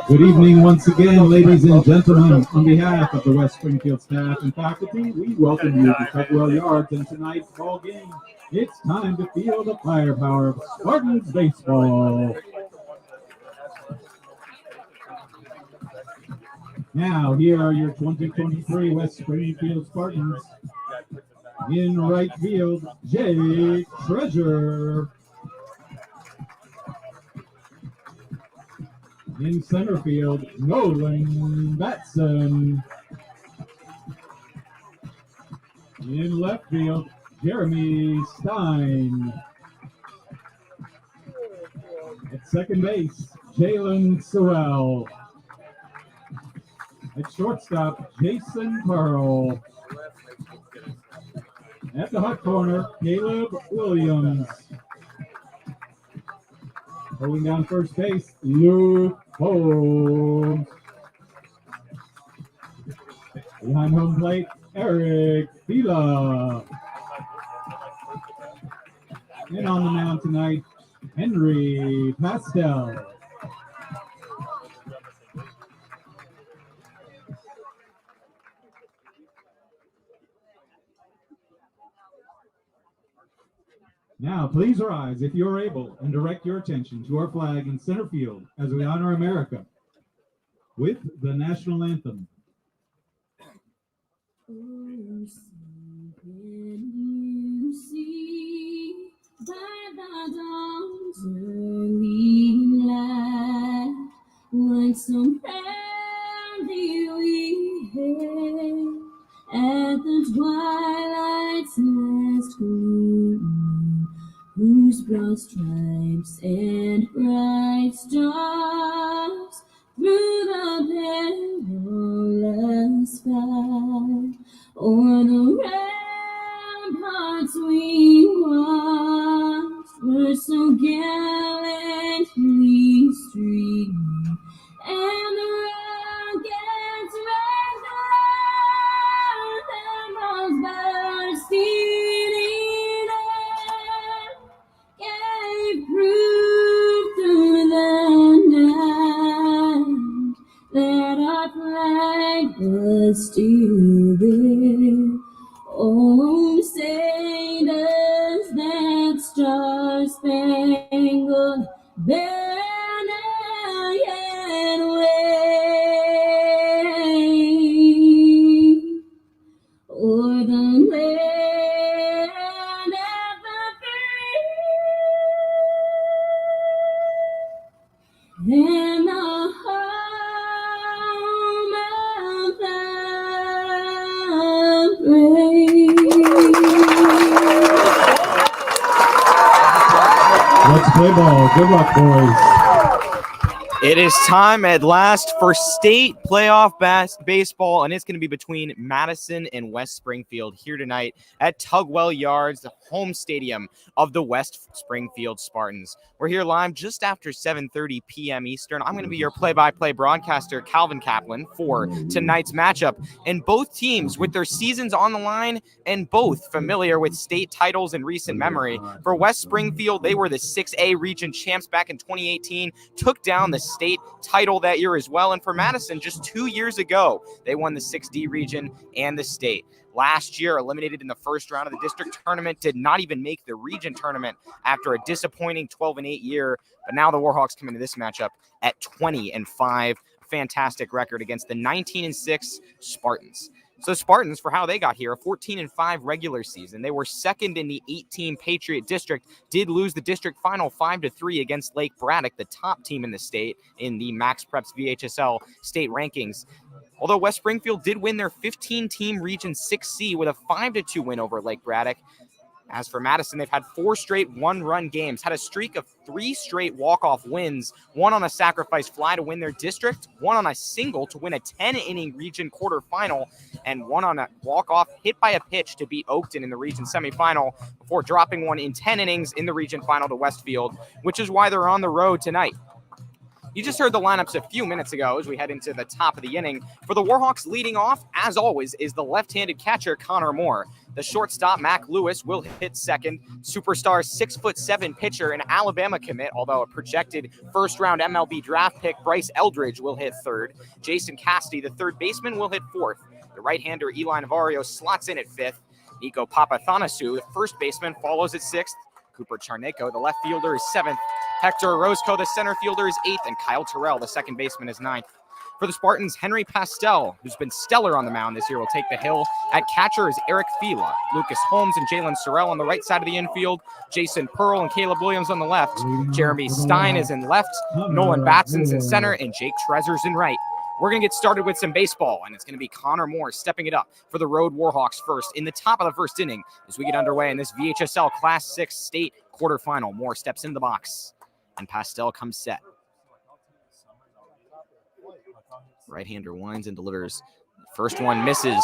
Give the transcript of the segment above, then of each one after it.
Good evening once again, ladies and gentlemen. On behalf of the West Springfield staff and faculty, we welcome you to Tugwell Yards and tonight's ball game. It's time to feel the firepower of Spartans baseball. Now, here are your 2023 West Springfield Spartans. In right field, Jake Treasure. In center field, Nolan Batson. In left field, Jeremy Stein. At second base, Jalen Sorrell. At shortstop, Jason Pearl. At the hot corner, Caleb Williams. Holding down first base, Luke Holmes. Behind home plate, Eric Vila. And on the mound tonight, Henry Pastel. Now, please rise if you're able and direct your attention to our flag in center field as we honor America with the national anthem. Oh, can you see by the dawn's early light what so proudly we hailed at the twilight's last gleaming, whose broad stripes and bright stars through the perilous fight o'er the ramparts we watched were so gallantly streaming, and the rockets rang around and those bursting in air gave proof through the night that our flag was still there. Oh, say does that star-spangled banner yet wave o'er the land of the free and the home of the brave. Let's play ball. Good luck, boys. It is time at last for state playoff baseball, and it's going to be between Madison and West Springfield here tonight at Tugwell Yards, the home stadium of the West Springfield Spartans. We're here live just after 7:30 p.m. Eastern. I'm going to be your play-by-play broadcaster, Calvin Kaplan, for tonight's matchup. And both teams with their seasons on the line and both familiar with state titles in recent memory. For West Springfield, they were the 6A region champs back in 2018, took down the state title that year as well. And for Madison, just 2 years ago, they won the 6D region and the state. Last year, eliminated in the first round of the district tournament, did not even make the region tournament after a disappointing 12-8 year. But now the Warhawks come into this matchup at 20-5, fantastic record against the 19-6 Spartans. So Spartans, for how they got here, a 14-5 regular season. They were second in the 8-team Patriot District, did lose the district final 5-3 against Lake Braddock, the top team in the state in the Max Preps VHSL state rankings. Although West Springfield did win their 15-team Region 6C with a 5-2 win over Lake Braddock. As for Madison, they've had 4 straight one-run games, had a streak of 3 straight walk-off wins, 1 on a sacrifice fly to win their district, 1 on a single to win a 10-inning region quarterfinal, and 1 on a walk-off hit by a pitch to beat Oakton in the region semifinal before dropping 1 in 10 innings in the region final to Westfield, which is why they're on the road tonight. You just heard the lineups a few minutes ago as we head into the top of the inning. For the Warhawks, leading off, as always, is the left-handed catcher, Connor Moore. The shortstop, Mac Lewis, will hit second. Superstar 6'7" pitcher and Alabama commit, although a projected first-round MLB draft pick, Bryce Eldridge, will hit third. Jason Cassidy, the third baseman, will hit fourth. The right-hander, Eli Navarro, slots in at fifth. Nico Papathanasu, the first baseman, follows at sixth. Cooper Charneko, the left fielder, is seventh. Hector Orozco, the center fielder, is eighth. And Kyle Terrell, the second baseman, is ninth. For the Spartans, Henry Pastel, who's been stellar on the mound this year, will take the hill. At catcher is Eric Fila. Lucas Holmes and Jalen Sorrell on the right side of the infield. Jason Pearl and Caleb Williams on the left. Jeremy Stein is in left. Nolan Batson's in center. And Jake Trezor's in right. We're going to get started with some baseball, and it's going to be Connor Moore stepping it up for the Road Warhawks first in the top of the first inning as we get underway in this VHSL Class 6 state quarterfinal. Moore steps into the box, and Pastel comes set. Right-hander winds and delivers. First one misses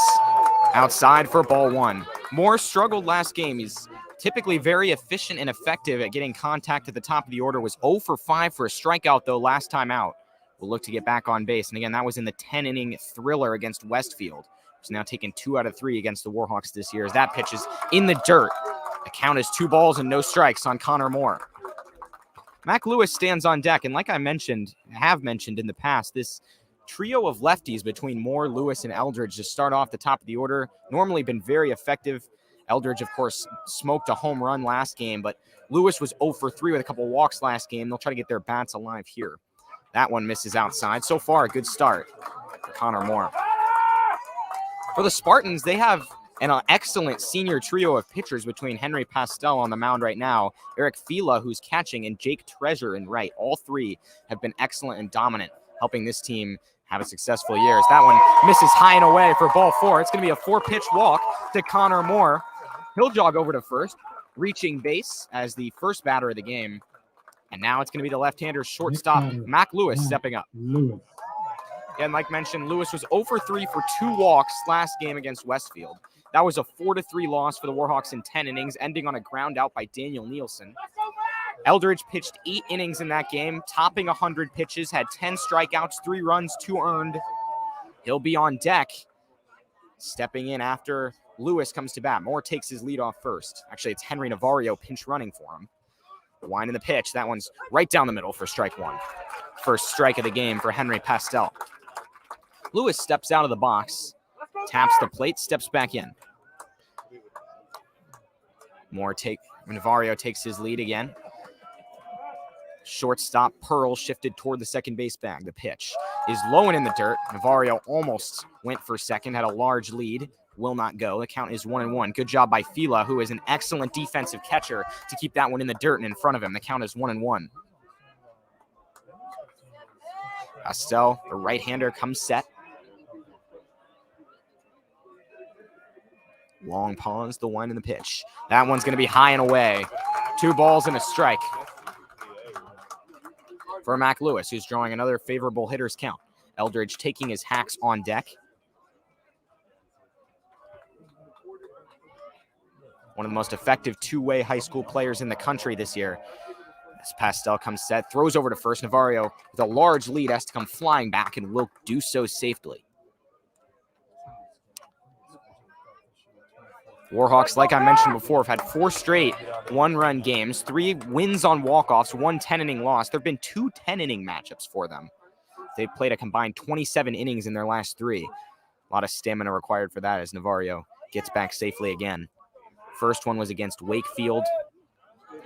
outside for ball one. Moore struggled last game. He's typically very efficient and effective at getting contact at the top of the order. Was 0 for 5 for a strikeout, though, last time out. Will look to get back on base. And again, that was in the 10-inning thriller against Westfield. He's now taken 2 out of 3 against the Warhawks this year as that pitch is in the dirt. The count is 2 balls and no strikes on Connor Moore. Mac Lewis stands on deck, and like I have mentioned in the past, this trio of lefties between Moore, Lewis, and Eldridge to start off the top of the order, normally been very effective. Eldridge, of course, smoked a home run last game, but Lewis was 0 for 3 with a couple walks last game. They'll try to get their bats alive here. That one misses outside. So far, a good start for Connor Moore. For the Spartans, they have an excellent senior trio of pitchers between Henry Pastel on the mound right now, Eric Fila, who's catching, and Jake Treasure in right. All 3 have been excellent and dominant, helping this team have a successful year. As that one misses high and away for ball 4. It's going to be a 4-pitch walk to Connor Moore. He'll jog over to first, reaching base as the first batter of the game. And now it's going to be the left-hander shortstop, Mac Lewis, stepping up. Again, like mentioned, Lewis was 0 for 3 for 2 walks last game against Westfield. That was a 4-3 loss for the Warhawks in 10 innings, ending on a ground out by Daniel Nielsen. Eldridge pitched 8 innings in that game, topping 100 pitches, had 10 strikeouts, 3 runs, 2 earned. He'll be on deck, stepping in after Lewis comes to bat. Moore takes his lead off first. Actually, it's Henry Navarro pinch running for him. The wind in the pitch. That one's right down the middle for strike 1. First strike of the game for Henry Pastel. Lewis steps out of the box, taps the plate, steps back in. Navarro takes his lead again. Shortstop Pearl shifted toward the second base bag. The pitch is low and in the dirt. Navarro almost went for second, had a large lead. Will not go. The count is 1-1. Good job by Fila, who is an excellent defensive catcher, to keep that one in the dirt and in front of him. The count is 1-1. Pastel, the right-hander, comes set. Long pause, the wind and the pitch. That one's going to be high and away. 2 balls and a strike for Mac Lewis, who's drawing another favorable hitter's count. Eldridge taking his hacks on deck. One of the most effective 2-way high school players in the country this year. As Pastel comes set, throws over to first. Navarro, with a large lead, has to come flying back and will do so safely. Warhawks, like I mentioned before, have had 4 straight one-run games, 3 wins on walk-offs, 1 10-inning loss. There have been 2 10-inning matchups for them. They've played a combined 27 innings in their last 3. A lot of stamina required for that as Navarro gets back safely again. First one was against Wakefield.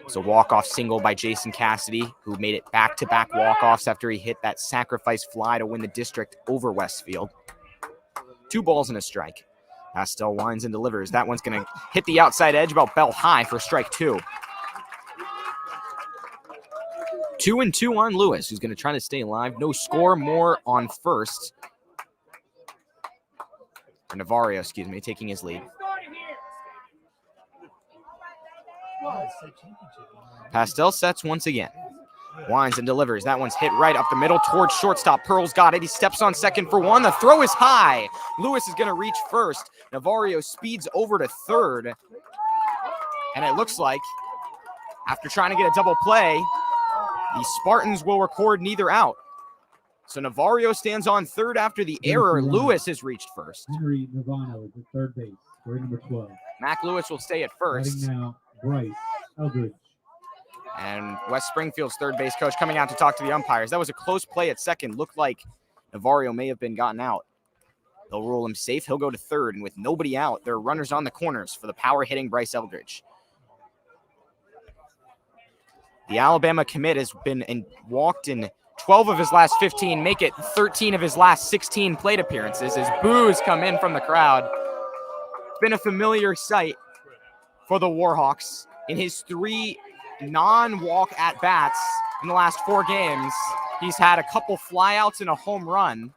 It's a walk-off single by Jason Cassidy, who made it back-to-back walk-offs after he hit that sacrifice fly to win the district over Westfield. 2 balls and a strike. Pastel winds and delivers. That one's going to hit the outside edge, about bell high for strike 2. 2-2 on Lewis, who's going to try to stay alive. No score. Moore on first. Or Navarro, taking his lead. Pastel sets once again. Winds and delivers. That one's hit right up the middle towards shortstop. Pearl's got it. He steps on second for one. The throw is high. Lewis is going to reach first. Navarro speeds over to third. And it looks like, after trying to get a double play, the Spartans will record neither out. So Navarro stands on third after the error. Lewis has reached first. Henry Navarro at third base, square number 12. Mac Lewis will stay at first. Batting now, Bryce Eldridge. And West Springfield's third base coach coming out to talk to the umpires. That was a close play at second. Looked like Navarro may have been gotten out. They'll rule him safe. He'll go to third. And with nobody out, there are runners on the corners for the power-hitting Bryce Eldridge. The Alabama commit has been walked in 12 of his last 15, make it 13 of his last 16 plate appearances as boos come in from the crowd. It's been a familiar sight for the Warhawks. In his 3 non-walk at-bats in the last 4 games, he's had a couple flyouts and a home run.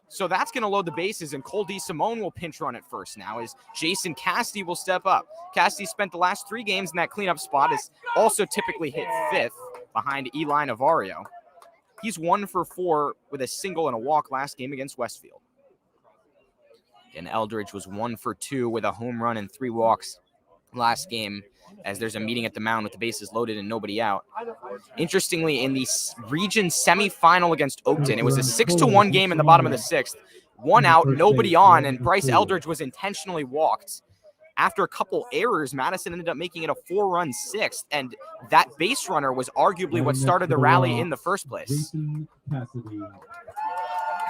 So that's going to load the bases, and Cole DeSimone will pinch run at first now as Jason Cassidy will step up. Cassidy spent the last 3 games in that cleanup spot, is also typically hit 5th behind Eli Navarro. He's 1 for 4 with a single and a walk last game against Westfield. And Eldridge was 1 for 2 with a home run and 3 walks last game, as there's a meeting at the mound with the bases loaded and nobody out. Interestingly, in the region semifinal against Oakton, it was a 6-1 game in the bottom of the 6th. 1 out, nobody on, and Bryce Eldridge was intentionally walked. After a couple errors, Madison ended up making it a 4-run 6th, and that base runner was arguably what started the rally in the first place.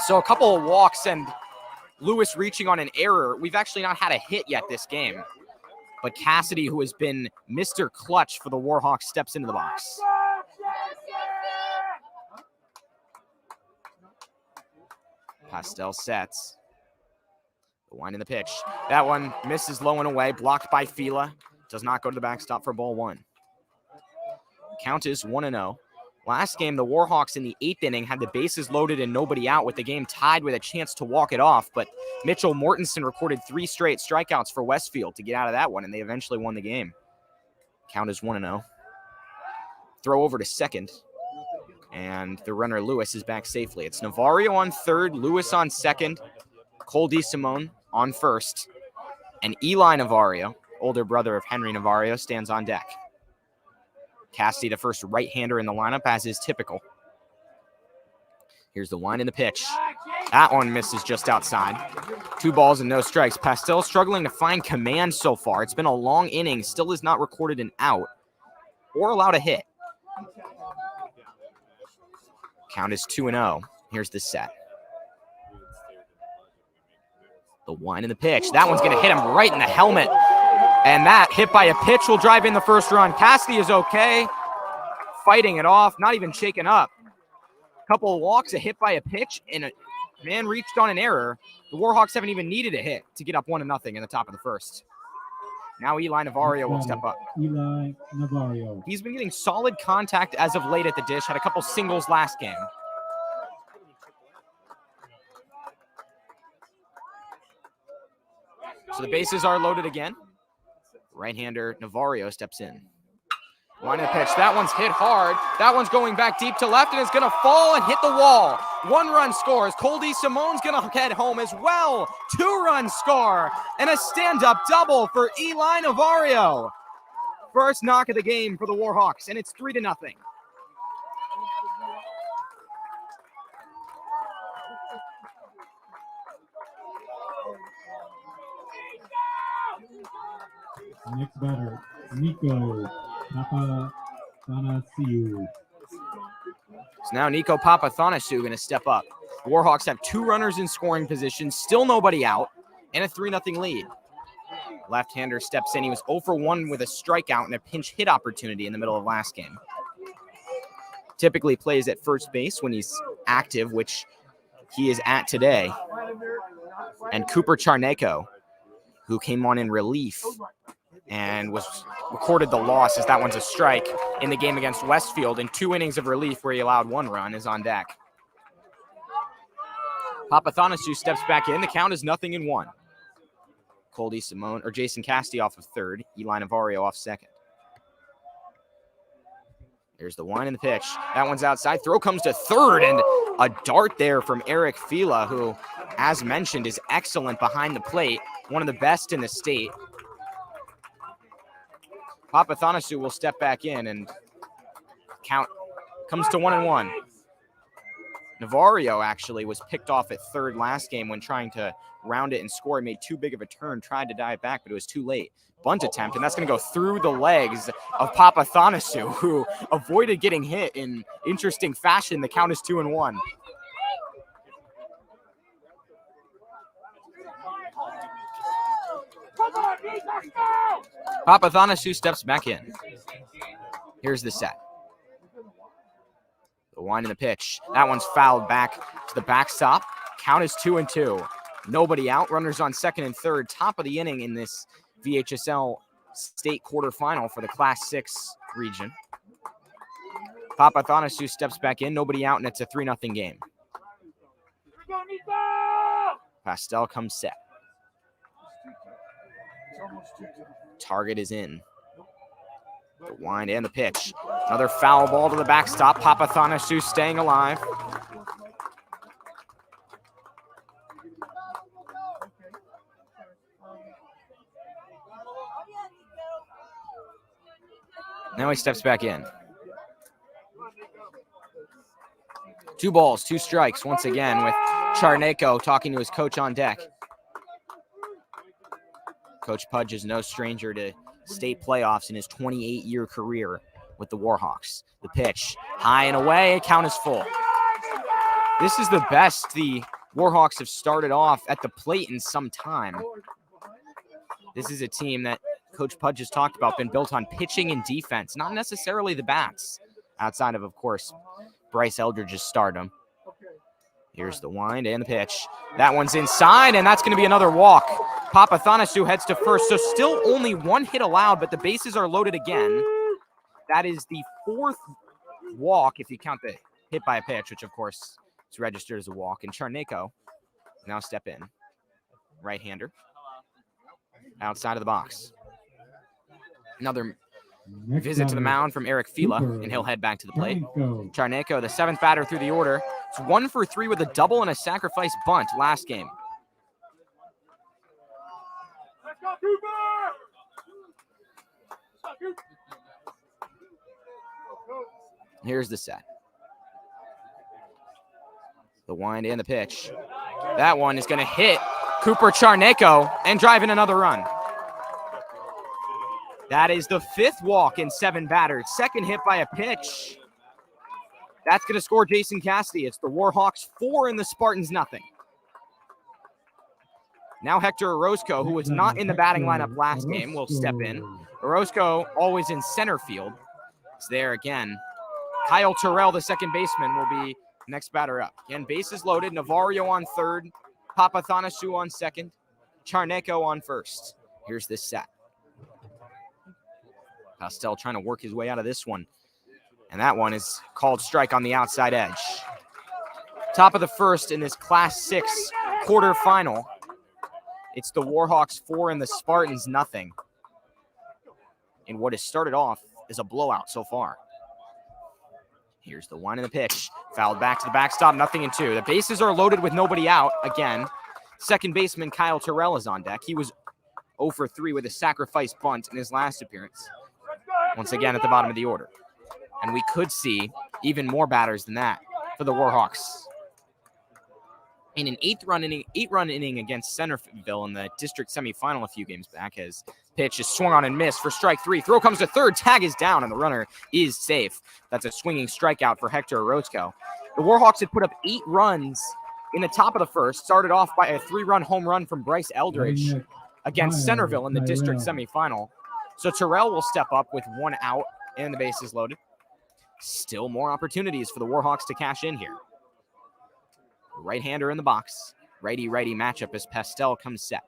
So a couple of walks and Lewis reaching on an error. We've actually not had a hit yet this game. But Cassidy, who has been Mr. Clutch for the Warhawks, steps into the box. Pastel sets. The wind in the pitch. That one misses low and away, blocked by Fila. Does not go to the backstop for ball 1. Count is 1-0. Last game, the Warhawks in the 8th inning had the bases loaded and nobody out, with the game tied with a chance to walk it off. But Mitchell Mortensen recorded 3 straight strikeouts for Westfield to get out of that one, and they eventually won the game. Count is 1-0. Throw over to second, and the runner Lewis is back safely. It's Navarro on third, Lewis on second, Cole DeSimone on first, and Eli Navarro, older brother of Henry Navarro, stands on deck. Cassidy, the first right-hander in the lineup, as is typical. Here's the wind in the pitch. That one misses just outside. 2 balls and no strikes. Pastel struggling to find command so far. It's been a long inning. Still has not recorded an out or allowed a hit. Count is 2-0. Here's the set. The wind in the pitch. That one's going to hit him right in the helmet. And that hit by a pitch will drive in the first run. Cassidy is okay. Fighting it off, not even shaken up. Couple of walks, a hit by a pitch, and a man reached on an error. The Warhawks haven't even needed a hit to get up 1-0 in the top of the first. Now Eli Navarro will step up. Eli Navarro. He's been getting solid contact as of late at the dish. Had a couple singles last game. So the bases are loaded again. Right-hander Navarro steps in. Line of the pitch. That one's hit hard. That one's going back deep to left and is going to fall and hit the wall. 1-run scores. Cole DeSimone's going to head home as well. 2-run score and a stand-up double for Eli Navarro. First knock of the game for the Warhawks, and it's 3-0. Next batter, Nico Papathanassiou. So now Nico Papathanassiou going to step up. The Warhawks have 2 runners in scoring position, still nobody out, and a 3-0 lead. Left-hander steps in. He was 0 for 1 with a strikeout and a pinch hit opportunity in the middle of last game. Typically plays at first base when he's active, which he is at today. And Cooper Charneko, who came on in relief and recorded the loss, as that one's a strike in the game against Westfield in 2 innings of relief where he allowed 1 run, is on deck. Papathanassiou steps back in. The count is 0-1. Cole DeSimone, or Jason Cassidy off of third. Eli Navarro off second. Here's the wind and the pitch. That one's outside. Throw comes to third, and a dart there from Eric Fila, who, as mentioned, is excellent behind the plate. One of the best in the state. Papathanassiou will step back in, and count comes to 1-1. Navarro actually was picked off at third last game when trying to round it and score. He made too big of a turn, tried to dive back, but it was too late. Bunt attempt, and that's going to go through the legs of Papathanassiou, who avoided getting hit in interesting fashion. The count is 2-1. Papathanassiou steps back in. Here's the set. The wind and the pitch. That one's fouled back to the backstop. Count is 2-2. Nobody out. Runners on second and third. Top of the inning in this VHSL state quarterfinal for the Class 6 region. Papathanassiou steps back in. Nobody out, and it's a 3-0 game. Pastel comes set. Target is in. The wind and the pitch. Another foul ball to the backstop. Papathanassiou staying alive. Now he steps back in. 2 balls, 2 strikes once again with Charneko talking to his coach on deck. Coach Pudge is no stranger to state playoffs in his 28-year career with the Warhawks. The pitch, high and away, count is full. This is the best the Warhawks have started off at the plate in some time. This is a team that Coach Pudge has talked about, been built on pitching and defense, not necessarily the bats, outside of course, Bryce Eldridge's stardom. Here's the wind and the pitch. That one's inside, and that's going to be another walk. Papathanassiou heads to first, so still only 1 hit allowed, but the bases are loaded again. That is the 4th walk, if you count the hit by a pitch, which, of course, is registered as a walk. And Charneko now step in. Right-hander. Outside of the box. Another visit to the mound from Eric Fila, and he'll head back to the plate. Charneko, the 7th batter through the order. It's 1 for 3 with a double and a sacrifice bunt last game. Here's the set. The wind and the pitch. That one is going to hit Cooper Charneko and drive in another run. That is the 5th walk in 7 batters. 2nd hit by a pitch. That's going to score Jason Cassidy. It's the Warhawks 4 and the Spartans nothing. Now Hector Orozco, who was not in the batting lineup last game, will step in. Orozco always in center field. It's there again. Kyle Terrell, the second baseman, will be next batter up. Again, bases loaded. Navarro on third. Papathanassiou on second. Charneko on first. Here's this set. Pastel trying to work his way out of this one. And that one is called strike on the outside edge. Top of the first in this Class 6 quarterfinal. It's the Warhawks 4 and the Spartans nothing. In what has started off as a blowout so far. Here's the one and the pitch. Fouled back to the backstop, 0-2. The bases are loaded with nobody out again. Second baseman Kyle Terrell is on deck. He was 0 for 3 with a sacrifice bunt in his last appearance. Once again at the bottom of the order. And we could see even more batters than that for the Warhawks. In an 8-run inning against Centerville in the district semifinal a few games back, his pitch is swung on and missed for strike 3. Throw comes to third, tag is down, and the runner is safe. That's a swinging strikeout for Hector Orozco. The Warhawks had put up 8 runs in the top of the first, started off by a 3-run home run from Bryce Eldridge against Centerville in the district semifinal. So Terrell will step up with 1 out and the bases loaded. Still more opportunities for the Warhawks to cash in here. Right-hander in the box. Righty-righty matchup as Pastel comes set.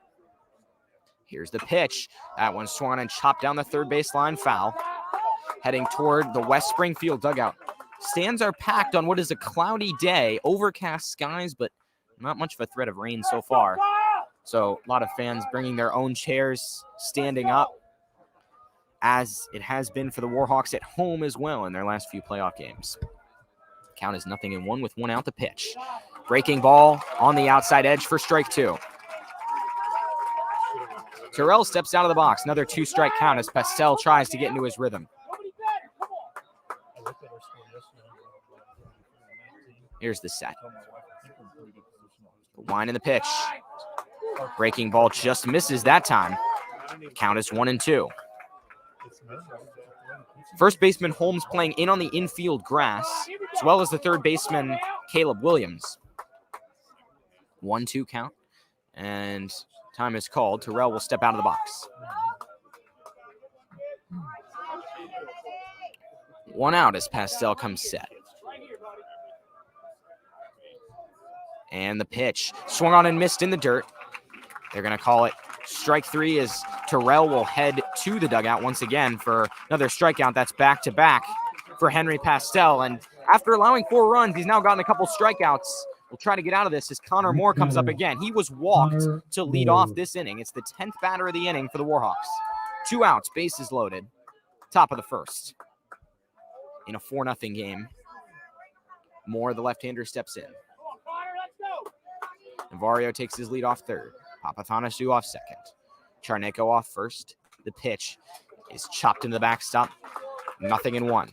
Here's the pitch. That one swung and chopped down the third baseline, foul. Heading toward the West Springfield dugout. Stands are packed on what is a cloudy day. Overcast skies, but not much of a threat of rain so far. So a lot of fans bringing their own chairs, standing up. as it has been for the Warhawks at home as well in their last few playoff games. Count is 0-1 with 1 out. The pitch. Breaking ball on the outside edge for strike 2. Terrell steps out of the box. Another 2-strike count as Pastel tries to get into his rhythm. Here's the set. Wind in the pitch. Breaking ball just misses that time. Count is 1-2. First baseman Holmes playing in on the infield grass, as well as the third baseman Caleb Williams. 1-2 count, and time is called. Terrell will step out of the box. 1 out as Pastel comes set. And the pitch swung on and missed in the dirt. They're going to call it strike 3 as Terrell will head to the dugout once again for another strikeout. That's back-to-back for Henry Pastel. And after allowing 4 runs, he's now gotten a couple strikeouts. We'll try to get out of this as Connor Moore comes up again. He was walked to lead off this inning. It's the 10th batter of the inning for the Warhawks. 2 outs, bases loaded. Top of the first. In a 4-0 game. Moore, the left-hander, steps in. Navarro takes his lead off third. Papathanasu off second. Charneco off first. The pitch is chopped into the backstop. 0-1.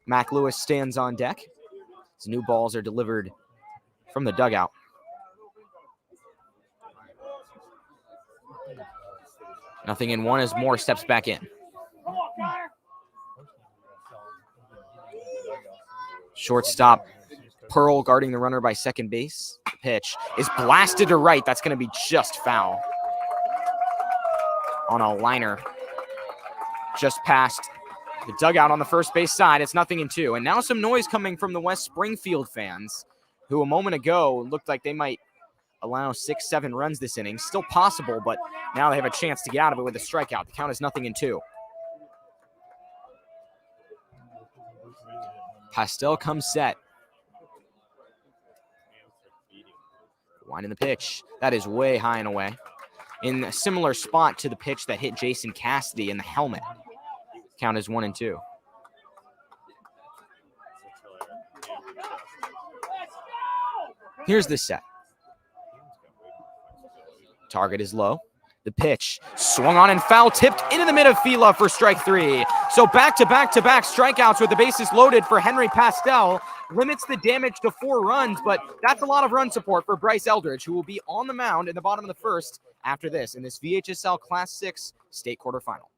Mac Lewis stands on deck. His new balls are delivered from the dugout. Nothing in one as Moore steps back in. Shortstop Pearl guarding the runner by second base. The pitch is blasted to right. That's going to be just foul. On a liner. Just past the dugout on the first base side. It's 0-2. And now some noise coming from the West Springfield fans, who a moment ago looked like they might allow 6-7 runs this inning. Still possible, but now they have a chance to get out of it with a strikeout. The count is 0-2. Pastel comes set. Winding the pitch. That is way high and away. In a similar spot to the pitch that hit Jason Cassidy in the helmet. Count is 1-2. Here's the set. Target is low. The pitch swung on and foul tipped into the mid of Fila for strike 3. So back-to-back strikeouts with the bases loaded for Henry Pastel. Limits the damage to 4 runs, but that's a lot of run support for Bryce Eldridge, who will be on the mound in the bottom of the first after this in this VHSL Class 6 state quarterfinal.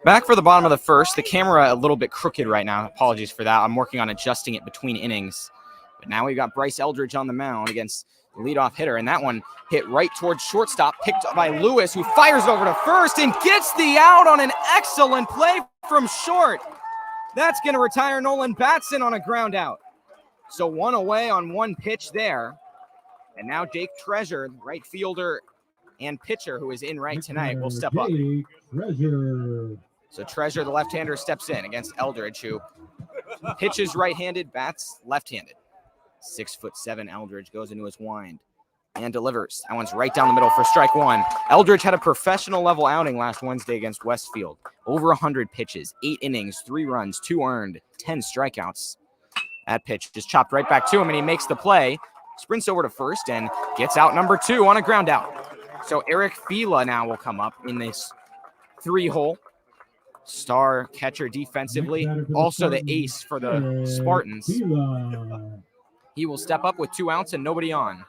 Back for the bottom of the first. The camera a little bit crooked right now. Apologies for that. I'm working on adjusting it between innings. But now we've got Bryce Eldridge on the mound against the leadoff hitter. And that one hit right towards shortstop, picked up by Lewis, who fires over to first and gets the out on an excellent play from short. That's going to retire Nolan Batson on a ground out. So one away on one pitch there. And now Jake Treasure, right fielder and pitcher who is in right tonight, will step up. Treasure. So Treasure, the left-hander, steps in against Eldridge, who pitches right-handed, bats left-handed. 6'7" Eldridge goes into his wind and delivers. That one's right down the middle for strike one. Eldridge had a professional level outing last Wednesday against Westfield. Over 100 pitches, 8 innings, 3 runs, 2 earned, 10 strikeouts. That pitch just chopped right back to him, and he makes the play, sprints over to first, and gets out number 2 on a ground out. So Eric Fila now will come up in this 3-hole. Star catcher defensively, also the ace for the Spartans. He will step up with 2 outs and nobody on.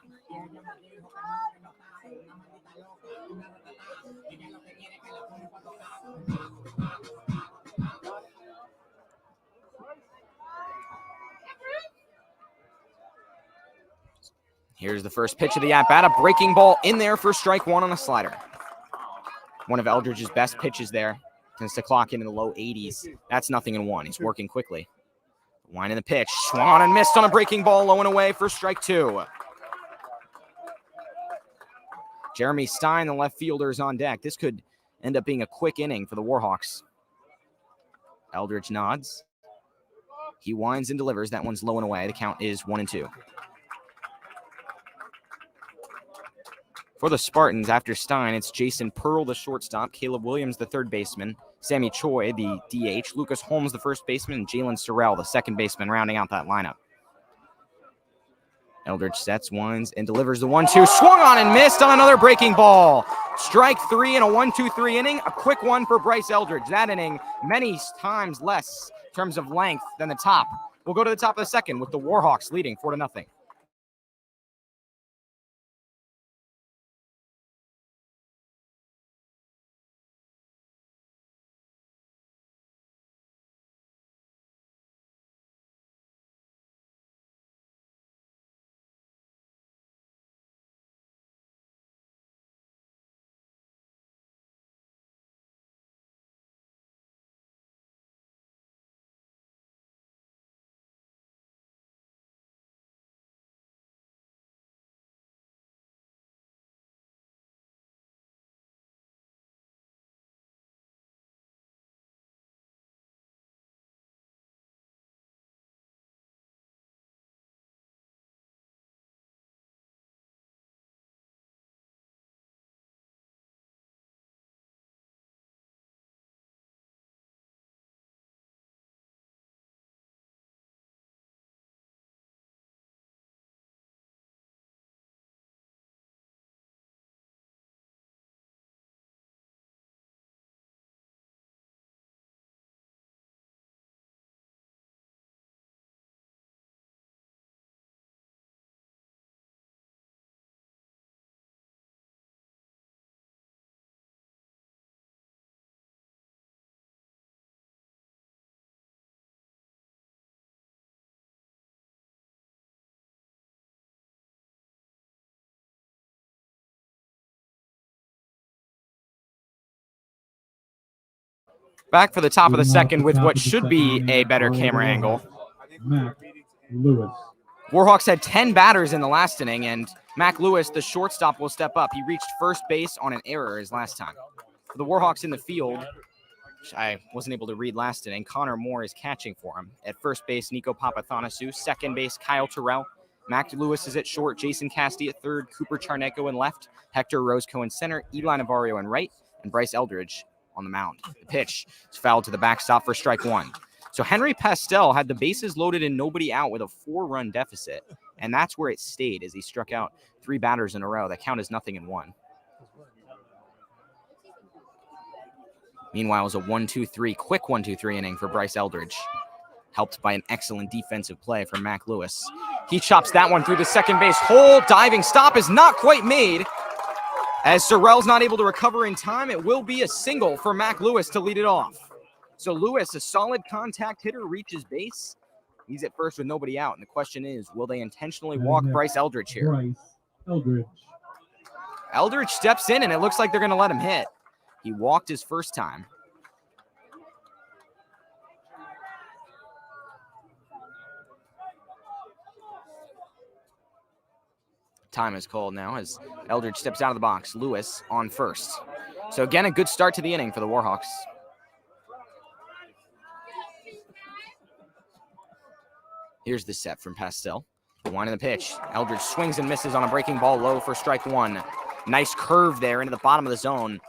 Here's the first pitch of the at-bat, a breaking ball in there for strike 1 on a slider. One of Eldridge's best pitches there. Tends to clock in the low 80s. That's 0-1. He's working quickly. Line in the pitch. Swung on and missed on a breaking ball, low and away for strike 2. Jeremy Stein, the left fielder, is on deck. This could end up being a quick inning for the Warhawks. Eldridge nods. He winds and delivers. That one's low and away. The count is 1-2. For the Spartans, after Stein, it's Jason Pearl, the shortstop, Caleb Williams, the third baseman, Sammy Choi, the DH, Lucas Holmes, the first baseman, and Jalen Sorrell, the second baseman, rounding out that lineup. Eldridge sets, winds, and delivers the 1-2. Swung on and missed on another breaking ball. Strike 3 in a 1-2-3 inning. A quick one for Bryce Eldridge. That inning, many times less in terms of length than the top. We'll go to the top of the second with the Warhawks leading 4-0. Back for the top of the second with what should be a better camera angle. Mac Lewis. Warhawks had 10 batters in the last inning, and Mac Lewis, the shortstop, will step up. He reached first base on an error his last time. For the Warhawks in the field, which I wasn't able to read last inning, Connor Moore is catching for him. At first base, Nico Papathanasu. Second base, Kyle Terrell. Mac Lewis is at short. Jason Casti at third. Cooper Charneco in left. Hector Roscoe in center. Eli Navarro in right. And Bryce Eldridge on the mound. The pitch is fouled to the backstop for strike 1. So Henry Pastel had the bases loaded and nobody out with a 4-run deficit. And that's where it stayed as he struck out 3 batters in a row. That count is 0-1. Meanwhile, it was a 1-2-3, quick 1-2-3 inning for Bryce Eldridge, helped by an excellent defensive play from Mac Lewis. He chops that one through the second base hole. Diving stop is not quite made As Sorrell's not able to recover in time, it will be a single for Mac Lewis to lead it off. So Lewis, a solid contact hitter, reaches base. He's at first with nobody out. And the question is, will they intentionally walk Bryce Eldridge here? Bryce Eldridge. Eldridge steps in, and it looks like they're going to let him hit. He walked his first time. Time is called now as Eldridge steps out of the box. Lewis on first. So again, a good start to the inning for the Warhawks. Here's the set from Pastel. The one in the pitch. Eldridge swings and misses on a breaking ball low for strike one. Nice curve there into the bottom of the zone.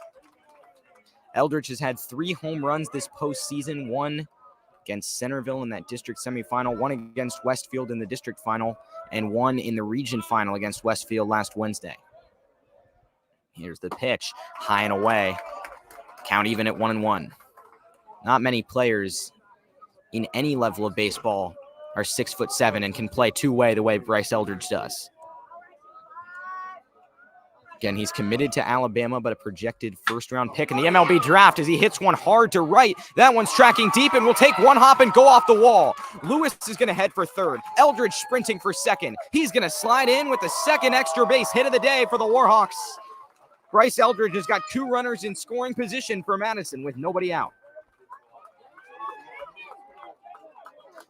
Eldridge has had 3 home runs this postseason, 1 against Centerville in that district semifinal, 1 against Westfield in the district final, and 1 in the region final against Westfield last Wednesday. Here's the pitch, high and away. Count even at 1-1. Not many players in any level of baseball are 6'7" and can play two-way the way Bryce Eldridge does. Again, he's committed to Alabama, but a projected first-round pick in the MLB draft as he hits one hard to right. That one's tracking deep and will take one hop and go off the wall. Lewis is going to head for third. Eldridge sprinting for second. He's going to slide in with the second extra base hit of the day for the Warhawks. Bryce Eldridge has got 2 runners in scoring position for Madison with nobody out.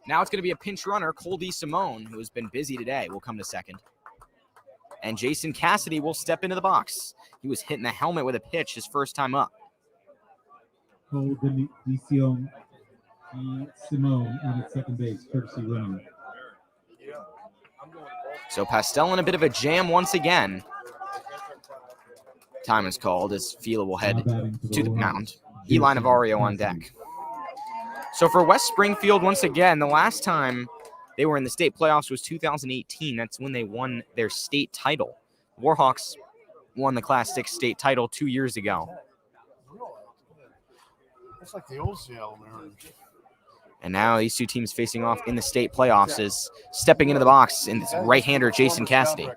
Now it's going to be a pinch runner. Cole DeSimone, who has been busy today, will come to second. And Jason Cassidy will step into the box. He was hitting the helmet with a pitch his first time up. Cole DeSimone on at second base, courtesy runner. So Pastel in a bit of a jam once again. Time is called as Fila will head to the mound. Eli Navarro on deck. So for West Springfield, once again, the last time they were in the state playoffs was 2018. That's when they won their state title. Warhawks won the Class 6 state title 2 years ago. That's like the old Seattle Mariners. And now these two teams facing off in the state playoffs is stepping into the box in this right-hander Jason Cassidy.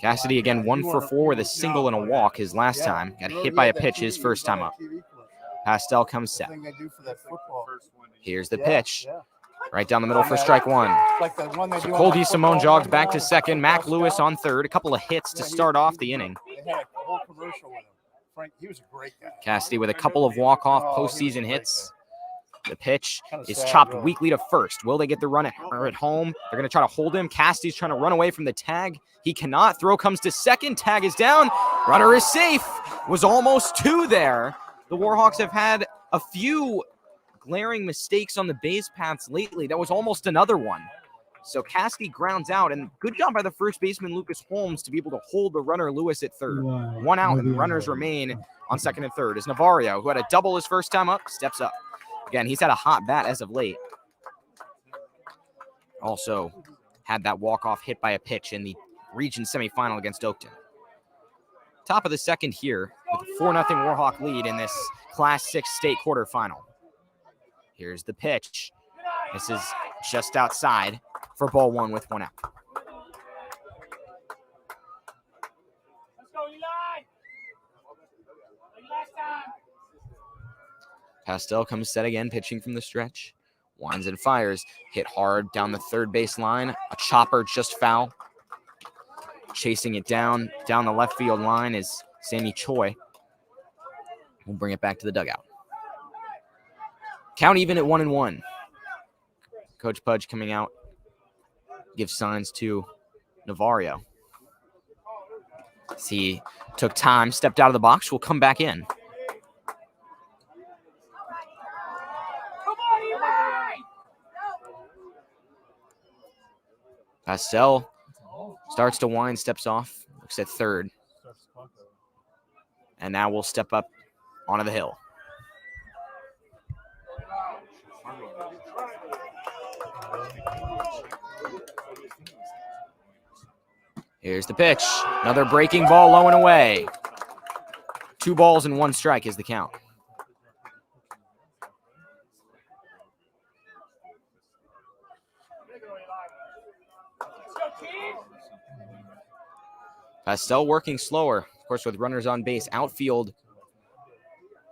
Cassidy again 1 for 4 with a single and a walk his last time. Got hit by a pitch his first time up. Pastel comes set. Here's the pitch. Right down the middle for strike one. So Cole DeSimone jogs back to second. Mac Lewis on third. A couple of hits to start off the inning. Cassidy with a couple of walk-off postseason hits. The pitch is chopped weakly to first. Will they get the run at home? They're going to try to hold him. Cassidy's trying to run away from the tag. He cannot. Throw comes to second. Tag is down. Runner is safe. Was almost 2 there. The Warhawks have had a few glaring mistakes on the base paths lately. That was almost another one. So Cassidy grounds out, and good job by the first baseman, Lucas Holmes, to be able to hold the runner Lewis at third. 1 out, and the runners remain on second and third. As Navarro, who had a double his first time up, steps up. Again, he's had a hot bat as of late. Also had that walk-off hit by a pitch in the region semifinal against Oakton. Top of the second here with a 4-0 Warhawk lead in this Class 6 state quarterfinal. Here's the pitch. This is just outside for ball 1 with 1 out. Pastel comes set again, pitching from the stretch. Winds and fires. Hit hard down the third base line. A chopper just foul. Chasing it down the left field line is Sammy Choi. We'll bring it back to the dugout. Count even at 1-1. Coach Pudge coming out. Gives signs to Navarro. As he took time, stepped out of the box, will come back in. Pastel starts to wind, steps off, looks at third. And now we'll step up onto the hill. Here's the pitch. Another breaking ball low and away. 2 balls and 1 strike is the count. Pastel working slower, of course, with runners on base. Outfield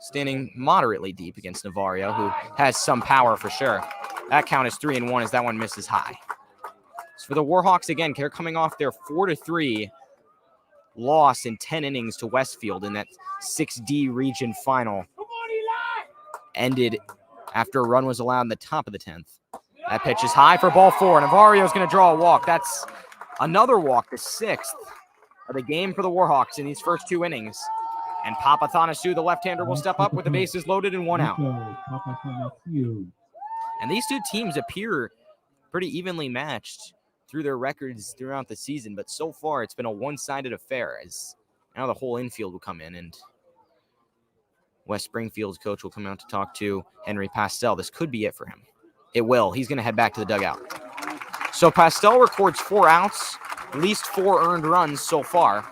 standing moderately deep against Navarro, who has some power for sure. That count is 3-1 as that one misses high. So for the Warhawks, again, they're coming off their 4-3 loss in 10 innings to Westfield in that 6D region final. Ended after a run was allowed in the top of the 10th. That pitch is high for ball 4. Navarro's going to draw a walk. That's another walk, the 6th of the game for the Warhawks in these first 2 innings. And Papathanasu, the left-hander, will step up with the bases loaded and 1 out. And these 2 teams appear pretty evenly matched through their records throughout the season, but so far it's been a one-sided affair, as now the whole infield will come in and West Springfield's coach will come out to talk to Henry Pastel. This could be it for him. It will. He's going to head back to the dugout. So Pastel records 4 outs, at least 4 earned runs so far.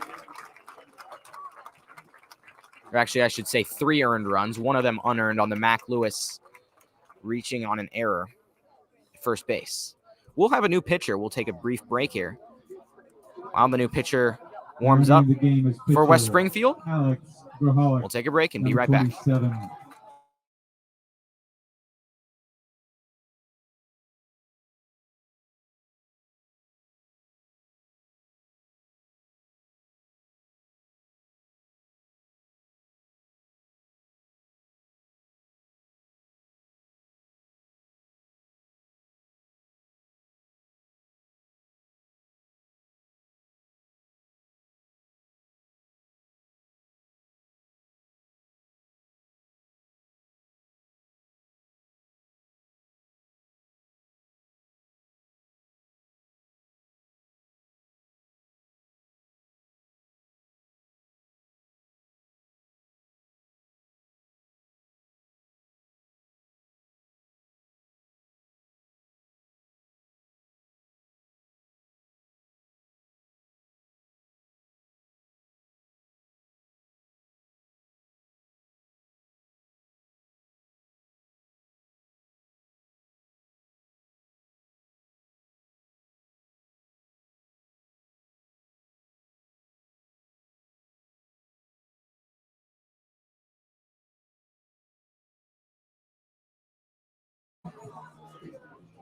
Or actually, I should say 3 earned runs, one of them unearned on the Mac Lewis reaching on an error at first base. We'll have a new pitcher. We'll take a brief break here while the new pitcher warms up for West Springfield. We'll take a break and be right back.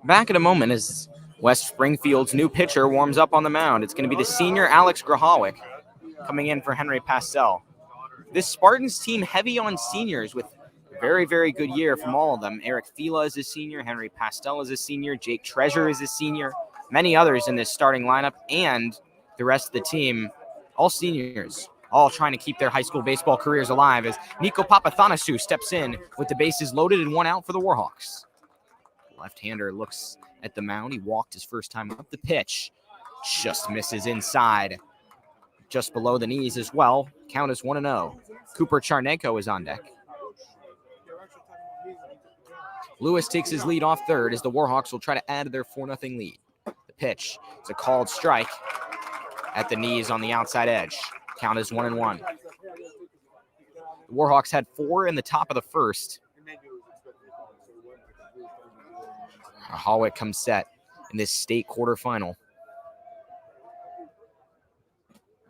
Back in a moment as West Springfield's new pitcher warms up on the mound. It's going to be the senior Alex Warhawk coming in for Henry Pastel. This Spartans team heavy on seniors with a very, very good year from all of them. Eric Fila is a senior. Henry Pastel is a senior. Jake Treasure is a senior. Many others in this starting lineup, and the rest of the team, all seniors, all trying to keep their high school baseball careers alive as Nico Papathanasu steps in with the bases loaded and 1 out for the Warhawks. Left-hander looks at the mound. He walked his first time up. The pitch just misses inside, just below the knees as well. Count is 1-0. Cooper Charneko is on deck. Lewis takes his lead off third as the Warhawks will try to add to their 4-0 lead. The pitch is a called strike at the knees on the outside edge. Count is 1-1. The Warhawks had 4 in the top of the first. Warhawk comes set in this state quarterfinal.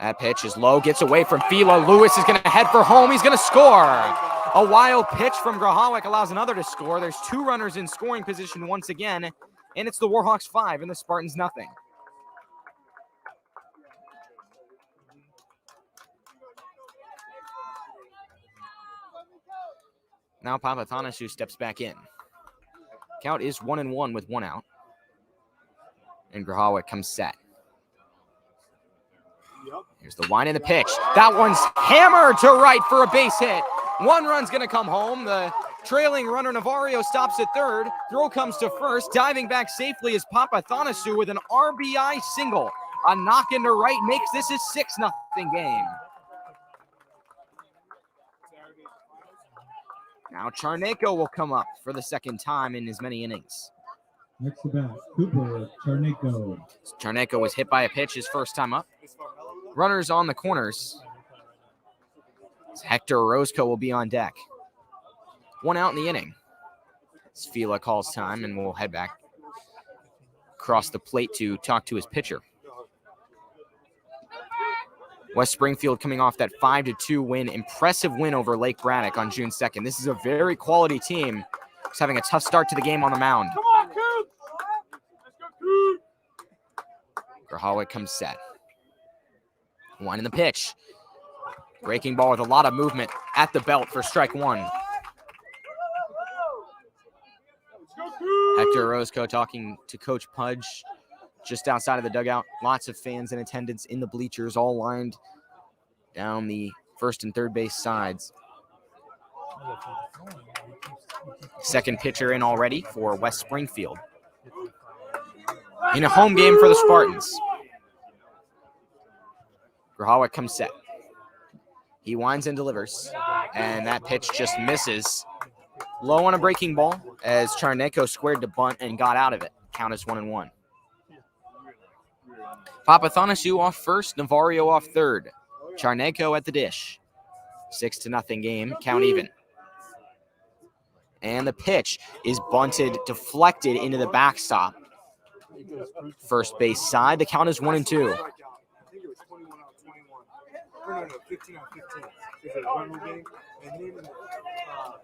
That pitch is low, gets away from Fila. Lewis is going to head for home. He's going to score. A wild pitch from Warhawk allows another to score. There's 2 runners in scoring position once again, and it's the Warhawks 5 and the Spartans 0. Now Papathanasu steps back in. Count is 1-1 with 1 out. And Warhawk comes set. Here's the wind and the pitch. That one's hammered to right for a base hit. 1 run's going to come home. The trailing runner Navarro stops at third. Throw comes to first. Diving back safely is Papathanasu with an RBI single. A knock into right makes this a 6-0 game. Now Charneko will come up for the second time in as many innings. Next to bat, Cooper Charneko. Charneko was hit by a pitch his first time up. Runners on the corners. Hector Orozco will be on deck. 1 out in the inning. Fila calls time and we'll head back across the plate to talk to his pitcher. West Springfield coming off that 5-2 win, impressive win over Lake Braddock on June 2nd. This is a very quality team. Just having a tough start to the game on the mound. Come on, Coop! Let's go, Coop! Warhawk comes set. One in the pitch. Breaking ball with a lot of movement at the belt for strike one. Hector Orozco talking to Coach Pudge just outside of the dugout. Lots of fans in attendance in the bleachers, all lined down the first and third base sides. Second pitcher in already for West Springfield. In a home game for the Spartans. Warhawk comes set. He winds and delivers, and that pitch just misses. Low on a breaking ball as Charneko squared to bunt and got out of it. Count is 1-1. Papathanassiou off first, Navarro off third. Charneko at the dish. 6-0 game, count even. And the pitch is bunted, deflected into the backstop. First base side, the count is 1-2. I think it was 21 out of 21. No, 15 out of 15. It's a run game. And then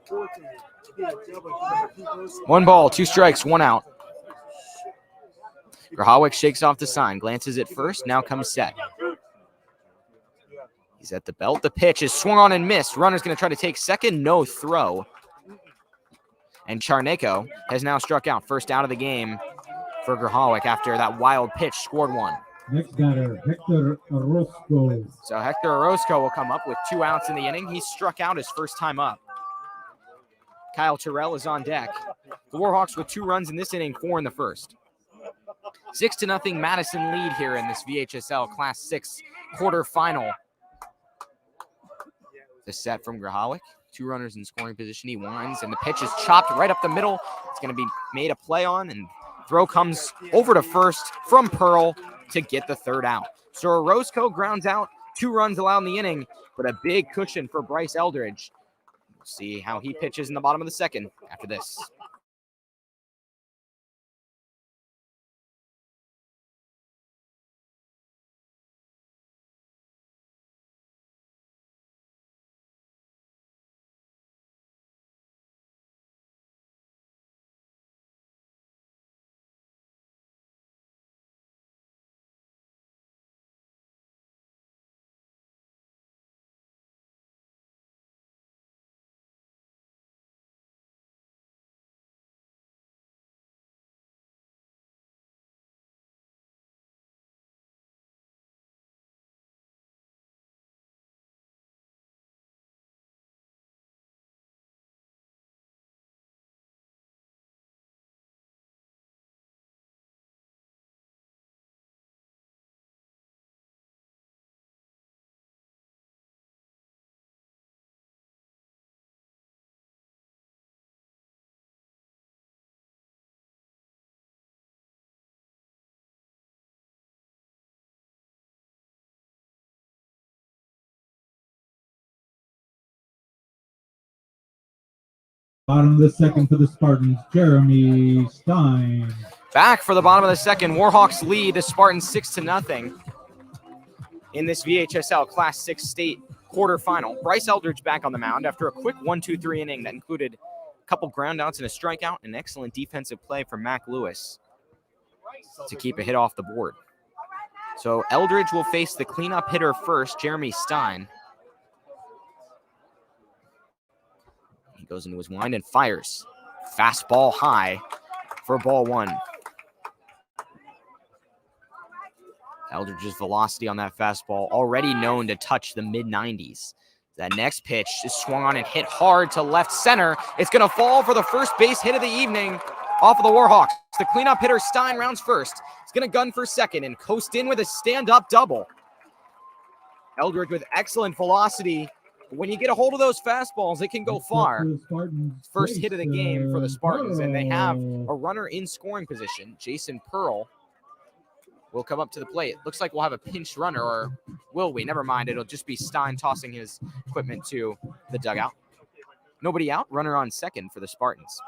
14. One ball, two strikes, one out. Warhawk shakes off the sign, glances at first, now comes set. He's at the belt. The pitch is swung on and missed. Runner's going to try to take second, no throw. And Charneko has now struck out. First out of the game for Warhawk after that wild pitch scored one. Next batter, Hector Orozco. So Hector Orozco will come up with 2 outs in the inning. He struck out his first time up. Kyle Terrell is on deck. The Warhawks with 2 runs in this inning, 4 in the first. 6-0 Madison lead here in this VHSL Class 6 quarterfinal. The set from Warhawk. 2 runners in scoring position. He winds, and the pitch is chopped right up the middle. It's going to be made a play on, and throw comes over to first from Pearl to get the third out. So Orozco grounds out. 2 runs allowed in the inning, but a big cushion for Bryce Eldridge. We'll see how he pitches in the bottom of the second after this. Bottom of the second for the Spartans, Jeremy Stein. Back for the bottom of the second. Warhawks lead the Spartans 6-0 in this VHSL Class 6 state quarterfinal. Bryce Eldridge back on the mound after a quick 1-2-3 inning that included a couple groundouts and a strikeout, and excellent defensive play from Mac Lewis to keep a hit off the board. So Eldridge will face the cleanup hitter first, Jeremy Stein. He goes into his wind and fires. Fastball high for ball one. Eldridge's velocity on that fastball already known to touch the mid-90s. That next pitch is swung on and hit hard to left center. It's going to fall for the first base hit of the evening off of the Warhawks. The cleanup hitter Stein rounds first. He's going to gun for second and coast in with a stand-up double. Eldridge with excellent velocity. When you get a hold of those fastballs, it can go far. First hit of the game for the Spartans, and they have a runner in scoring position. Jason Pearl will come up to the plate. Looks like we'll have a pinch runner, or will we? Never mind. It'll just be Stein tossing his equipment to the dugout. Nobody out. Runner on second for the Spartans,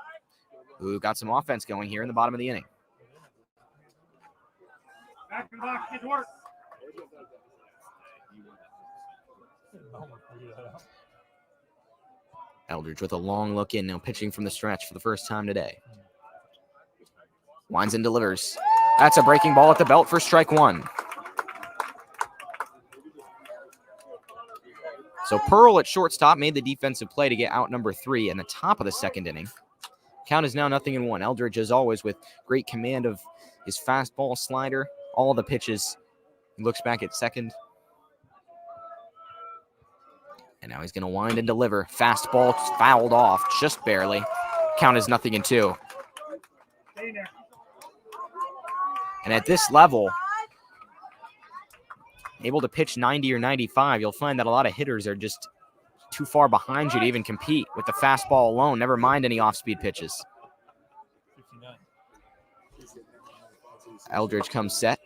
who got some offense going here in the bottom of the inning. Back to the box, get to work. Eldridge with a long look in, now pitching from the stretch for the first time today. Winds and delivers. That's a breaking ball at the belt for strike one. So Pearl at shortstop made the defensive play to get out number 3 in the top of the second inning. Count is now 0-1. Eldridge, as always, with great command of his fastball, slider, all the pitches. He looks back at second. And now he's going to wind and deliver. Fastball fouled off just barely. Count is 0-2. And at this level, able to pitch 90 or 95, you'll find that a lot of hitters are just too far behind you to even compete with the fastball alone, never mind any off-speed pitches. Eldridge comes set.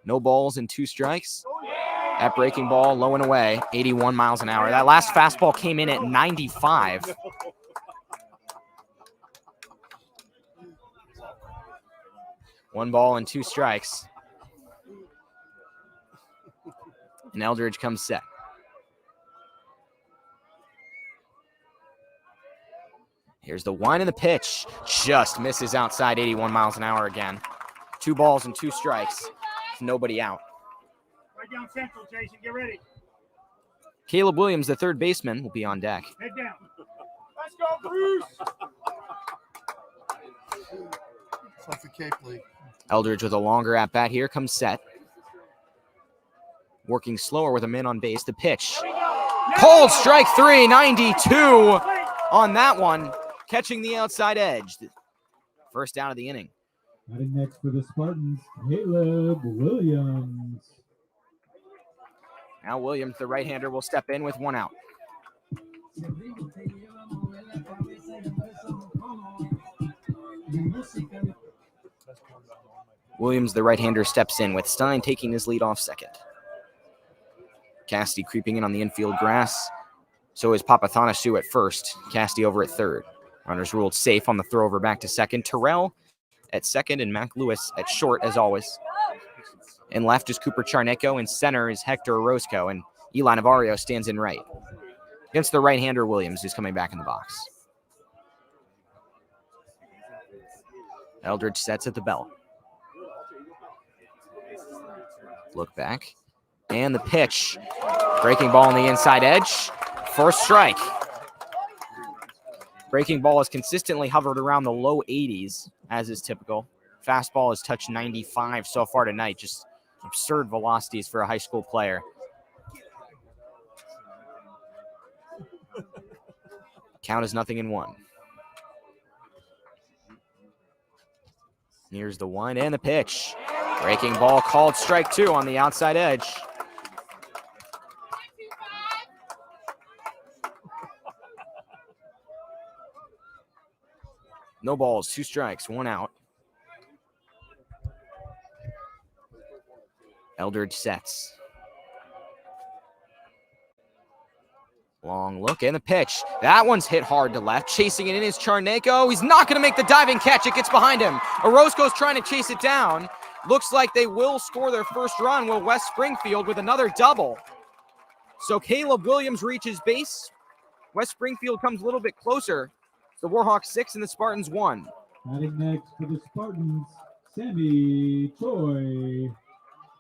No balls and 2 strikes. That breaking ball low and away, 81 miles an hour. That last fastball came in at 95. One ball and 2 strikes. And Eldridge comes set. Here's the wind and the pitch. Just misses outside 81 miles an hour again. 2 balls and 2 strikes. Nobody out. Right down central, Jason. Get ready. Caleb Williams, the third baseman, will be on deck. Head down. Let's go, Bruce. It's like the Cape League. Eldridge with a longer at-bat here, comes set. Working slower with a man on base. The pitch. Cold strike 3, 92 on that one. Catching the outside edge. First down of the inning. Batting next for the Spartans, Caleb Williams. Now Williams, the right-hander, will step in with 1 out. Williams, the right-hander, steps in with Stein taking his lead off second. Cassidy creeping in on the infield grass. So is Papathanasu at first. Cassidy over at third. Runners ruled safe on the throw over back to second. Terrell at second and Mac Lewis at short, as always. And left is Cooper Charneco, and center is Hector Orozco, and Eli Navarro stands in right. Against the right-hander, Williams, who's coming back in the box. Eldridge sets at the belt. Look back. And the pitch. Breaking ball on the inside edge. First strike. Breaking ball has consistently hovered around the low 80s, as is typical. Fastball has touched 95 so far tonight. Just absurd velocities for a high school player. Count is 0-1. Here's the wind and the pitch. Breaking ball called strike 2 on the outside edge. No balls, 2 strikes, 1 out. Eldridge sets. Long look and the pitch. That one's hit hard to left. Chasing it in is Charneco. He's not going to make the diving catch. It gets behind him. Orozco's trying to chase it down. Looks like they will score their first run with West Springfield with another double. So Caleb Williams reaches base. West Springfield comes a little bit closer. The Warhawks 6 and the Spartans 1. Batting next for the Spartans, Sammy Choi.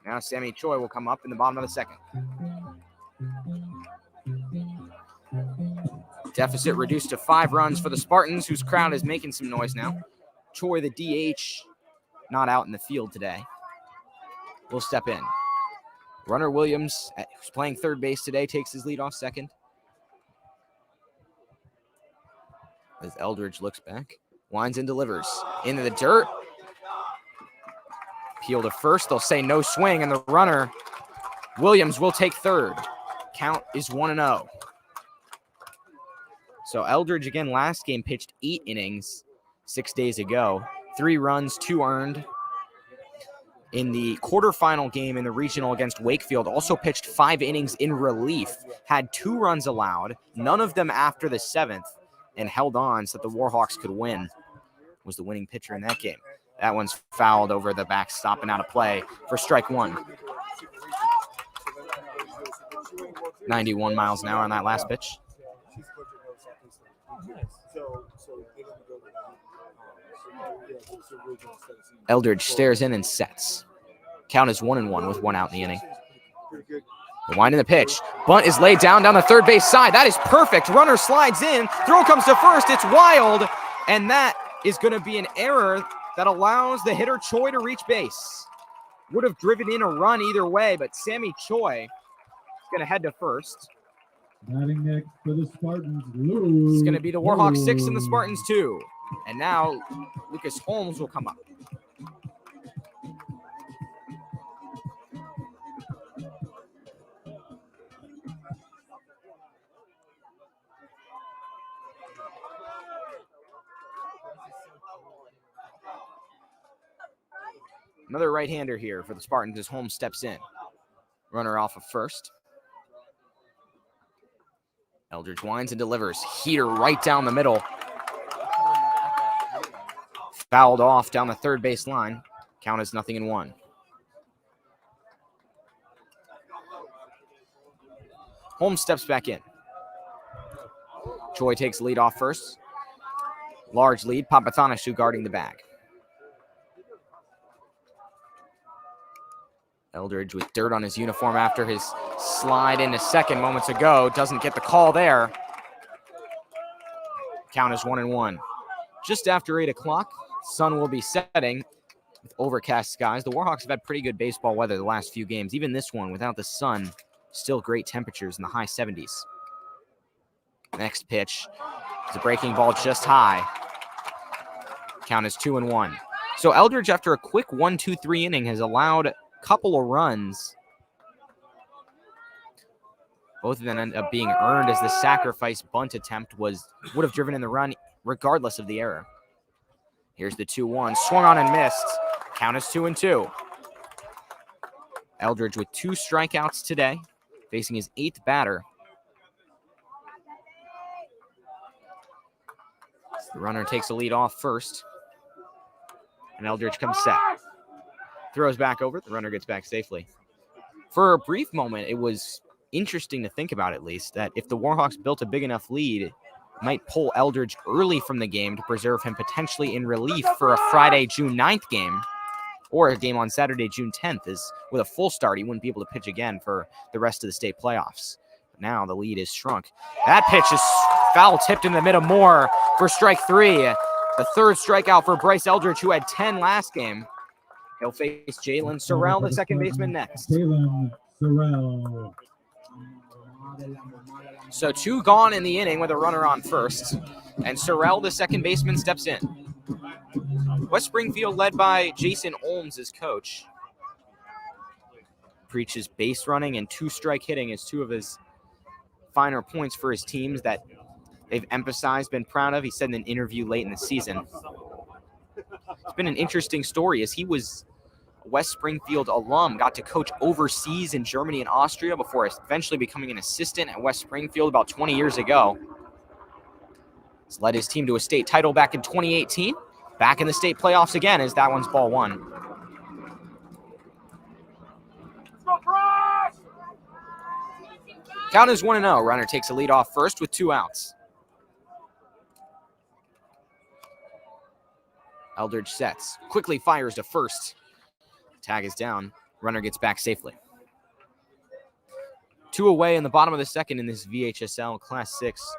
Now Sammy Choi will come up in the bottom of the second. Deficit reduced to 5 runs for the Spartans, whose crowd is making some noise now. Choi, the DH, not out in the field today, will step in. Runner Williams, who's playing third base today, takes his lead off second. As Eldridge looks back, winds and delivers. Into the dirt. Peel to first. They'll say no swing, and the runner, Williams, will take third. Count is 1-0. So Eldridge, again, last game pitched 8 innings 6 days ago. 3 runs, 2 earned. In the quarterfinal game in the regional against Wakefield, also pitched 5 innings in relief. Had 2 runs allowed, none of them after the 7th. And held on so that the Warhawks could win. Was the winning pitcher in that game. That one's fouled over the backstop and out of play for strike 1. 91 miles an hour on that last pitch. She's a coach at North Southeastern. So they're going to go to we're going to Eldridge stares in and sets. Count is 1-1 with 1 out in the inning. pretty good. The wind in the pitch. Bunt is laid down the third base side. That is perfect. Runner slides in. Throw comes to first. It's wild. And that is going to be an error that allows the hitter Choi to reach base. Would have driven in a run either way, but Sammy Choi is going to head to first. Batting next for the Spartans. It's going to be the Warhawks 6 and the Spartans 2. And now Lucas Holmes will come up. Another right-hander here for the Spartans as Holmes steps in. Runner off of first. Eldridge winds and delivers. Heater right down the middle. Fouled off down the third base line. Count is 0-1. Holmes steps back in. Choi takes the lead off first. Large lead. Papathanasu guarding the bag. Eldridge with dirt on his uniform after his slide into second moments ago. Doesn't get the call there. Count is 1-1. Just after 8 o'clock, sun will be setting with overcast skies. The Warhawks have had pretty good baseball weather the last few games. Even this one, without the sun, still great temperatures in the high 70s. Next pitch is a breaking ball just high. Count is 2-1. So Eldridge, after a quick 1-2-3 inning, has allowed couple of runs. Both of them end up being earned as the sacrifice bunt attempt would have driven in the run regardless of the error. Here's the 2-1. Swung on and missed. Count is 2-2. Eldridge with 2 strikeouts today, facing his 8th batter. The runner takes the lead off first. And Eldridge comes set. Throws back over. The runner gets back safely. For a brief moment, it was interesting to think about, at least, that if the Warhawks built a big enough lead, it might pull Eldridge early from the game to preserve him potentially in relief for a Friday, June 9th game, or a game on Saturday, June 10th. As with a full start, he wouldn't be able to pitch again for the rest of the state playoffs. But now the lead is shrunk. That pitch is foul tipped in the middle more for strike 3. The third strikeout for Bryce Eldridge, who had 10 last game. He'll face Jalen Sorrell, the second baseman, next. Jalen Sorrell. So 2 gone in the inning with a runner on first. And Sorrell, the second baseman, steps in. West Springfield, led by Jason Olms as coach, preaches base running and 2-strike hitting as 2 of his finer points for his teams that they've emphasized, been proud of. He said in an interview late in the season. It's been an interesting story as he was a West Springfield alum, got to coach overseas in Germany and Austria before eventually becoming an assistant at West Springfield about 20 years ago. He's led his team to a state title back in 2018. Back in the state playoffs again as that one's ball 1. Count is 1-0. Runner takes a lead off first with 2 outs. Eldridge sets. Quickly fires to first. Tag is down. Runner gets back safely. 2 away in the bottom of the second in this VHSL Class 6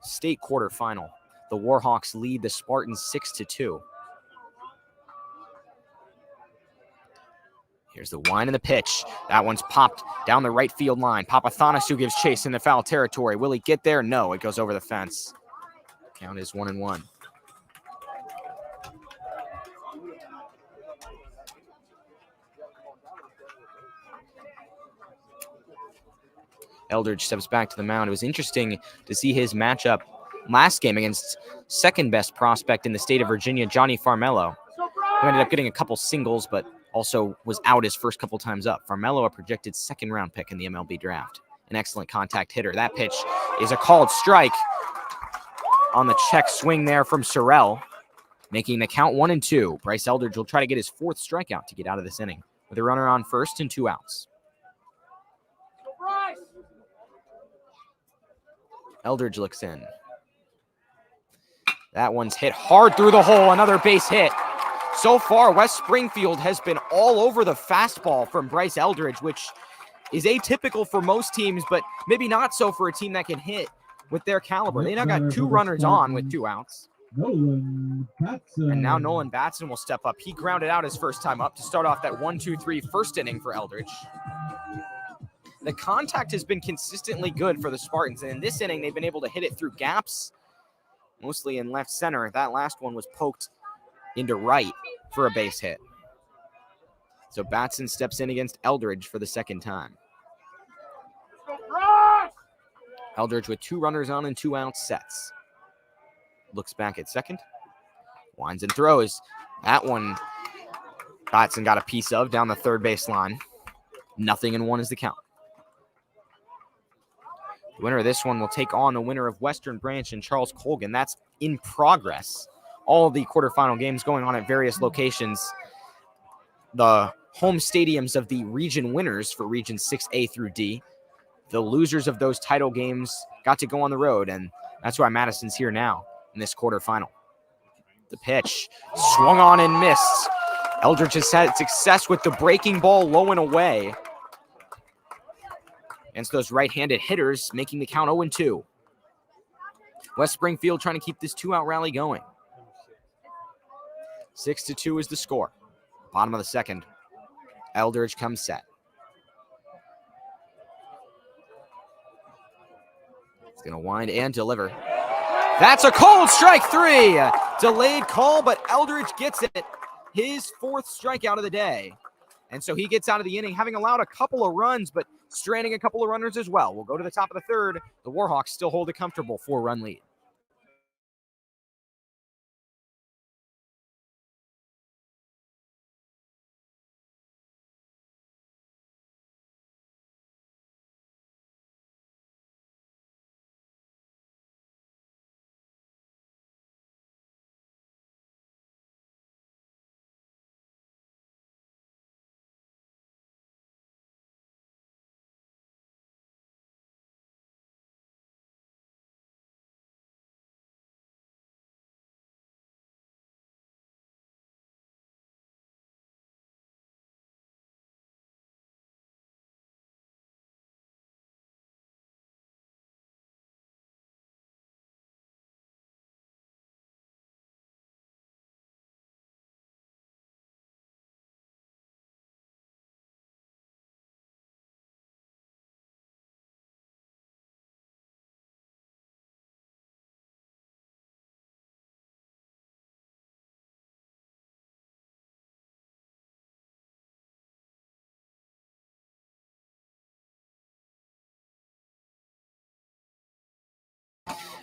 state quarterfinal. The Warhawks lead the Spartans 6-2. Here's the wind and the pitch. That one's popped down the right field line. Papathanasu gives chase in the foul territory. Will he get there? No, it goes over the fence. Count is 1-1. Eldridge steps back to the mound. It was interesting to see his matchup last game against second best prospect in the state of Virginia, Johnny Farmello, who ended up getting a couple singles, but also was out his first couple times up. Farmello, a projected 2nd-round pick in the MLB draft. An excellent contact hitter. That pitch is a called strike on the check swing there from Sorrell, making the count 1-2. Bryce Eldridge will try to get his 4th strikeout to get out of this inning with a runner on first and 2 outs. Eldridge looks in. That one's hit hard through the hole. Another base hit. So far, West Springfield has been all over the fastball from Bryce Eldridge, which is atypical for most teams, but maybe not so for a team that can hit with their caliber. They now got 2 runners on with 2 outs. Nolan Batson. And now Nolan Batson will step up. He grounded out his first time up to start off that 1-2-3 first inning for Eldridge. The contact has been consistently good for the Spartans, and in this inning, they've been able to hit it through gaps, mostly in left center. That last one was poked into right for a base hit. So Batson steps in against Eldridge for the second time. Eldridge with 2 runners on and 2 outs sets. Looks back at second. Winds and throws. That one Batson got a piece of down the third base line. 0-1 is the count. The winner of this one will take on the winner of Western Branch and Charles Colgan. That's in progress. All of the quarterfinal games going on at various locations. The home stadiums of the region winners for Region 6A through D. The losers of those title games got to go on the road, and that's why Madison's here now in this quarterfinal. The pitch swung on and missed. Eldridge has had success with the breaking ball low and away against those right-handed hitters, making the count 0-2. West Springfield trying to keep this 2-out rally going. 6-2 is the score. Bottom of the second. Eldridge comes set. He's going to wind and deliver. That's a cold strike 3. Delayed call, but Eldridge gets it. His 4th strikeout of the day. And so he gets out of the inning, having allowed a couple of runs, but stranding a couple of runners as well. We'll go to the top of the third. The Warhawks still hold a comfortable 4-run lead.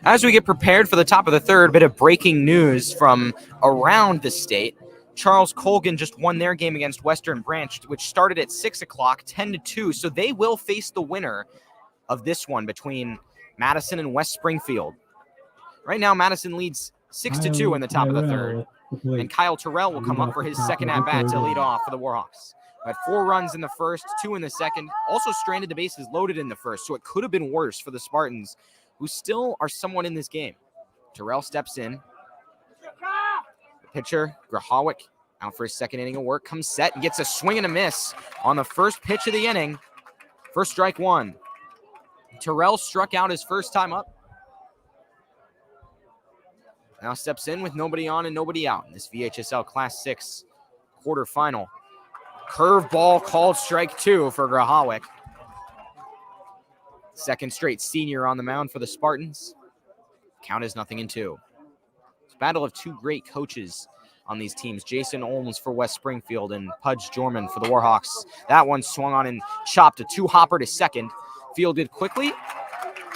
As we get prepared for the top of the third, bit of breaking news from around the state. Charles Colgan just won their game against Western Branch, which started at 6 o'clock, 10-2. So they will face the winner of this one between Madison and West Springfield. Right now, Madison leads 6-2 in the top of the third. And Kyle Terrell will come up for his second at-bat to lead off for the Warhawks. Had 4 runs in the first, 2 in the second. Also stranded the bases loaded in the first, so it could have been worse for the Spartans, who still are somewhat in this game. Terrell steps in. The pitcher, Warhawk, out for his second inning of work, comes set and gets a swing and a miss on the first pitch of the inning. First strike 1. Terrell struck out his first time up. Now steps in with nobody on and nobody out in this VHSL Class 6 quarterfinal. Curveball called strike 2 for Warhawk. Second straight senior on the mound for the Spartans. Count is 0-2. It's a battle of 2 great coaches on these teams. Jason Olms for West Springfield and Pudge Jorman for the Warhawks. That one swung on and chopped a 2-hopper to second. Fielded quickly.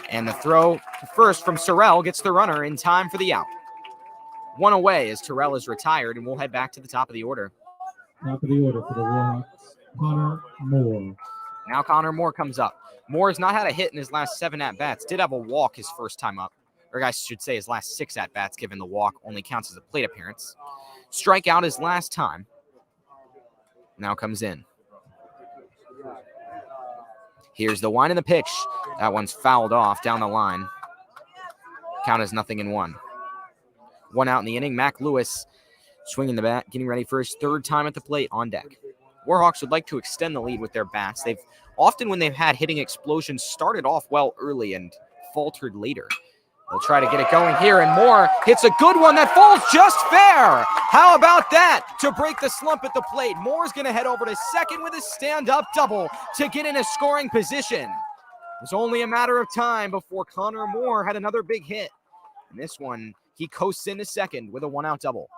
And the throw to first from Sorrell gets the runner in time for the out. 1 away as Terrell is retired, and we'll head back to the top of the order. Top of the order for the Warhawks, Connor Moore. Now Connor Moore comes up. Moore has not had a hit in his last 7 at-bats. Did have a walk his first time up. Or I should say his last 6 at-bats, given the walk only counts as a plate appearance. Strikeout his last time. Now comes in. Here's the wind and the pitch. That one's fouled off down the line. Count is 0-1. 1 out in the inning. Mac Lewis swinging the bat, getting ready for his 3rd time at the plate on deck. Warhawks would like to extend the lead with their bats. They've often, when they've had hitting explosions, started off well early and faltered later. They'll try to get it going here, and Moore hits a good one that falls just fair. How about that to break the slump at the plate? Moore's going to head over to second with a stand-up double to get in a scoring position. It was only a matter of time before Connor Moore had another big hit. And this one, he coasts into second with a 1-out double.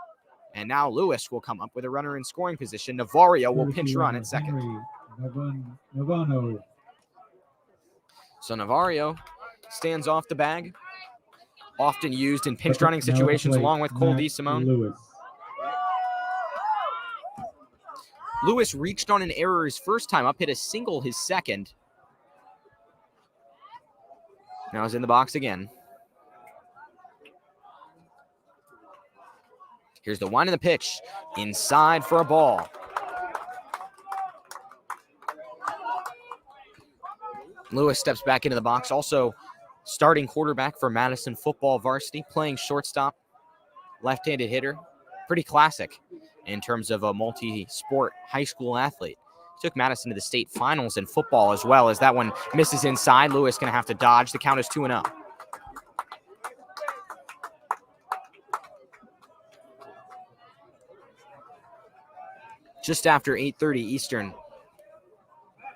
And now Lewis will come up with a runner in scoring position. Navarro will pinch run at second. Novano. So Navarro stands off the bag, often used in pinch running situations along with Cole DeSimone. Lewis reached on an error his first time up, hit a single his second. Now he's in the box again. Here's the 1 and the pitch. Inside for a ball. Lewis steps back into the box. Also starting quarterback for Madison football varsity, playing shortstop, left-handed hitter. Pretty classic in terms of a multi-sport high school athlete. Took Madison to the state finals in football as well. As that one misses inside, Lewis going to have to dodge. The count is 2-0. Just after 8:30 Eastern.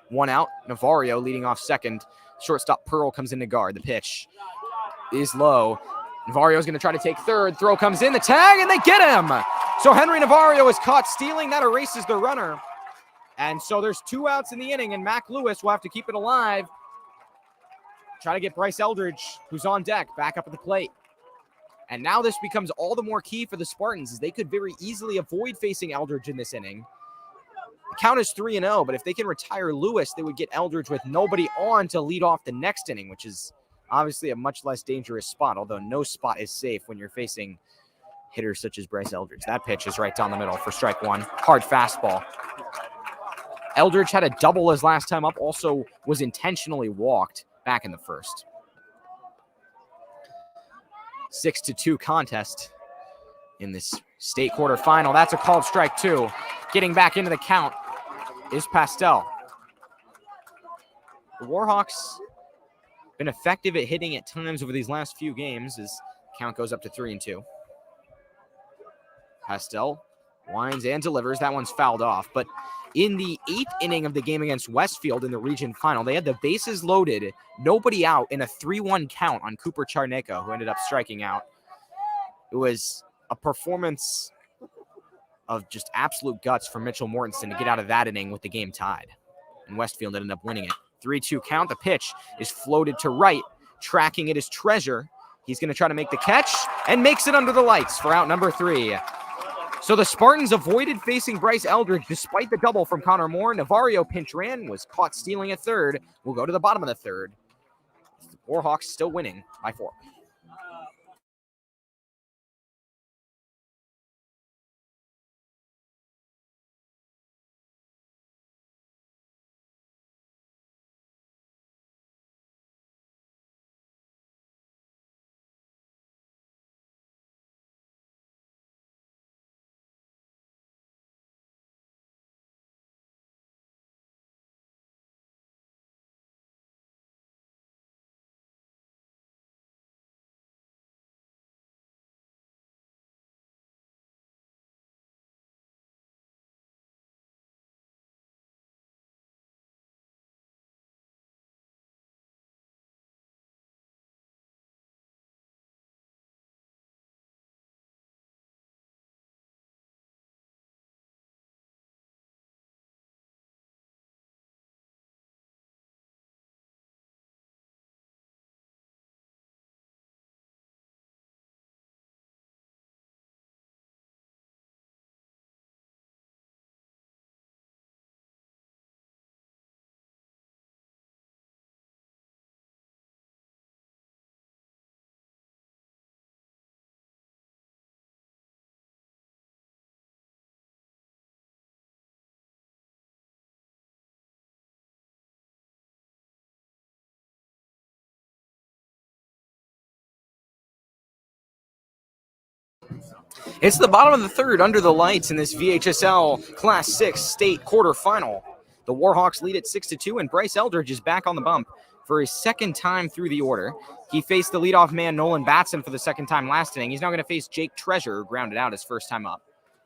1 out. Navarro leading off second. Shortstop Pearl comes in to guard. The pitch is low. Navarro's going to try to take third. Throw comes in. The tag, and they get him. So Henry Navarro is caught stealing. That erases the runner. And so there's 2 outs in the inning, and Mac Lewis will have to keep it alive. Try to get Bryce Eldridge, who's on deck, back up at the plate. And now this becomes all the more key for the Spartans, as they could very easily avoid facing Eldridge in this inning. The count is 3-0, but if they can retire Lewis, they would get Eldridge with nobody on to lead off the next inning, which is obviously a much less dangerous spot, although no spot is safe when you're facing hitters such as Bryce Eldridge. That pitch is right down the middle for strike 1. Hard fastball. Eldridge had a double his last time up, also was intentionally walked back in the first. 6-2 contest in this state quarterfinal. That's a called strike 2. Getting back into the count is Pastel. The Warhawks been effective at hitting at times over these last few games as count goes up to 3-2. Pastel winds and delivers. That one's fouled off. But in the 8th inning of the game against Westfield in the region final, they had the bases loaded, nobody out, in a 3-1 count on Cooper Charneko, who ended up striking out. It was a performance of just absolute guts for Mitchell Mortensen to get out of that inning with the game tied. And Westfield ended up winning it. 3-2 count. The pitch is floated to right. Tracking it is Treasure. He's going to try to make the catch and makes it under the lights for out number 3. So the Spartans avoided facing Bryce Eldridge despite the double from Connor Moore. Navarro pinch ran, was caught stealing at third. We'll go to the bottom of the third. Warhawks still winning by 4. It's the bottom of the third under the lights in this VHSL Class 6 state quarterfinal. The Warhawks lead at 6-2, and Bryce Eldridge is back on the bump for his second time through the order. He faced the leadoff man, Nolan Batson, for the second time last inning. He's now going to face Jake Treasure, who grounded out his first time up.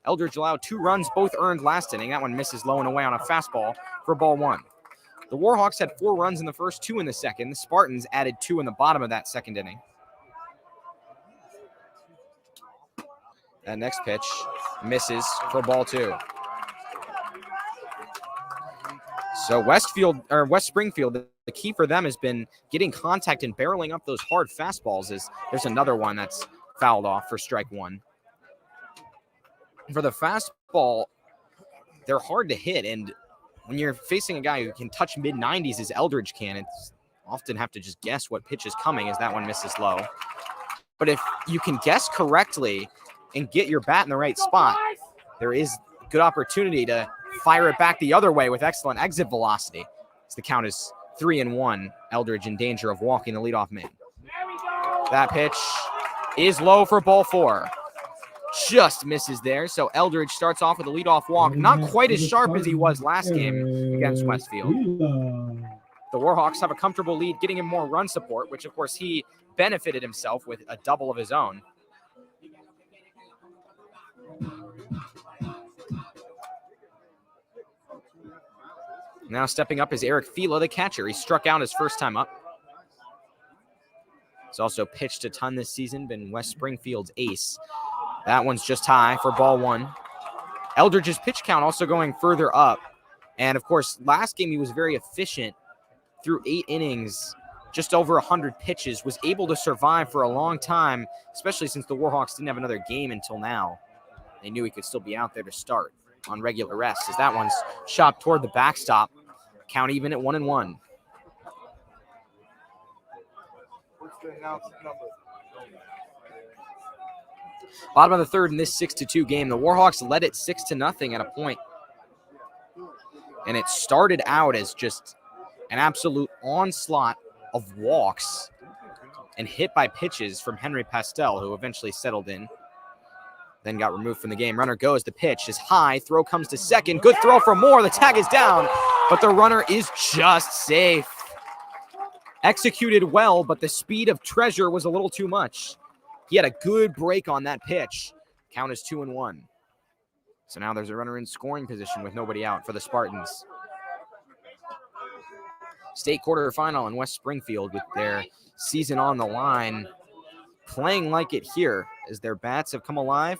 Eldridge allowed 2 runs, both earned last inning. That one misses low and away on a fastball for ball 1. The Warhawks had 4 runs in the first, 2 in the second. The Spartans added 2 in the bottom of that second inning. That next pitch misses for ball 2. So West Springfield, the key for them has been getting contact and barreling up those hard fastballs. As there's another one that's fouled off for strike 1. For the fastball, they're hard to hit, and when you're facing a guy who can touch mid-90s as Eldridge can, it's often have to just guess what pitch is coming as that one misses low. But if you can guess correctly and get your bat in the right spot, there is a good opportunity to fire it back the other way with excellent exit velocity. As the count is 3-1, Eldridge in danger of walking the leadoff man. That pitch is low for ball 4. Just misses there. So Eldridge starts off with a leadoff walk, not quite as sharp as he was last game against Westfield. The Warhawks have a comfortable lead, getting him more run support, which of course he benefited himself with a double of his own. Now stepping up is Eric Fila, the catcher. He struck out his first time up. He's also pitched a ton this season, been West Springfield's ace. That one's just high for ball 1. Eldridge's pitch count also going further up. And, of course, last game he was very efficient through 8 innings, just over 100 pitches, was able to survive for a long time, especially since the Warhawks didn't have another game until now. They knew he could still be out there to start on regular rest, as that one's chopped toward the backstop. Count even at 1-1. What's the announced number? Bottom of the third in this 6-2 game. The Warhawks led it 6-0 at a point. And it started out as just an absolute onslaught of walks and hit by pitches from Henry Pastel, who eventually settled in. Then got removed from the game. Runner goes. The pitch is high. Throw comes to second. Good throw for Moore. The tag is down, but the runner is just safe. Executed well, but the speed of Treasure was a little too much. He had a good break on that pitch. Count is 2-1. So now there's a runner in scoring position with nobody out for the Spartans. State quarterfinal in West Springfield with their season on the line, playing like it here as their bats have come alive,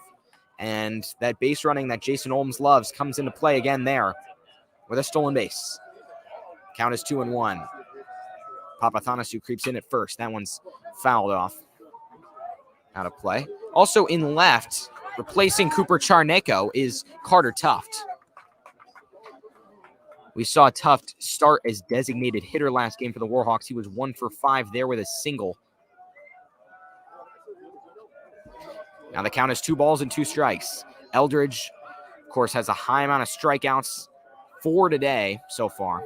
and that base running that Jason Olms loves comes into play again there with a stolen base. Count is 2-1. Papathanassiou creeps in at first. That one's fouled off. Out of play. Also in left, replacing Cooper Charneko, is Carter Tuft. We saw Tuft start as designated hitter last game for the Warhawks. He was 1 for 5 there with a single. Now the count is 2 balls and 2 strikes. Eldridge, of course, has a high amount of strikeouts, 4 today so far.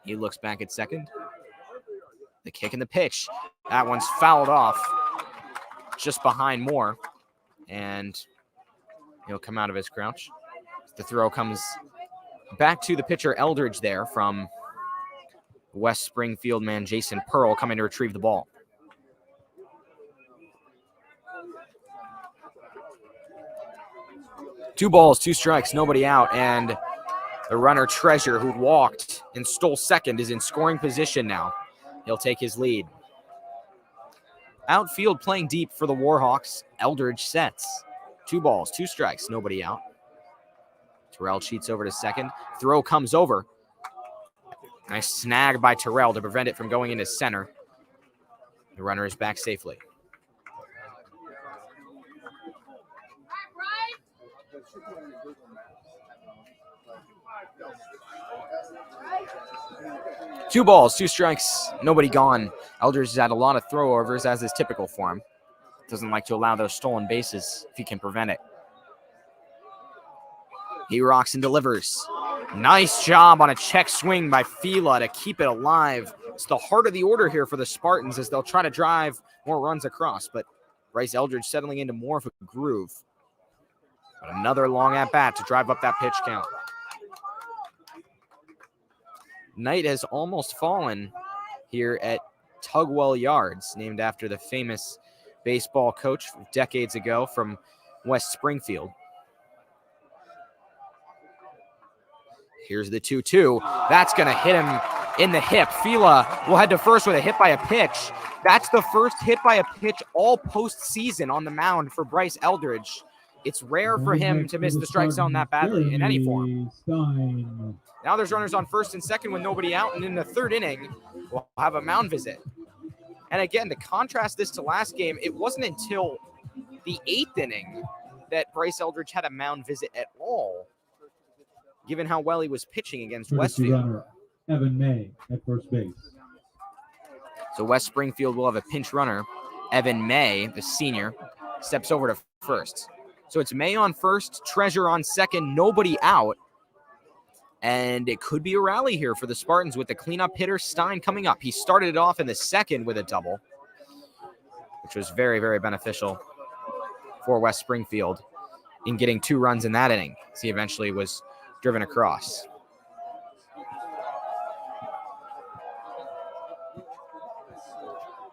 He looks back at second. The kick and the pitch. That one's fouled off just behind Moore. And he'll come out of his crouch. The throw comes back to the pitcher Eldridge there from West Springfield man Jason Pearl coming to retrieve the ball. Two balls, 2 strikes, nobody out, and the runner Treasure, who walked and stole second, is in scoring position now. He'll take his lead. Outfield playing deep for the Warhawks. Eldridge sets. 2 balls, 2 strikes, nobody out. Terrell cheats over to second. Throw comes over. Nice snag by Terrell to prevent it from going into center. The runner is back safely. Two balls, 2 strikes, nobody gone. Eldridge has had a lot of throwovers, as is typical for him. Doesn't like to allow those stolen bases if he can prevent it. He rocks and delivers. Nice job on a check swing by Fila to keep it alive. It's the heart of the order here for the Spartans as they'll try to drive more runs across, but Bryce Eldridge settling into more of a groove. But another long at-bat to drive up that pitch count. Night has almost fallen here at Tugwell Yards, named after the famous baseball coach decades ago from West Springfield. Here's the 2-2. That's going to hit him in the hip. Fila will head to first with a hit by a pitch. That's the first hit by a pitch all postseason on the mound for Bryce Eldridge. It's rare for him to miss the strike zone that badly in any form. Now there's runners on first and second with nobody out, and in the third inning, we'll have a mound visit. And again, to contrast this to last game, it wasn't until the 8th inning that Bryce Eldridge had a mound visit at all, given how well he was pitching against Westfield. Runner, Evan May at first base. So West Springfield will have a pinch runner. Evan May, the senior, steps over to first. So it's May on first, Treasure on second, nobody out. And it could be a rally here for the Spartans with the cleanup hitter Stein coming up. He started it off in the second with a double, which was very, very beneficial for West Springfield in getting 2 runs in that inning, as he eventually was driven across.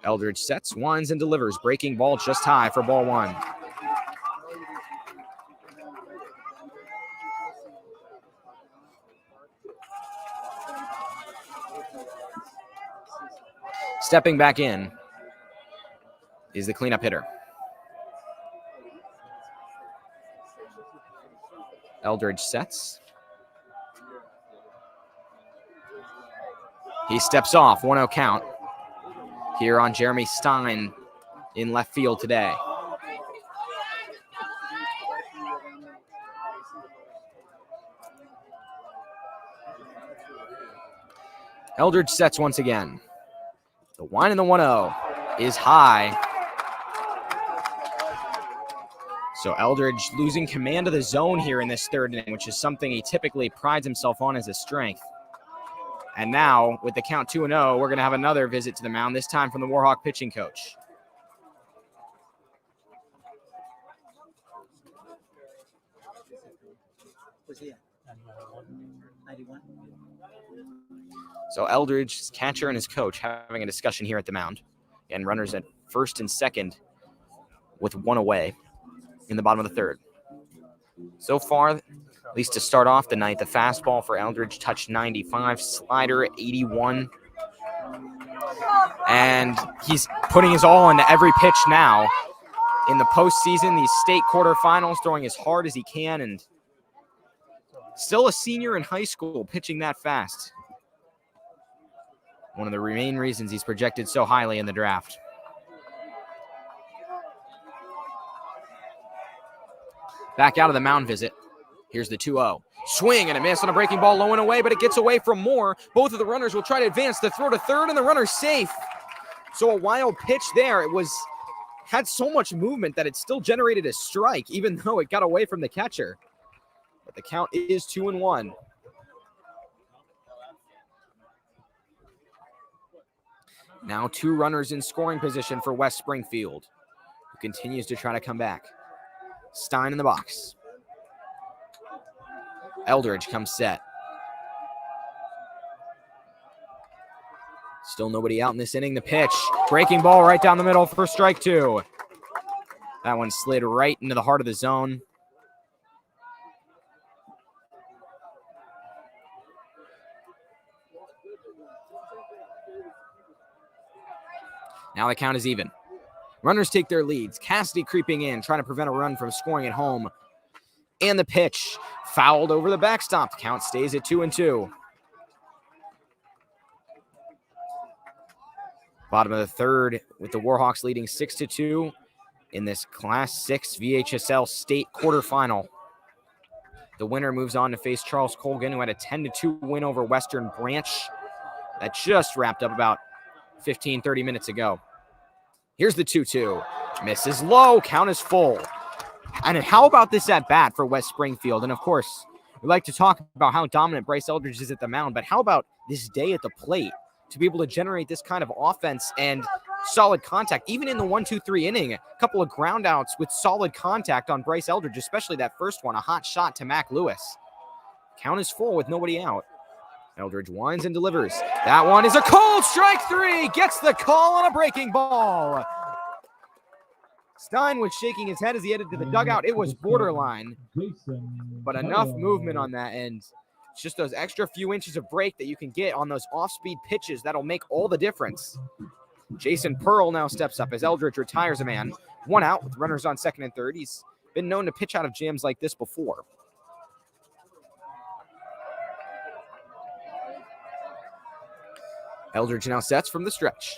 Eldridge sets, winds, and delivers. Breaking ball just high for ball 1. Stepping back in is the cleanup hitter. Eldridge sets. He steps off, 1-0 count here on Jeremy Stein in left field today. Eldridge sets once again. The wind in the 1-0 is high. So Eldridge losing command of the zone here in this third inning, which is something he typically prides himself on as a strength. And now, with the count 2-0, we're going to have another visit to the mound, this time from the Warhawk pitching coach. So Eldridge, his catcher, and his coach having a discussion here at the mound. And runners at first and second with 1 away in the bottom of the third. So far, at least to start off the night, the fastball for Eldridge touched 95, slider 81. And he's putting his all into every pitch now. In the postseason, these state quarterfinals, throwing as hard as he can, and still a senior in high school pitching that fast. One of the main reasons he's projected so highly in the draft. Back out of the mound visit. Here's the 2-0. Swing and a miss on a breaking ball low and away, but it gets away from Moore. Both of the runners will try to advance. The throw to third, and the runner's safe. So a wild pitch there. It had so much movement that it still generated a strike, even though it got away from the catcher. But the count is 2-1. Now 2 runners in scoring position for West Springfield, who continues to try to come back. Stein in the box. Eldridge comes set. Still nobody out in this inning. The pitch. Breaking ball right down the middle for strike 2. That one slid right into the heart of the zone. Now the count is even. Runners take their leads. Cassidy creeping in, trying to prevent a run from scoring at home. And the pitch fouled over the backstop. The count stays at 2-2. Bottom of the third with the Warhawks leading 6-2 in this Class 6 VHSL state quarterfinal. The winner moves on to face Charles Colgan, who had a 10-2 win over Western Branch. That just wrapped up about 15-30 minutes ago. Here's the 2-2. Misses low. Count is full. And how about this at bat for West Springfield? And of course, we like to talk about how dominant Bryce Eldridge is at the mound, but how about this day at the plate to be able to generate this kind of offense and solid contact. Even in the 1-2-3 inning, a couple of ground outs with solid contact on Bryce Eldridge, especially that first one, a hot shot to Mac Lewis. Count is full with nobody out. Eldridge winds and delivers. That one is a cold strike 3. Gets the call on a breaking ball. Stein was shaking his head as he headed to the dugout. It was borderline, but enough movement on that end. It's just those extra few inches of break that you can get on those off-speed pitches that'll make all the difference. Jason Pearl now steps up as Eldridge retires a man. 1 out with runners on second and third. He's been known to pitch out of jams like this before. Eldridge now sets from the stretch.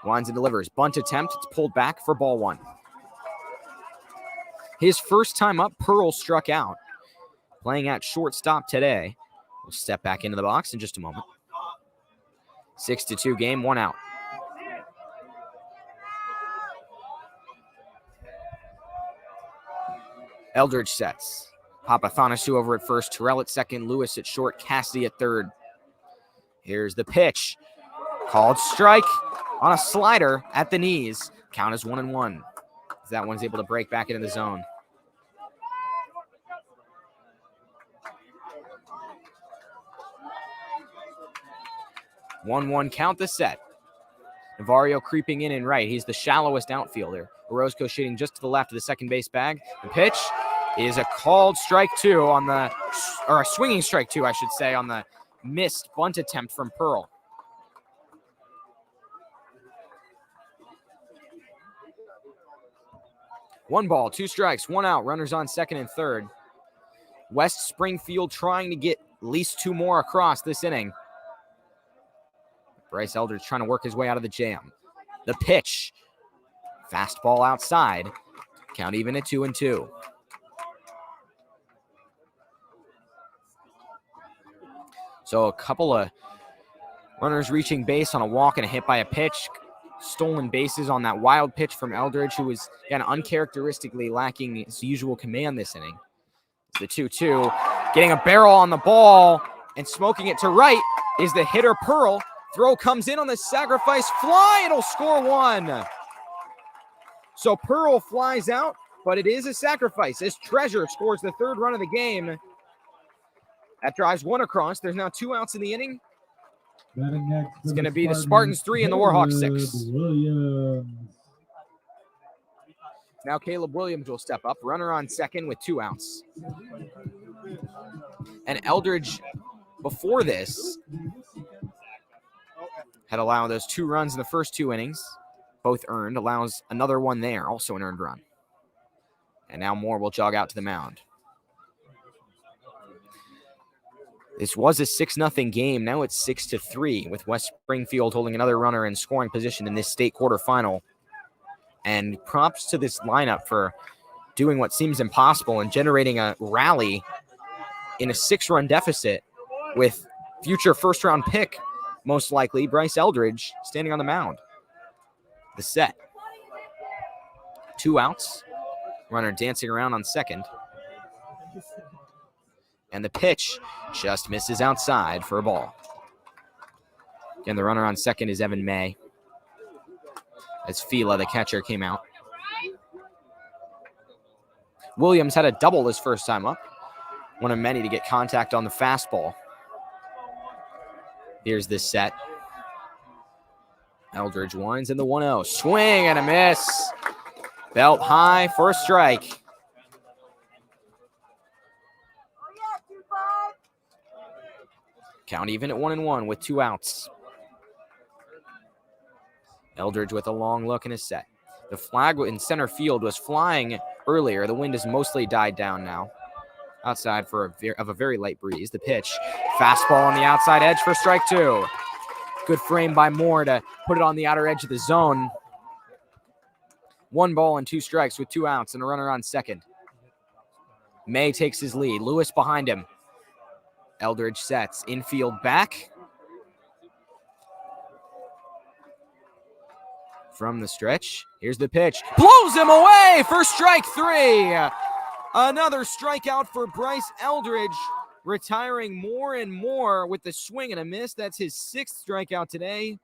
Winds and delivers. Bunt attempt. It's pulled back for ball 1. His first time up, Pearl struck out. Playing at shortstop today. We'll step back into the box in just a moment. 6-2 game, 1 out. Eldridge sets. Papathanasu over at first. Terrell at second. Lewis at short. Cassidy at third. Here's the pitch. Called strike on a slider at the knees. Count is 1-1. As that one's able to break back into the zone. One count the set. Navarro creeping in right. He's the shallowest outfielder. Orozco shading just to the left of the second base bag. The pitch is a called strike 2 on the, or a swinging strike 2, I should say, on the missed bunt attempt from Pearl. One ball, 2 strikes, 1 out. Runners on second and third. West Springfield trying to get at least 2 more across this inning. Bryce Eldridge trying to work his way out of the jam. The pitch. Fastball outside. Count even at 2-2. So a couple of runners reaching base on a walk and a hit by a pitch. Stolen bases on that wild pitch from Eldridge, who was again uncharacteristically lacking his usual command this inning. The 2-2. Getting a barrel on the ball and smoking it to right is the hitter Pearl. Throw comes in on the sacrifice fly. It'll score 1. So Pearl flies out, but it is a sacrifice as Treasure scores the 3rd run of the game. That drives 1 across. There's now 2 outs in the inning. It's going to be the Spartans 3 and the Warhawks 6. Now Caleb Williams will step up. Runner on second with 2 outs. And Eldridge, before this, had allowed those 2 runs in the first 2 innings, both earned, allows another one there, also an earned run. And now Moore will jog out to the mound. This was a 6-0 game. Now it's 6-3 with West Springfield holding another runner in scoring position in this state quarterfinal. And props to this lineup for doing what seems impossible and generating a rally in a 6-run deficit with future first-round pick, most likely, Bryce Eldridge, standing on the mound. The set. 2 outs. Runner dancing around on second. And the pitch just misses outside for a ball. Again, the runner on second is Evan May. As Fila, the catcher, came out. Williams had a double his first time up. One of many to get contact on the fastball. Here's this set. Eldridge winds in the 1-0. Swing and a miss. Belt high for a strike. Count even at 1-1 with 2 outs. Eldridge with a long look in his set. The flag in center field was flying earlier. The wind has mostly died down now. Outside for a very light breeze. The pitch. Fastball on the outside edge for strike 2. Good frame by Moore to put it on the outer edge of the zone. 1 ball and 2 strikes with 2 outs and a runner on second. May takes his lead. Lewis behind him. Eldridge sets. Infield back. From the stretch. Here's the pitch. Blows him away for strike 3. Another strikeout for Bryce Eldridge. Retiring more and more with the swing and a miss. That's his 6th strikeout today.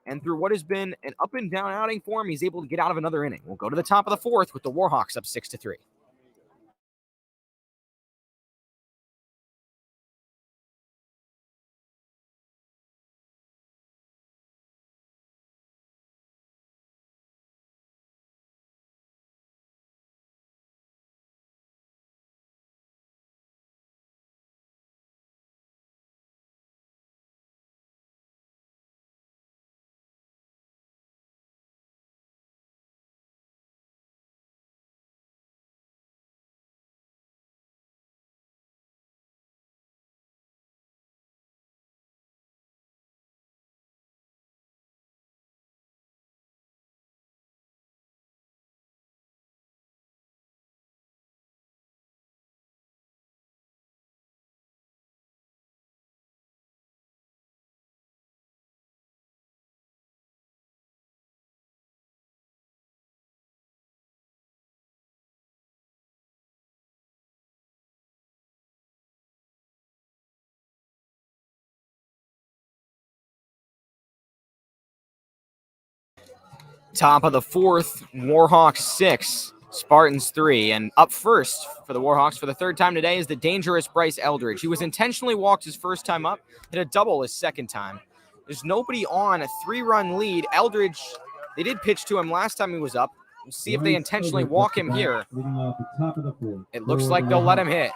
And through what has been an up and down outing for him, he's able to get out of another inning. We'll go to the top of the fourth with the Warhawks up 6-3. Top of the fourth, Warhawks 6, Spartans 3. And up first for the Warhawks for the third time today is the dangerous Bryce Eldridge. He was intentionally walked his first time up, hit a double his second time. There's nobody on a 3-run lead. Eldridge, they did pitch to him last time he was up. We'll see if they intentionally walk him here. It looks like they'll let him hit.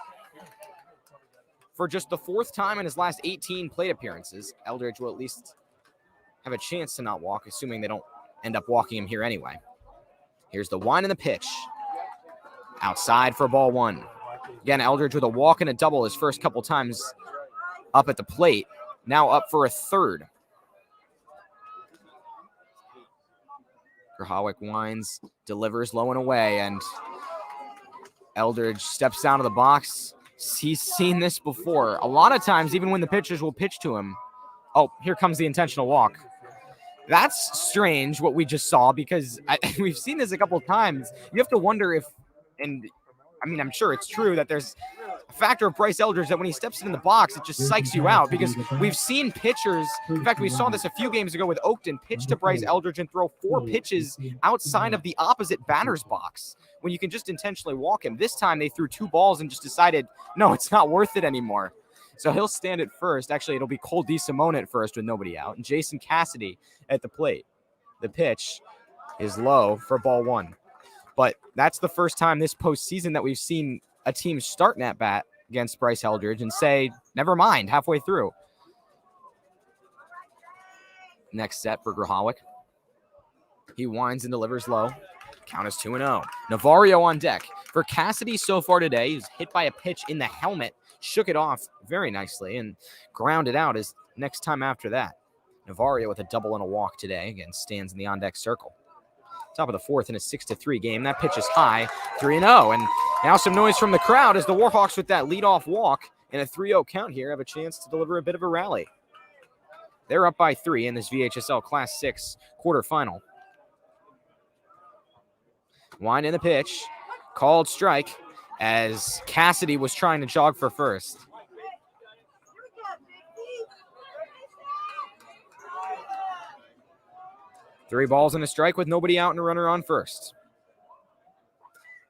For just the fourth time in his last 18 plate appearances, Eldridge will at least have a chance to not walk, assuming they don't end up walking him here anyway. Here's the wind and the pitch. Outside for ball 1. Again, Eldridge with a walk and a double his first couple times up at the plate. Now up for a third. Warhawk winds, delivers low and away, and Eldridge steps down to the box. He's seen this before. A lot of times, even when the pitchers will pitch to him. Oh, here comes the intentional walk. That's strange what we just saw, because we've seen this a couple of times. You have to wonder if, and I mean, I'm sure it's true that there's a factor of Bryce Eldridge that when he steps in the box, it just psychs you out, because we've seen pitchers. In fact, we saw this a few games ago with Oakton pitch to Bryce Eldridge and throw 4 pitches outside of the opposite batter's box when you can just intentionally walk him. This time they threw 2 balls and just decided, no, it's not worth it anymore. So he'll stand at first. Actually, it'll be Cole DeSimone at first with nobody out, and Jason Cassidy at the plate. The pitch is low for ball 1. But that's the first time this postseason that we've seen a team start an at-bat against Bryce Eldridge and say, never mind, halfway through. Next set for Warhawk. He winds and delivers low. Count is 2-0. Navarro on deck. For Cassidy so far today, he's hit by a pitch in the helmet, shook it off very nicely, and grounded out his next time after that. Navarro with a double and a walk today. Again, stands in the on-deck circle. Top of the fourth in a 6-3 game. That pitch is high, 3-0. And now some noise from the crowd as the Warhawks with that leadoff walk and a 3-0 count here have a chance to deliver a bit of a rally. They're up by 3 in this VHSL Class 6 quarterfinal. Wind in the pitch. Called strike as Cassidy was trying to jog for first. Three balls and a strike with nobody out and a runner on first.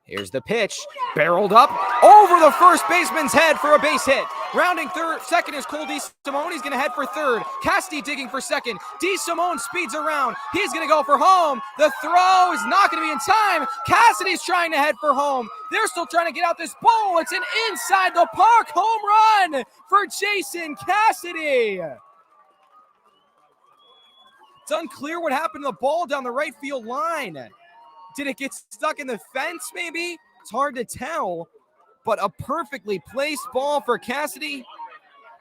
Here's the pitch. Barreled up over the first baseman's head for a base hit. Rounding second is Cole DeSimone. He's going to head for third. Cassidy digging for second. DeSimone speeds around. He's going to go for home. The throw is not going to be in time. Cassidy's trying to head for home. They're still trying to get out this ball. It's an inside the park home run for Jason Cassidy. It's unclear what happened to the ball down the right field line. Did it get stuck in the fence, maybe? It's hard to tell, but a perfectly placed ball for Cassidy.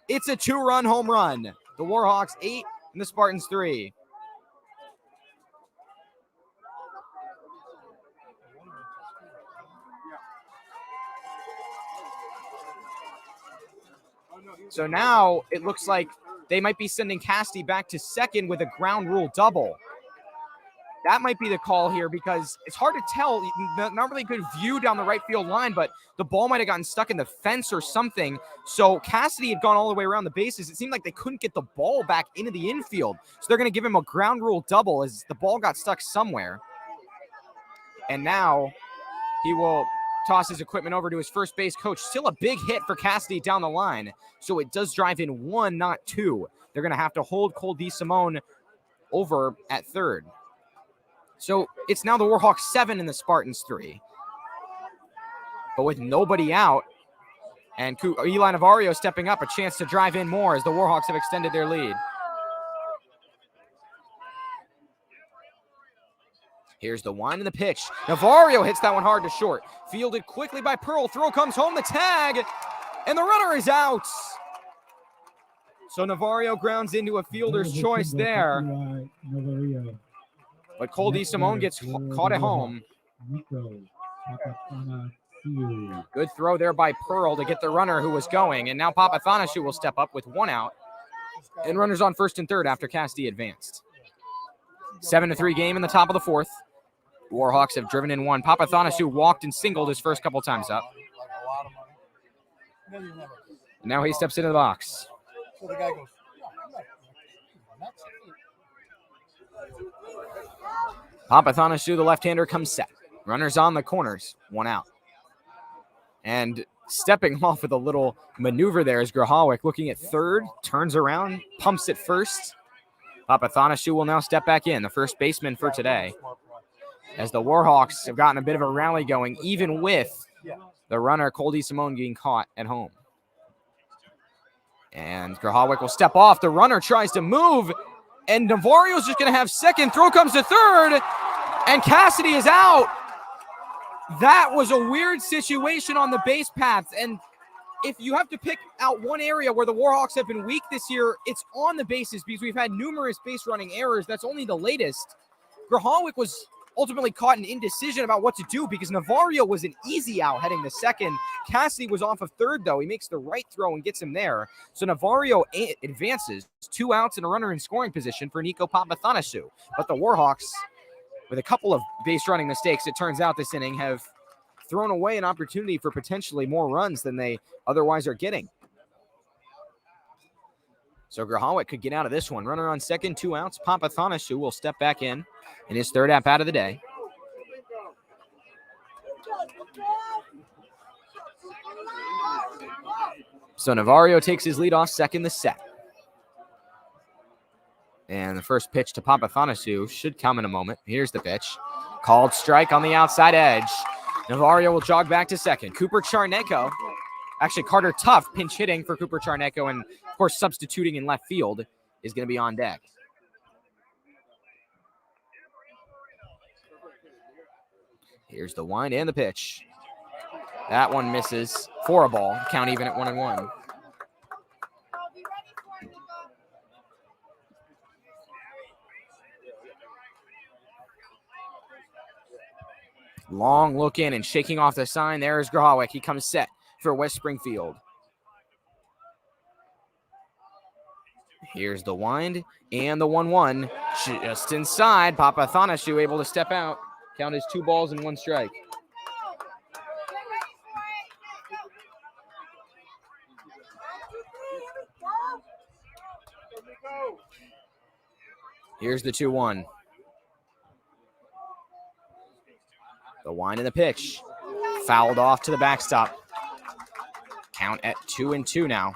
It's a 2-run home run. The Warhawks 8 and the Spartans 3. So now it looks like they might be sending Cassidy back to second with a ground rule double. That might be the call here because it's hard to tell. Not really good view down the right field line, but the ball might have gotten stuck in the fence or something. So Cassidy had gone all the way around the bases. It seemed like they couldn't get the ball back into the infield. So they're going to give him a ground rule double as the ball got stuck somewhere. And now he will toss his equipment over to his first base coach. Still a big hit for Cassidy down the line. So it does drive in 1, not 2. They're going to have to hold Cole DeSimone over at third. So it's now the Warhawks 7 and the Spartans 3. But with nobody out, and Eli Navarro stepping up, a chance to drive in more as the Warhawks have extended their lead. Here's the wind and the pitch. Navarro hits that one hard to short. Fielded quickly by Pearl. Throw comes home, the tag, and the runner is out. So Navarro grounds into a fielder's choice there. But Cole DeSimone gets caught at home. Good throw there by Pearl to get the runner who was going. And now Papathanassiou will step up with 1 out. And runners on first and third after Cassidy advanced. 7-3 game in the top of the 4th. Warhawks have driven in 1. Papathanassiou walked and singled his first couple times up. And now he steps into the box. So the guy goes, Papathanassiou, the left-hander, comes set. Runners on the corners, 1 out. And stepping off with a little maneuver there is Warhawk looking at third, turns around, pumps it first. Papathanassiou will now step back in, the first baseman for today, as the Warhawks have gotten a bit of a rally going, even with the runner Cole DeSimone getting caught at home. And Warhawk will step off. The runner tries to move, and Navarro's just going to have second. Throw comes to third, and Cassidy is out. That was a weird situation on the base paths, and if you have to pick out one area where the Warhawks have been weak this year, it's on the bases because we've had numerous base running errors. That's only the latest. Warhawk was ultimately caught in indecision about what to do because Navarro was an easy out heading to second. Cassidy was off of third, though. He makes the right throw and gets him there. So Navarro advances, 2 outs and a runner in scoring position for Nico Papathanassiou. But the Warhawks, with a couple of base running mistakes, it turns out this inning, have thrown away an opportunity for potentially more runs than they otherwise are getting. So Warhawk could get out of this one. Runner on second, 2 outs. Papathanassiou will step back in his third at-bat of the day. So Navarro takes his lead off second the set. And the first pitch to Papathanassiou should come in a moment. Here's the pitch. Called strike on the outside edge. Navarro will jog back to second. Cooper Charneco, actually Carter Tuff pinch hitting for Cooper Charneco, and of course substituting in left field is going to be on deck. Here's the wind and the pitch. That one misses for a ball. Count even at 1-1. Long look in and shaking off the sign. There's Warhawk. He comes set for West Springfield. Here's the wind and the 1-1. Just inside. Papathanassiou able to step out. Count is 2 balls and 1 strike. Here's the 2-1. The wind and the pitch. Fouled off to the backstop. Count at 2-2 now.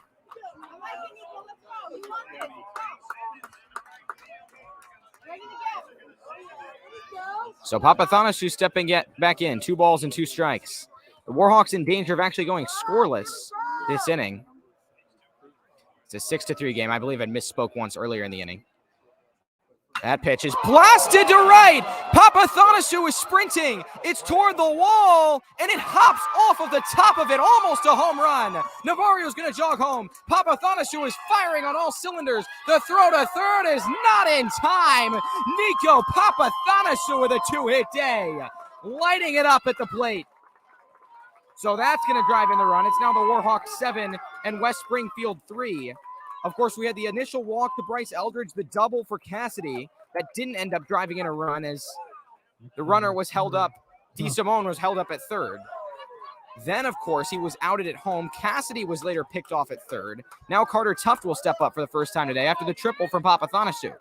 So Papathanassiou stepping back in. 2 balls and 2 strikes. The Warhawks in danger of actually going scoreless this inning. It's a 6-3 game. I believe I misspoke once earlier in the inning. That pitch is blasted to right. Papathanassiou is sprinting. It's toward the wall, and it hops off of the top of it, almost a home run. Navarro's going to jog home. Papathanassiou is firing on all cylinders. The throw to third is not in time. Nico Papathanassiou with a 2-hit day, lighting it up at the plate. So that's going to drive in the run. It's now the Warhawks 7 and West Springfield 3 Of course, we had the initial walk to Bryce Eldridge, the double for Cassidy that didn't end up driving in a run as the runner was held up. DeSimone was held up at third. Then, of course, he was outed at home. Cassidy was later picked off at third. Now Carter Tuft will step up for the first time today after the triple from Papathanassiou.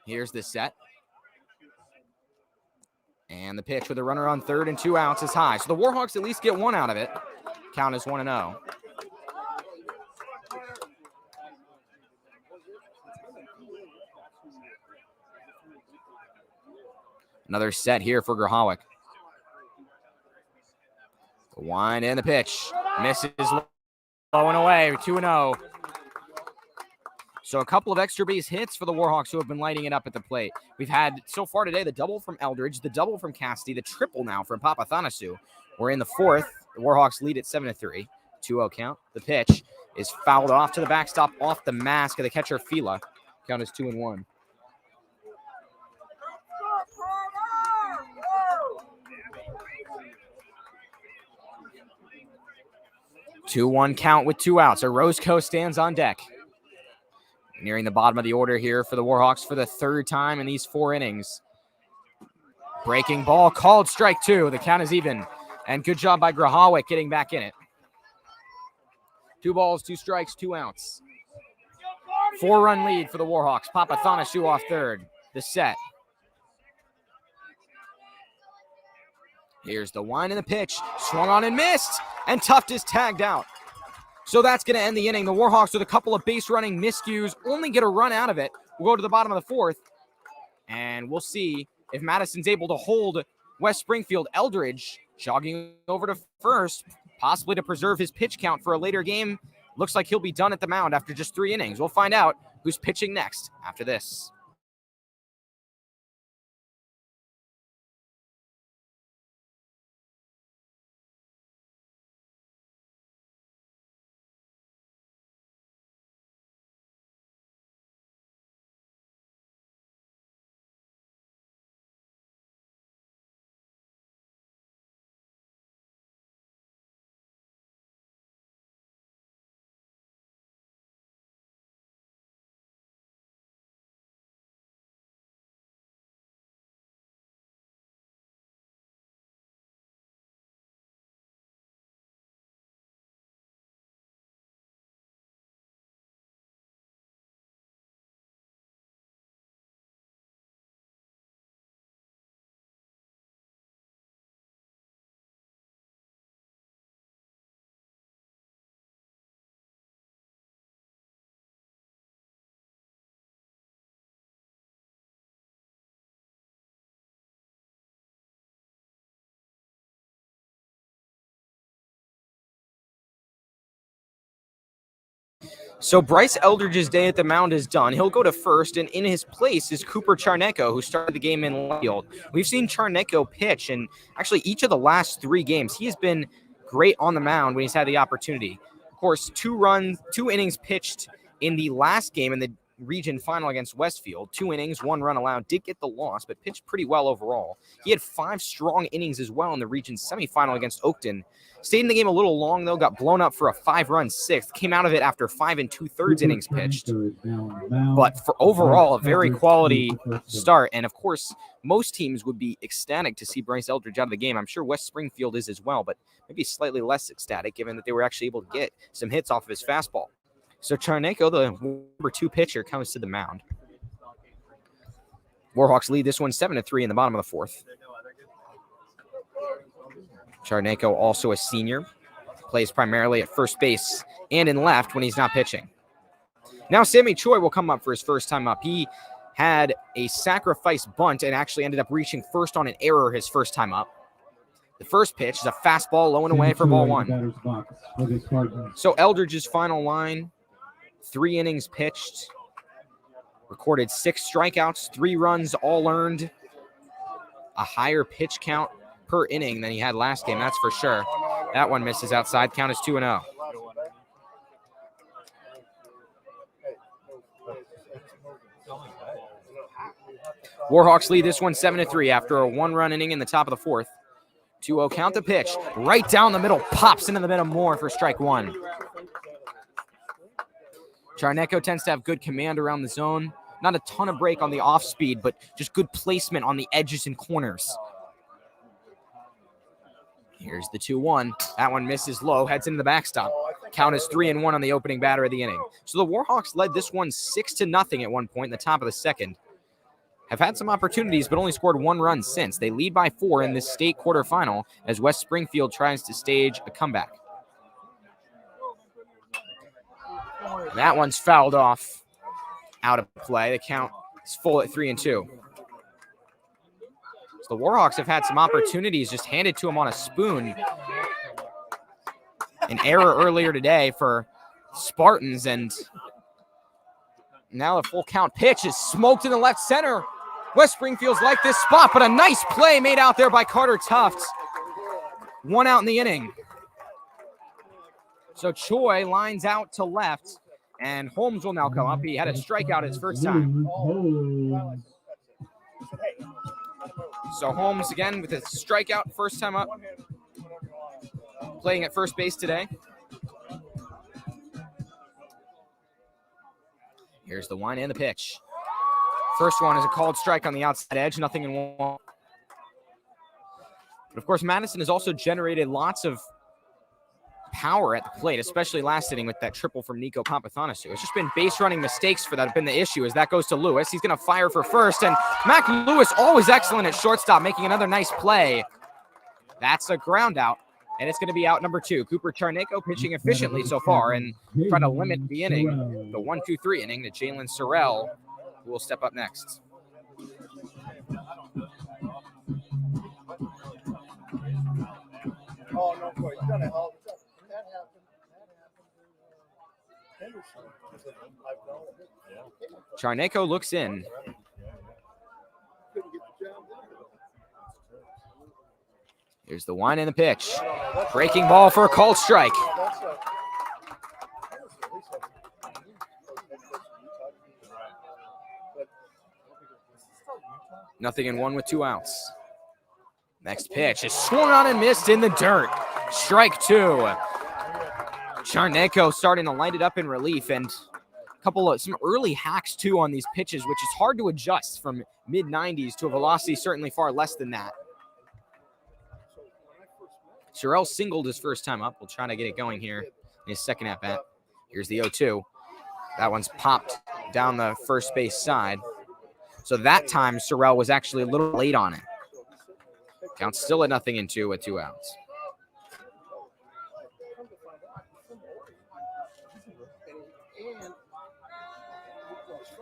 Here's the set. And the pitch with a runner on third and 2 outs is high. So the Warhawks at least get one out of it. Count is 1-0. Another set here for Warhawk. The wind and the pitch. Misses low and away. 2-0. So a couple of extra base hits for the Warhawks who have been lighting it up at the plate. We've had so far today the double from Eldridge, the double from Cassidy, the triple now from Papathanassiou. We're in the fourth. The Warhawks lead at 7-3. 2-0 count. The pitch is fouled off to the backstop off the mask of the catcher Fila. Count is 2-1. Two-one count with 2 outs. Orozco stands on deck. Nearing the bottom of the order here for the Warhawks for the third time in these 4 innings. Breaking ball called strike 2. The count is even. And good job by Warhawk getting back in it. 2 balls, 2 strikes, 2 outs. 4-run lead for the Warhawks. Papathanassiou off third. The set. Here's the wind and the pitch. Swung on and missed. And Tuft is tagged out. So that's going to end the inning. The Warhawks with a couple of base running miscues only get a run out of it. We'll go to the bottom of the fourth. And we'll see if Madison's able to hold West Springfield. Eldridge jogging over to first, possibly to preserve his pitch count for a later game. Looks like he'll be done at the mound after just 3 innings. We'll find out who's pitching next after this. So Bryce Eldridge's day at the mound is done. He'll go to first, and in his place is Cooper Charnecko, who started the game in left field. We've seen Charnecko pitch, and actually each of the last 3 games, he has been great on the mound when he's had the opportunity. Of course, 2 innings pitched in the last game in the region final against Westfield. 2 innings, 1 run allowed, did get the loss, but pitched pretty well overall. He had 5 strong innings as well in the region semifinal against Oakton. Stayed in the game a little long, though, got blown up for a 5-run 6th. Came out of it after 5 2/3 innings pitched. But for overall, a very quality start. And, of course, most teams would be ecstatic to see Bryce Eldridge out of the game. I'm sure West Springfield is as well, but maybe slightly less ecstatic given that they were actually able to get some hits off of his fastball. So Charnecko, the number 2 pitcher, comes to the mound. Warhawks lead this one 7-3 in the bottom of the fourth. Charnecko, also a senior, plays primarily at first base and in left when he's not pitching. Now Sammy Choi will come up for his first time up. He had a sacrifice bunt and actually ended up reaching first on an error his first time up. The first pitch is a fastball low and away for ball 1. So Eldridge's final line, 3 innings pitched, recorded 6 strikeouts, 3 runs, all earned, a higher pitch count per inning than he had last game, that's for sure. That one misses outside. Count is 2-0. Warhawks lead this one 7-3 after a 1-run inning in the top of the fourth. 2-0 count, the pitch. Right down the middle, pops into the middle more for strike one. Charnecko tends to have good command around the zone. Not a ton of break on the off speed, but just good placement on the edges and corners. Here's the 2-1. That one misses low, heads into the backstop. Count is 3-1 on the opening batter of the inning. So the Warhawks led this one 6-0 at one point in the top of the second. Have had some opportunities, but only scored 1 run since. They lead by 4 in this state quarterfinal as West Springfield tries to stage a comeback. That one's fouled off, out of play. The count is full at 3-2. So the Warhawks have had some opportunities just handed to them on a spoon. An error earlier today for Spartans, and now the full count pitch is smoked in the left center. West Springfield's like this spot, but a nice play made out there by Carter Tufts. 1 out in the inning. So Choi lines out to left, and Holmes will now come up. He had a strikeout his first time. So Holmes again with a strikeout first time up. Playing at first base today. Here's the one and the pitch. First one is a called strike on the outside edge, nothing in one. But of course, Madison has also generated lots of power at the plate, especially last inning with that triple from Nico Papathanasu. It's just been base running mistakes for that have been the issue as that goes to Lewis. He's going to fire for first, and Mac Lewis always excellent at shortstop, making another nice play. That's a ground out, and it's going to be out number 2. Cooper Charnecko pitching efficiently so far and trying to limit the inning, the 1-2-3 inning, to Jalen Sorrell, who will step up next. Oh, no, boy. You gotta help. That happened. Charnecko looks in. Here's the one and the pitch. Breaking ball for a called strike. Nothing in one with 2 outs. Next pitch is swung on and missed in the dirt. Strike 2. Charnecko starting to light it up in relief, and a couple of some early hacks too on these pitches, which is hard to adjust from mid-90s to a velocity certainly far less than that. Sorrell singled his first time up. We'll try to get it going here in his second at bat. Here's the 0-2. That one's popped down the first base side. So that time Sorrell was actually a little late on it. Count still at 0-2 with 2 outs.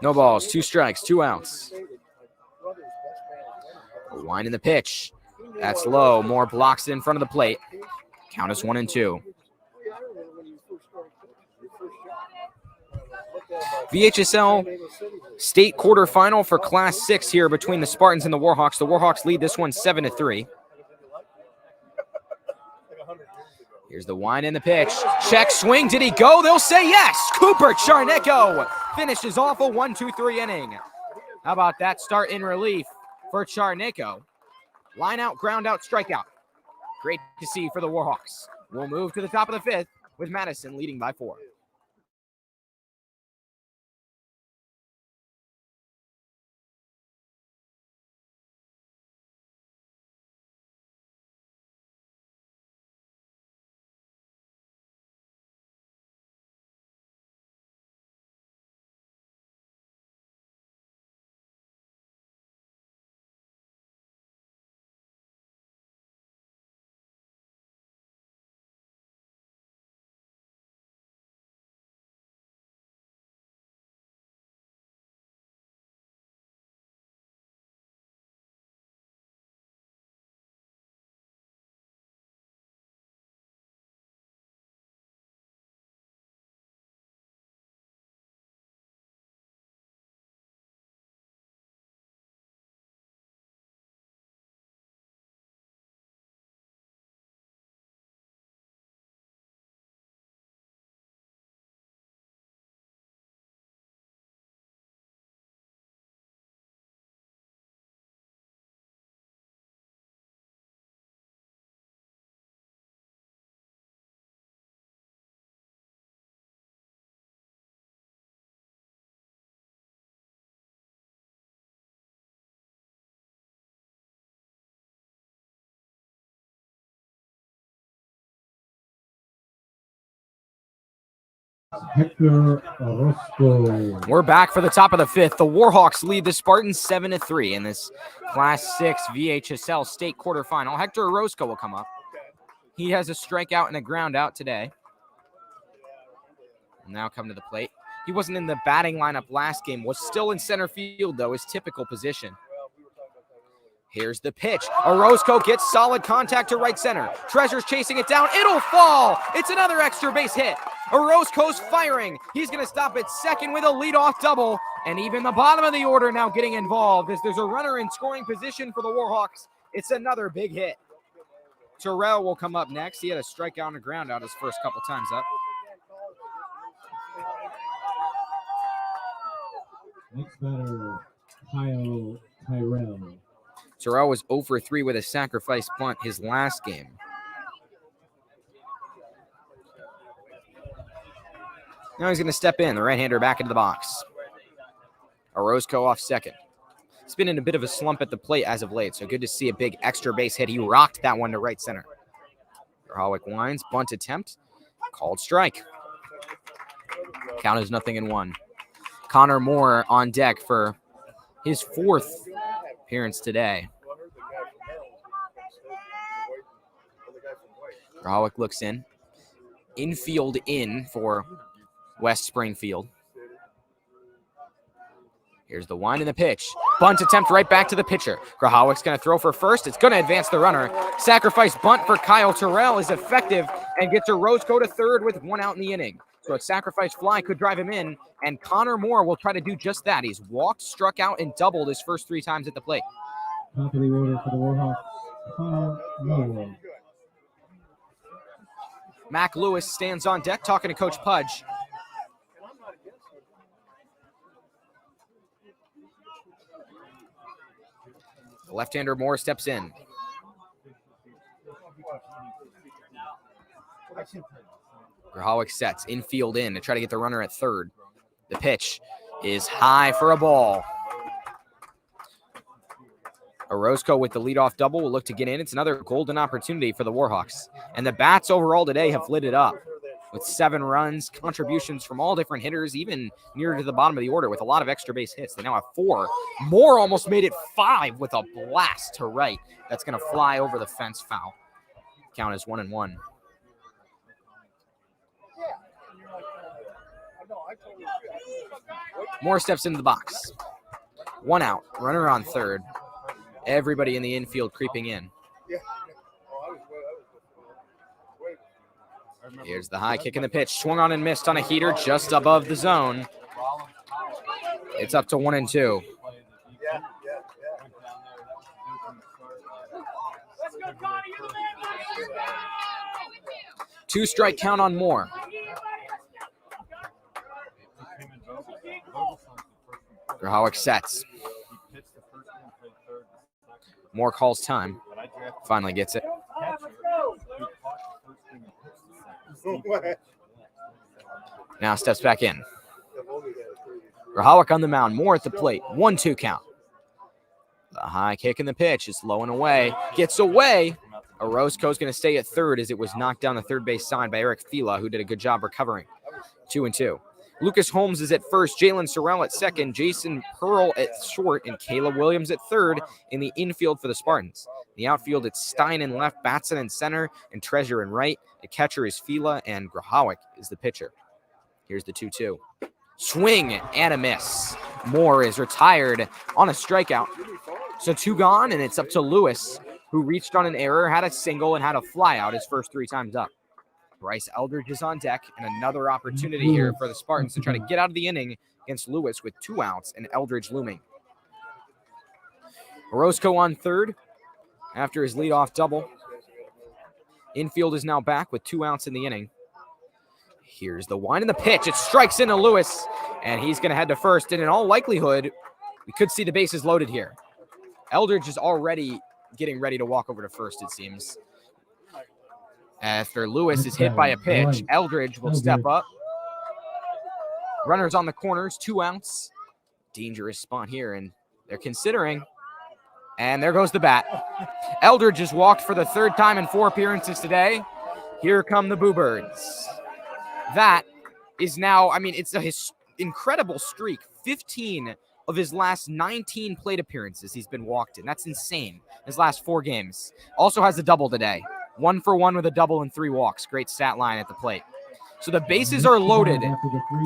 No balls, 2 strikes, 2 outs. A wind in the pitch. That's low. Moore blocks it in front of the plate. Count is 1-2. VHSL state quarterfinal for Class 6 here between the Spartans and the Warhawks. The Warhawks lead this one 7-3. Here's the wind and the pitch. Check swing. Did he go? They'll say yes. Cooper Charnecko finishes off a 1-2-3 inning. How about that start in relief for Charnecko? Line out, ground out, strikeout. Great to see for the Warhawks. We'll move to the top of the 5th with Madison leading by 4. Hector Orozco. We're back for the top of the fifth. The Warhawks lead the Spartans 7-3 in this Class 6 VHSL state quarterfinal. Hector Orozco will come up. He has a strikeout and a ground out today. Will now come to the plate. He wasn't in the batting lineup last game, was still in center field, though, his typical position. Here's the pitch. Orozco gets solid contact to right center. Treasure's chasing it down. It'll fall. It's another extra base hit. Orozco's firing. He's going to stop at second with a leadoff double. And even the bottom of the order now getting involved as there's a runner in scoring position for the Warhawks. It's another big hit. Terrell will come up next. He had a strikeout and a ground out his first couple times up. Next batter, Kyle Tyrell. Terrell was 0 for 3 with a sacrifice bunt his last game. Now he's going to step in, the right-hander back into the box. Orozco off second. He's been in a bit of a slump at the plate as of late, so good to see a big extra base hit. He rocked that one to right center. Warhawk winds, bunt attempt, called strike. Count is 0-1. Connor Moore on deck for his fourth appearance today. Warhawk looks in. Infield in for West Springfield. Here's the wind and the pitch. Bunt attempt right back to the pitcher. Warhawk's going to throw for first. It's going to advance the runner. Sacrifice bunt for Kyle Terrell is effective and gets Orozco to third with one out in the inning. So a sacrifice fly could drive him in, and Connor Moore will try to do just that. He's walked, struck out, and doubled his first 3 times at the plate. Top of the order for the Warhawks, Connor Moore. Mac Lewis stands on deck talking to Coach Pudge. The left-hander Moore steps in. Warhawk sets, infield in to try to get the runner at third. The pitch is high for a ball. Orozco with the leadoff double will look to get in. It's another golden opportunity for the Warhawks. And the bats overall today have lit it up with 7 runs, contributions from all different hitters, even near to the bottom of the order with a lot of extra base hits. They now have 4. Moore almost made it 5 with a blast to right. That's going to fly over the fence foul. Count is 1-1. Moore steps into the box. 1 out, runner on third. Everybody in the infield creeping in. Here's the high kick in the pitch. Swung on and missed on a heater just above the zone. It's up to 1-2. Two strike count on Moore. Warhawk sets. Moore calls time. Finally gets it. Now steps back in. Warhawk on the mound. Moore at the plate. 1-2 count. The high kick in the pitch is low and away. Gets away. Orozco's going to stay at third as it was knocked down the third base side by Eric Fila, who did a good job recovering. 2-2. Lucas Holmes is at first, Jalen Sorrell at second, Jason Pearl at short, and Caleb Williams at third in the infield for the Spartans. In the outfield, it's Stein in left, Batson in center, and Treasure in right. The catcher is Fila, and Warhawk is the pitcher. Here's the 2-2. Swing and a miss. Moore is retired on a strikeout. So 2 gone, and it's up to Lewis, who reached on an error, had a single, and had a flyout his first 3 times up. Bryce Eldridge is on deck, and another opportunity here for the Spartans to try to get out of the inning against Lewis with 2 outs and Eldridge looming. Orozco on third after his leadoff double. Infield is now back with 2 outs in the inning. Here's the wind and the pitch. It strikes into Lewis, and he's going to head to first. And in all likelihood, we could see the bases loaded here. Eldridge is already getting ready to walk over to first, it seems. After Lewis is hit by a pitch, Eldridge will step up. Runners on the corners, 2 outs. Dangerous spot here, and they're considering. And there goes the bat. Eldridge has walked for the 3rd time in 4 appearances today. Here come the Boo Birds. That is now, I mean, it's a incredible streak. 15 of his last 19 plate appearances he's been walked in. That's insane. His last 4 games. Also has a double today. 1 for 1 with a double and 3 walks. Great stat line at the plate. So the bases are loaded.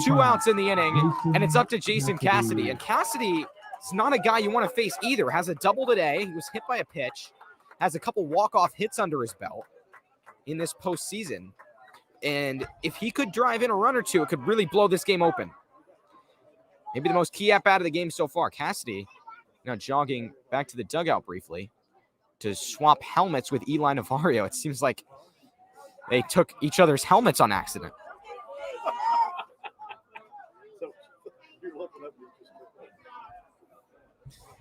2 outs in the inning, and it's up to Jason Cassidy. And Cassidy is not a guy you want to face either. Has a double today. He was hit by a pitch. Has a couple walk-off hits under his belt in this postseason. And if he could drive in a run or two, it could really blow this game open. Maybe the most key at-bat of the game so far. Cassidy now jogging back to the dugout briefly to swap helmets with Eli Navarro. It seems like they took each other's helmets on accident.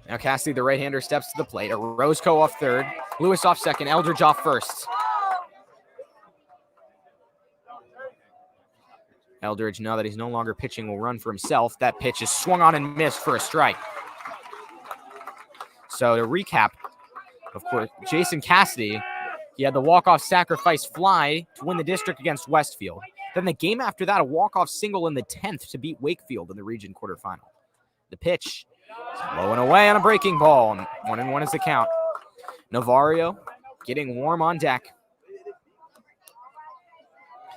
Now Cassidy, the right-hander, steps to the plate. Orozco off third. Lewis off second. Eldridge off first. Eldridge, now that he's no longer pitching, will run for himself. That pitch is swung on and missed for a strike. So to recap, of course, Jason Cassidy, he had the walk-off sacrifice fly to win the district against Westfield. Then the game after that, a walk-off single in the 10th to beat Wakefield in the region quarterfinal. The pitch is low and away on a breaking ball. 1-1 is the count. Navarro getting warm on deck.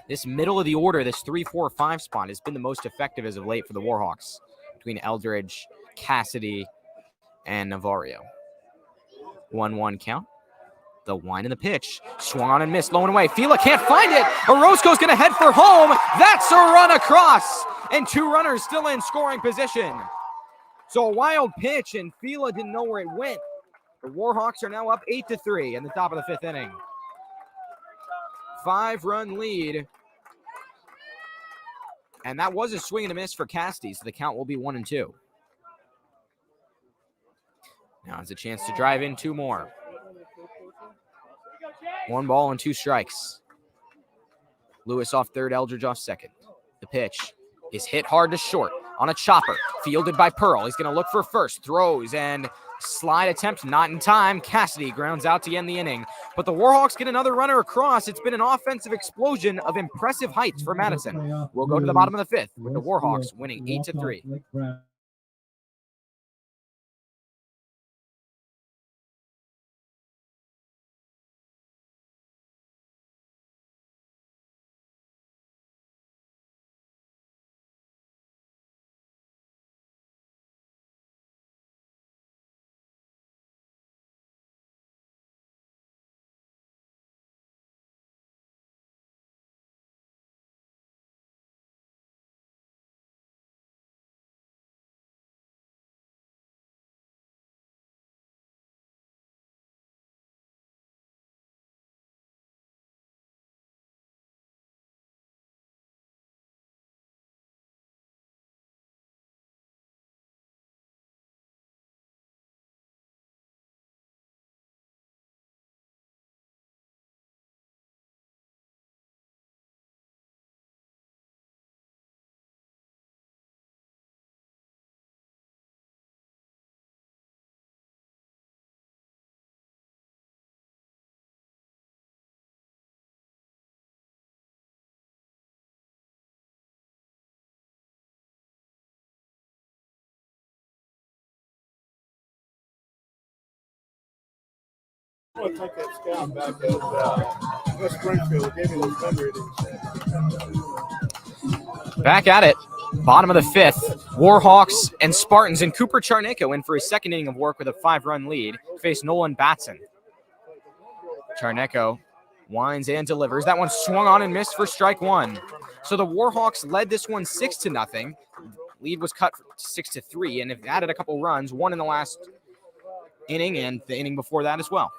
This middle of the order, this 3, 4, 5 spot has been the most effective as of late for the Warhawks between Eldridge, Cassidy, and Navarro. 1-1 count. The wind and the pitch. Swung on and missed. Low and away. Fila can't find it. Orozco's going to head for home. That's a run across. And 2 runners still in scoring position. So a wild pitch, and Fila didn't know where it went. The Warhawks are now up 8-3 in the top of the 5th inning. 5-run lead. And that was a swing and a miss for Cassidy, so the count will be 1-2. Now it's a chance to drive in 2 more. 1 ball and 2 strikes. Lewis off third, Eldridge off second. The pitch is hit hard to short on a chopper, fielded by Pearl. He's going to look for first, throws, and slide attempt not in time. Cassidy grounds out to end the inning. But the Warhawks get another runner across. It's been an offensive explosion of impressive heights for Madison. We'll go to the bottom of the 5th with the Warhawks winning 8-3. I want to take that scout back at West Springfield. Gave me those memory things. Back at it. Bottom of the 5th. Warhawks and Spartans, and Cooper Charnicko in for his second inning of work with a 5-run lead. Face Nolan Batson. Charnicko winds and delivers. That one swung on and missed for strike 1. So the Warhawks led this one 6-0. Lead was cut 6-3, and have added a couple runs, 1 in the last inning and the inning before that as well.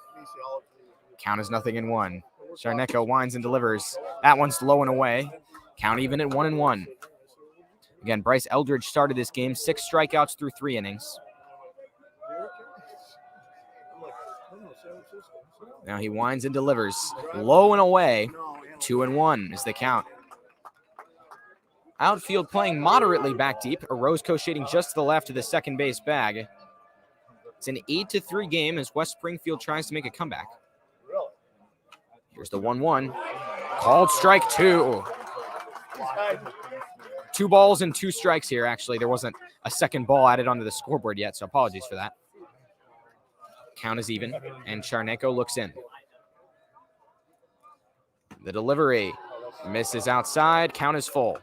Count is 0-1. Charnicko winds and delivers. That one's low and away. Count even at 1-1. Again, Bryce Eldridge started this game, 6 strikeouts through 3 innings. Now he winds and delivers. Low and away. 2-1 is the count. Outfield playing moderately back deep. Orozco shading just to the left of the second base bag. It's an 8-3 game as West Springfield tries to make a comeback. Here's the 1-1. Called strike 2. 2 balls and 2 strikes here, actually. There wasn't a second ball added onto the scoreboard yet, so apologies for that. Count is even, and Charneko looks in. The delivery misses outside. Count is full.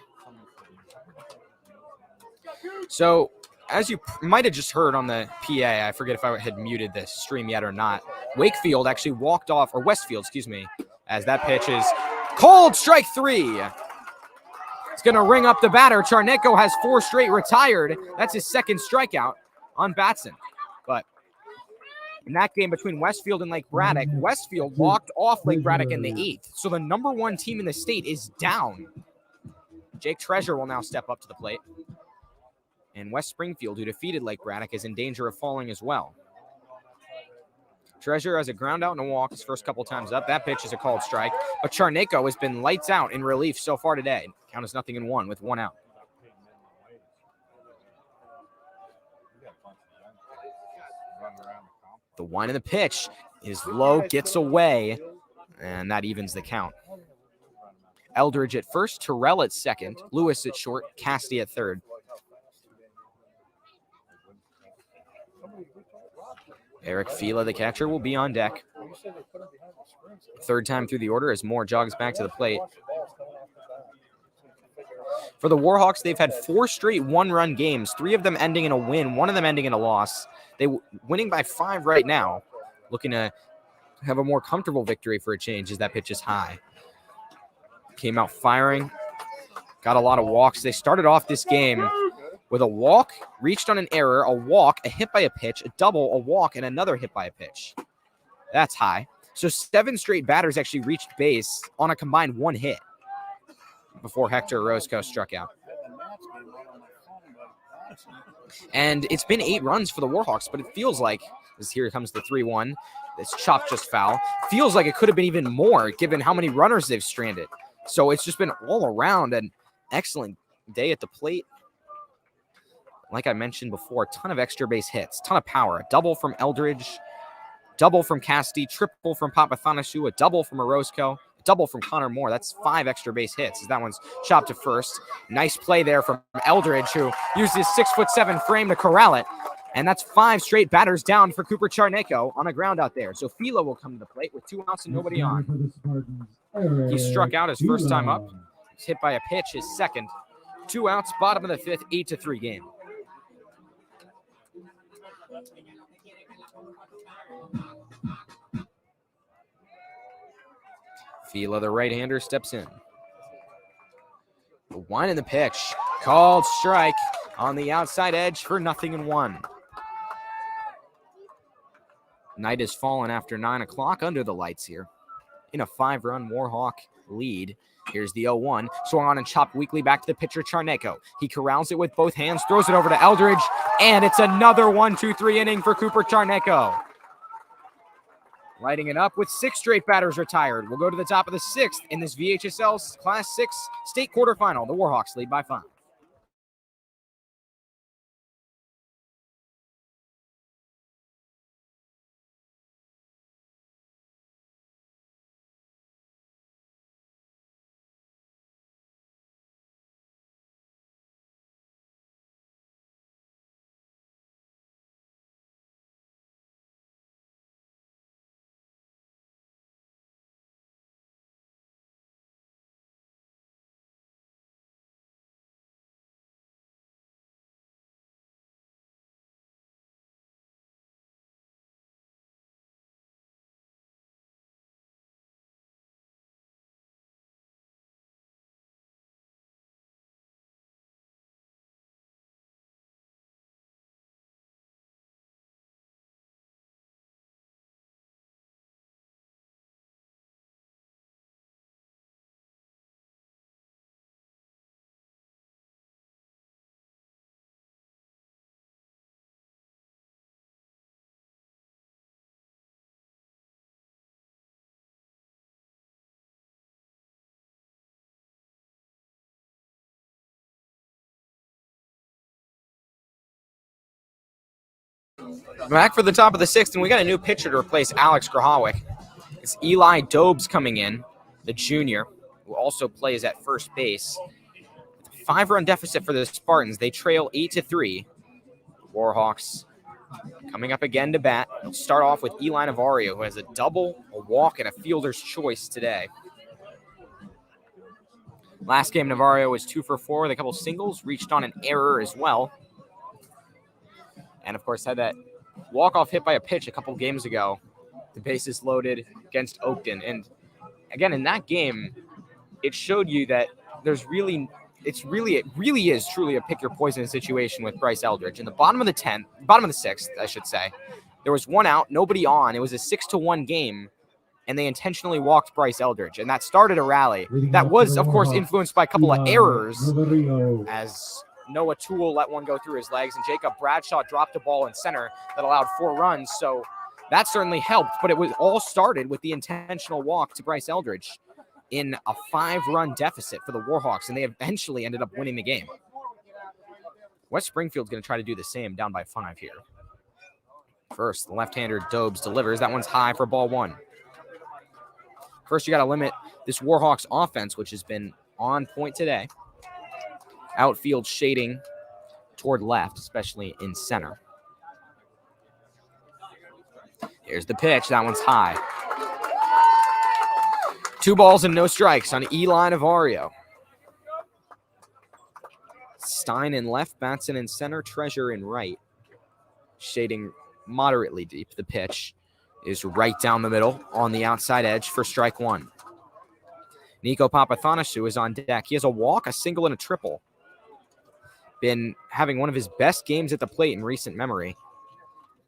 So, as you might have just heard on the PA, I forget if I had muted the stream yet or not, Wakefield actually walked off, or Westfield, excuse me, as that pitch is called strike 3. It's going to ring up the batter. Charneko has 4 straight retired. That's his second strikeout on Batson. But in that game between Westfield and Lake Braddock, Westfield walked off Lake Braddock in the 8th. So the number 1 team in the state is down. Jake Treasure will now step up to the plate. And West Springfield, who defeated Lake Braddock, is in danger of falling as well. Treasure has a ground out and a walk his first couple times up. That pitch is a called strike. But Charneko has been lights out in relief so far today. Count is 0-1 with 1 out. The one in the pitch is low, gets away, and that evens the count. Eldridge at first, Terrell at second, Lewis at short, Cassidy at third. Eric Fila, the catcher, will be on deck. Third time through the order as Moore jogs back to the plate. For the Warhawks, they've had 4 straight 1-run games, 3 of them ending in a win, 1 of them ending in a loss. They winning by 5 right now, looking to have a more comfortable victory for a change as that pitch is high. Came out firing, got a lot of walks. They started off this game with a walk, reached on an error, a walk, a hit by a pitch, a double, a walk, and another hit by a pitch. That's high. So 7 straight batters actually reached base on a combined 1 hit before Hector Orozco struck out. And it's been 8 runs for the Warhawks, but it feels like, as here comes the 3-1, this chop just foul, feels like it could have been even more given how many runners they've stranded. So it's just been all around an excellent day at the plate. Like I mentioned before, a ton of extra base hits, ton of power. A double from Eldridge, double from Cassidy, triple from Papathanasu, a double from Orozco, a double from Connor Moore. That's 5 extra base hits as that one's chopped to first. Nice play there from Eldridge, who used his 6'7" frame to corral it. And that's 5 straight batters down for Cooper Charneko on a ground out there. So Fila will come to the plate with 2 outs and nobody on. He struck out his first time up. He's hit by a pitch, his second. 2 outs, bottom of the 5th, 8-3 game. Fila, the right-hander, steps in. The one in the pitch. Called strike on the outside edge for 0-1. Night has fallen after 9 o'clock under the lights here. In a 5-run Warhawk lead. Here's the 0-1. Swung on and chopped weakly back to the pitcher, Charneko. He corrals it with both hands, throws it over to Eldridge, and it's another 1-2-3 inning for Cooper Charneko. Lighting it up with 6 straight batters retired. We'll go to the top of the 6th in this VHSL Class 6 state quarterfinal. The Warhawks lead by 5. Back for the top of the 6th, and we got a new pitcher to replace Alex Grahawick. It's Eli Dobes coming in, the junior, who also plays at first base. 5-run deficit for the Spartans. They trail 8-3. Warhawks coming up again to bat. They'll start off with Eli Navarro, who has a double, a walk, and a fielder's choice today. Last game, Navarro was 2 for 4 with a couple singles, reached on an error as well. And, of course, had that walk-off hit by a pitch a couple games ago. The bases loaded against Oakton. And, again, in that game, it showed you that it really is truly a pick-your-poison situation with Bryce Eldridge. In the bottom of the 6th, I should say, there was 1 out, nobody on. It was a 6-1 game. And they intentionally walked Bryce Eldridge. And that started a rally. That was, of course, influenced by a couple of errors as Noah Toole let one go through his legs and Jacob Bradshaw dropped a ball in center that allowed 4 runs. So that certainly helped. But it was all started with the intentional walk to Bryce Eldridge in a 5-run deficit for the Warhawks. And they eventually ended up winning the game. West Springfield's going to try to do the same down by 5 here. First, the left-hander Dobes delivers. That one's high for ball 1. First, you got to limit this Warhawks offense, which has been on point today. Outfield shading toward left, especially in center. Here's the pitch. That one's high. 2 balls and no strikes on Eli Navarro. Stein in left, Batson in center, Treasure in right. Shading moderately deep. The pitch is right down the middle on the outside edge for strike 1. Nico Papathanassiou is on deck. He has a walk, a single, and a triple. Been having one of his best games at the plate in recent memory.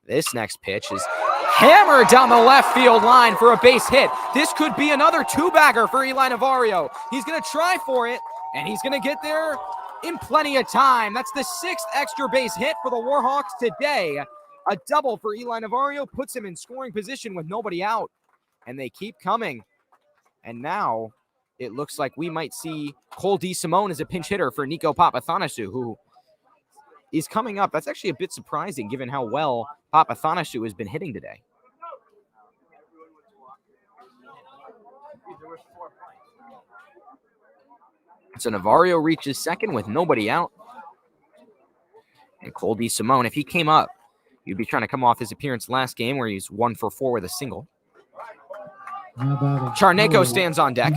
This next pitch is hammered down the left field line for a base hit. This could be another 2-bagger for Eli Navarro. He's going to try for it, and he's going to get there in plenty of time. That's the 6th extra base hit for the Warhawks today. A double for Eli Navarro puts him in scoring position with nobody out, and they keep coming. And now it looks like we might see Cole DeSimone as a pinch hitter for Nico Papathanassiou, who is coming up. That's actually a bit surprising given how well Papathanassiou has been hitting today. So Navarro reaches second with nobody out. And Cole DeSimone, if he came up, you'd be trying to come off his appearance last game where he's 1 for 4 with a single. Charneco stands on deck.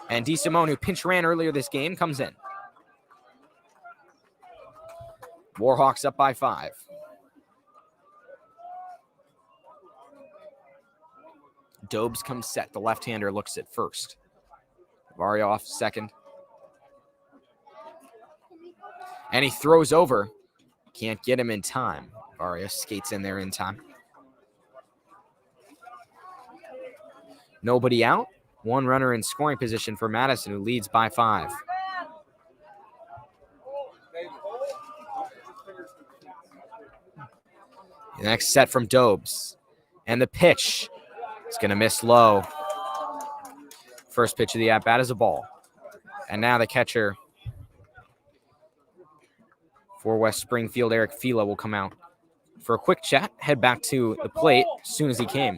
And DeSimone, who pinch ran earlier this game, comes in. Warhawks up by 5. Dobes comes set. The left-hander looks at first. Navarro off second. And he throws over. Can't get him in time. Navarro skates in there in time. Nobody out. 1 runner in scoring position for Madison, who leads by 5. The next set from Dobes. And the pitch is going to miss low. First pitch of the at-bat is a ball. And now the catcher for West Springfield, Eric Fila, will come out for a quick chat, head back to the plate as soon as he came.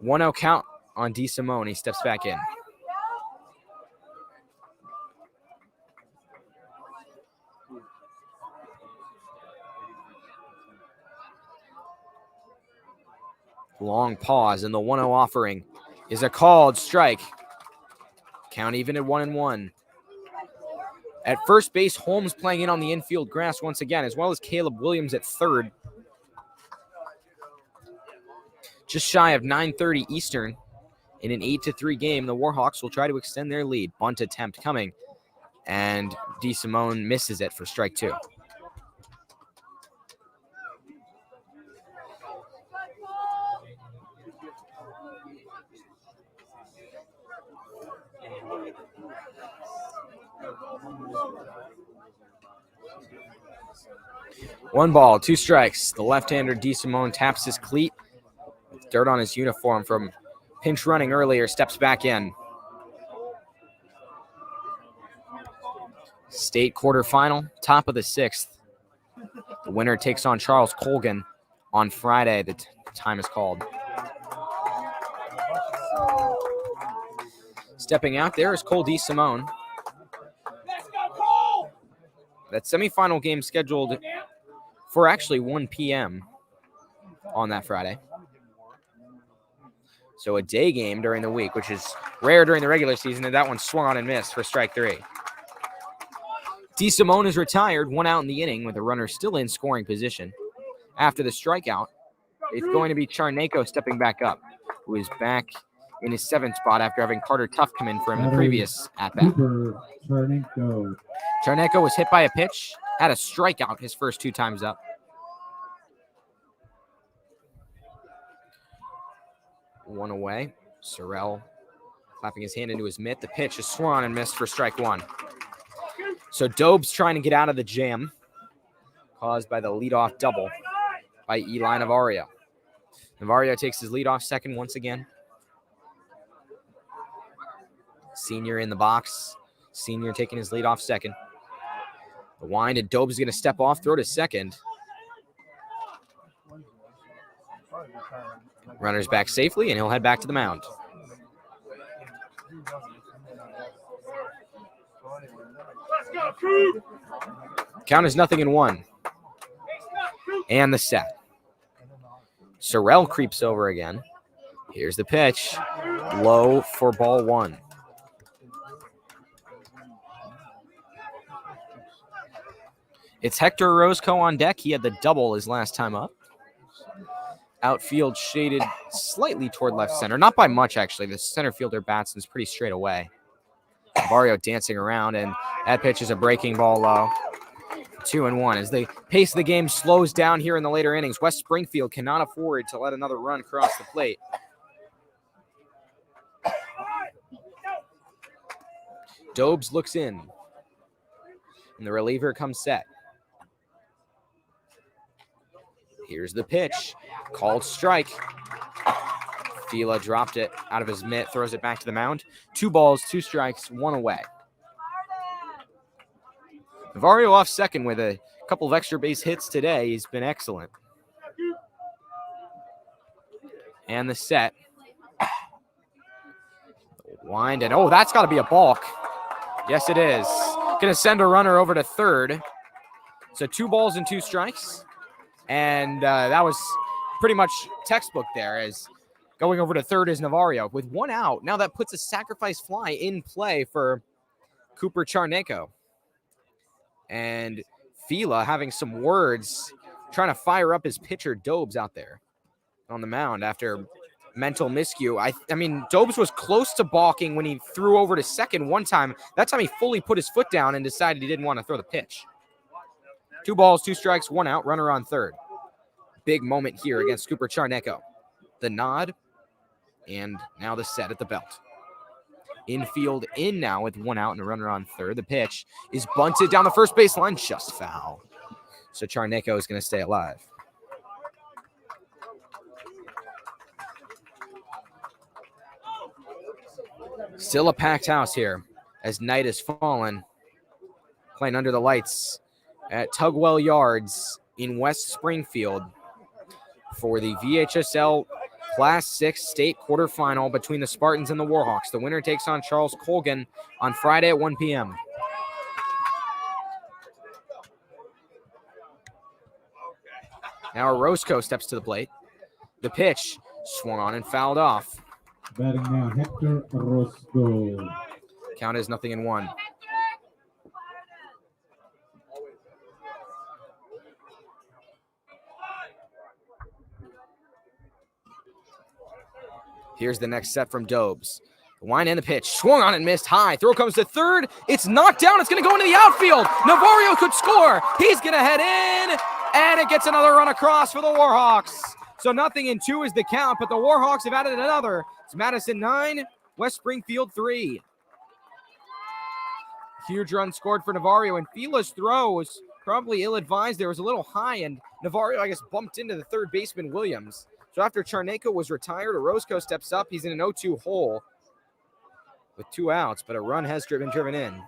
1-0 count on DeSimone. He steps back in. Long pause, and the 1-0 offering is a called strike. Count even at 1-1. At first base, Holmes playing in on the infield grass once again, as well as Caleb Williams at third. Just shy of 9:30 Eastern in an 8-3 game, the Warhawks will try to extend their lead. Bunt attempt coming, and DeSimone misses it for strike 2. One ball, 2 strikes. The left-hander DeSimone taps his cleat. With dirt on his uniform from pinch running earlier, steps back in. State quarterfinal, top of the 6th. The winner takes on Charles Colgan on Friday. The time is called. Stepping out there is Cole DeSimone. That semifinal game scheduled for actually 1 p.m. on that Friday. So a day game during the week, which is rare during the regular season, and that one swung on and missed for strike 3. DeSimone is retired, 1 out in the inning with a runner still in scoring position. After the strikeout, it's going to be Charneko stepping back up, who is back in his 7th spot after having Carter Tuff come in for him the previous at-bat. Charneko was hit by a pitch, had a strikeout his first 2 times up. One away. Sorrell clapping his hand into his mitt. The pitch is swung on and missed for strike 1. So Dobes trying to get out of the jam caused by the leadoff double by Eli Navario. Navario takes his leadoff second once again. Senior in the box. Senior taking his leadoff second. The wind, and Dobes is going to step off, throw to second. Runner's back safely, and he'll head back to the mound. Count is 0-1. And the set. Sorrell creeps over again. Here's the pitch. Low for ball 1. It's Hector Orozco on deck. He had the double his last time up. Outfield shaded slightly toward left center. Not by much, actually. The center fielder Batson's pretty straight away. Navario dancing around, and that pitch is a breaking ball low. 2-1. As the pace of the game slows down here in the later innings, West Springfield cannot afford to let another run cross the plate. Dobes looks in, and the reliever comes set. Here's the pitch. Called strike. Fila dropped it out of his mitt, throws it back to the mound. 2 balls, 2 strikes, 1 away. Navario off second with a couple of extra base hits today. He's been excellent. And the set. Wind, and oh, that's got to be a balk. Yes, it is. Going to send a runner over to third. So 2 balls and 2 strikes. And that was pretty much textbook there, as going over to third is Navario with 1 out. Now that puts a sacrifice fly in play for Cooper Charneko. And Fila having some words, trying to fire up his pitcher Dobes out there on the mound after mental miscue. I mean, Dobes was close to balking when he threw over to second one time. That time he fully put his foot down and decided he didn't want to throw the pitch. 2 balls, 2 strikes, 1 out, runner on third. Big moment here against Cooper Charneko. The nod, and now the set at the belt. Infield in now with 1 out and a runner on third. The pitch is bunted down the first baseline, just foul. So Charneko is going to stay alive. Still a packed house here as night has fallen. Playing under the lights at Tugwell Yards in West Springfield for the VHSL Class 6 state quarterfinal between the Spartans and the Warhawks. The winner takes on Charles Colgan on Friday at 1 p.m. Now Orozco steps to the plate. The pitch swung on and fouled off. Batting now, Hector Orozco. Count is 0-1. Here's the next set from Dobes. The wind and the pitch. Swung on and missed high. Throw comes to third. It's knocked down. It's going to go into the outfield. Navario could score. He's going to head in. And it gets another run across for the Warhawks. So 0-2 is the count, but the Warhawks have added another. It's Madison 9, West Springfield 3. Huge run scored for Navario, and Fila's throw was probably ill-advised. There was a little high, and Navario, I guess, bumped into the third baseman, Williams. So after Charneko was retired, Orozco steps up. He's in an 0-2 hole with 2 outs, but a run has been driven in.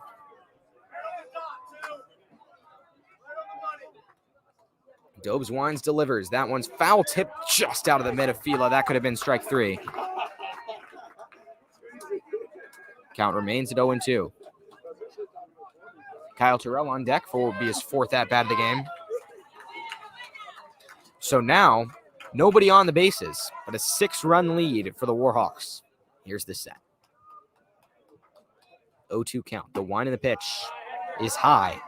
Dobes winds, delivers. That one's foul tip just out of the mid of Fila. That could have been strike 3. Count remains at 0-2. Kyle Terrell on deck for what will be his 4th at-bat of the game. So now, nobody on the bases, but a 6-run lead for the Warhawks. Here's the set. 0-2 count. The wind of the pitch is high.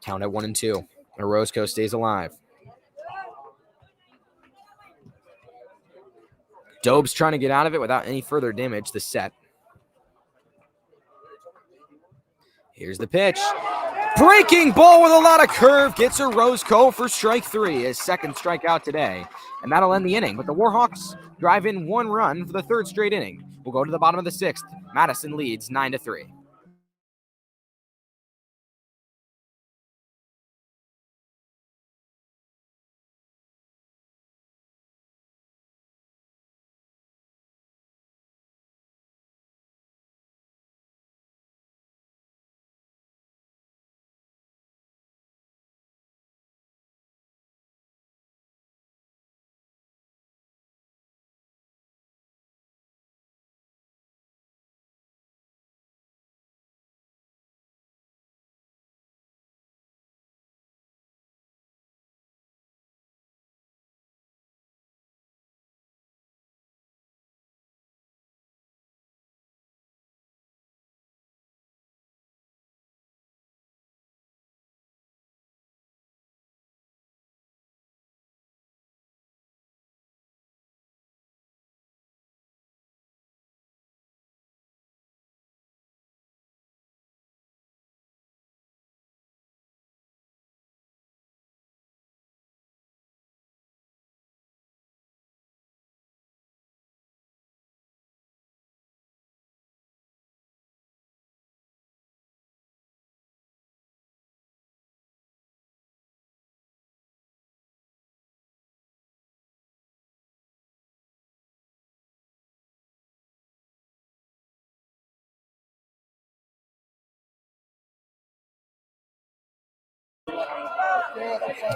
Count at 1-2. Orozco stays alive. Dobes trying to get out of it without any further damage. The set. Here's the pitch. Breaking ball with a lot of curve. Gets Orozco for strike 3. His 2nd strikeout today. And that'll end the inning. But the Warhawks drive in 1 run for the 3rd straight inning. We'll go to the bottom of the 6th. Madison leads 9-3.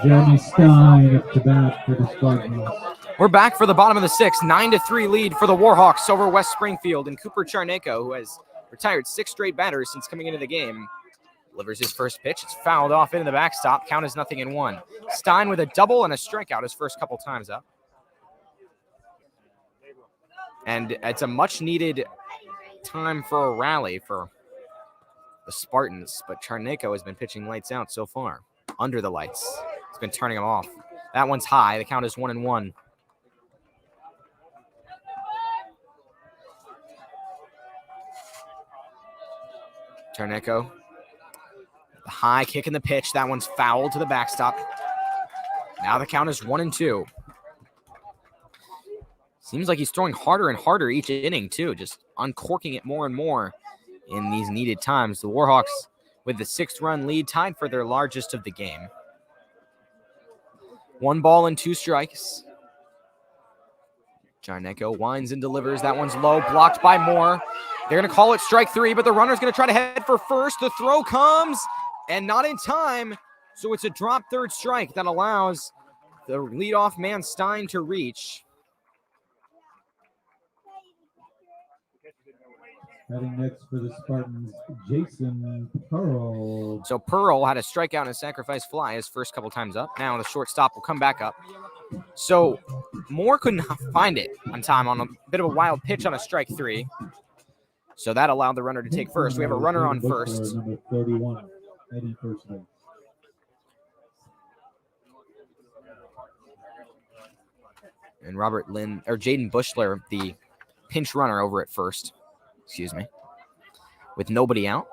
Jeremy Stein up to bat for the Spartans. We're back for the bottom of the 6th. 9-3 lead for the Warhawks over West Springfield. And Cooper Charneko, who has retired 6 straight batters since coming into the game, delivers his first pitch. It's fouled off into the backstop. Count is 0-1. Stein with a double and a strikeout his first couple times up. And it's a much-needed time for a rally for the Spartans. But Charneko has been pitching lights out so far. Under the lights. He's been turning them off. That one's high. The count is 1-1. Charneko. The high kick in the pitch. That one's fouled to the backstop. Now the count is 1-2. Seems like he's throwing harder and harder each inning, too. Just uncorking it more and more in these needed times. The Warhawks with the 6-run lead, tied for their largest of the game. 1 ball and 2 strikes. Charneko winds and delivers. That one's low, blocked by Moore. They're going to call it strike 3, but the runner's going to try to head for first. The throw comes, and not in time. So it's a drop 3rd strike that allows the leadoff man Stein to reach. Batting next for the Spartans, Jason Pearl. So Pearl had a strikeout and a sacrifice fly his first couple times up. Now the shortstop will come back up. So Moore couldn't find it on time on a bit of a wild pitch on a strike 3. So that allowed the runner to take first. We have a runner on first. Number 31, Eddie first base. And Jaden Bushler, the pinch runner over at first. Excuse me. With nobody out.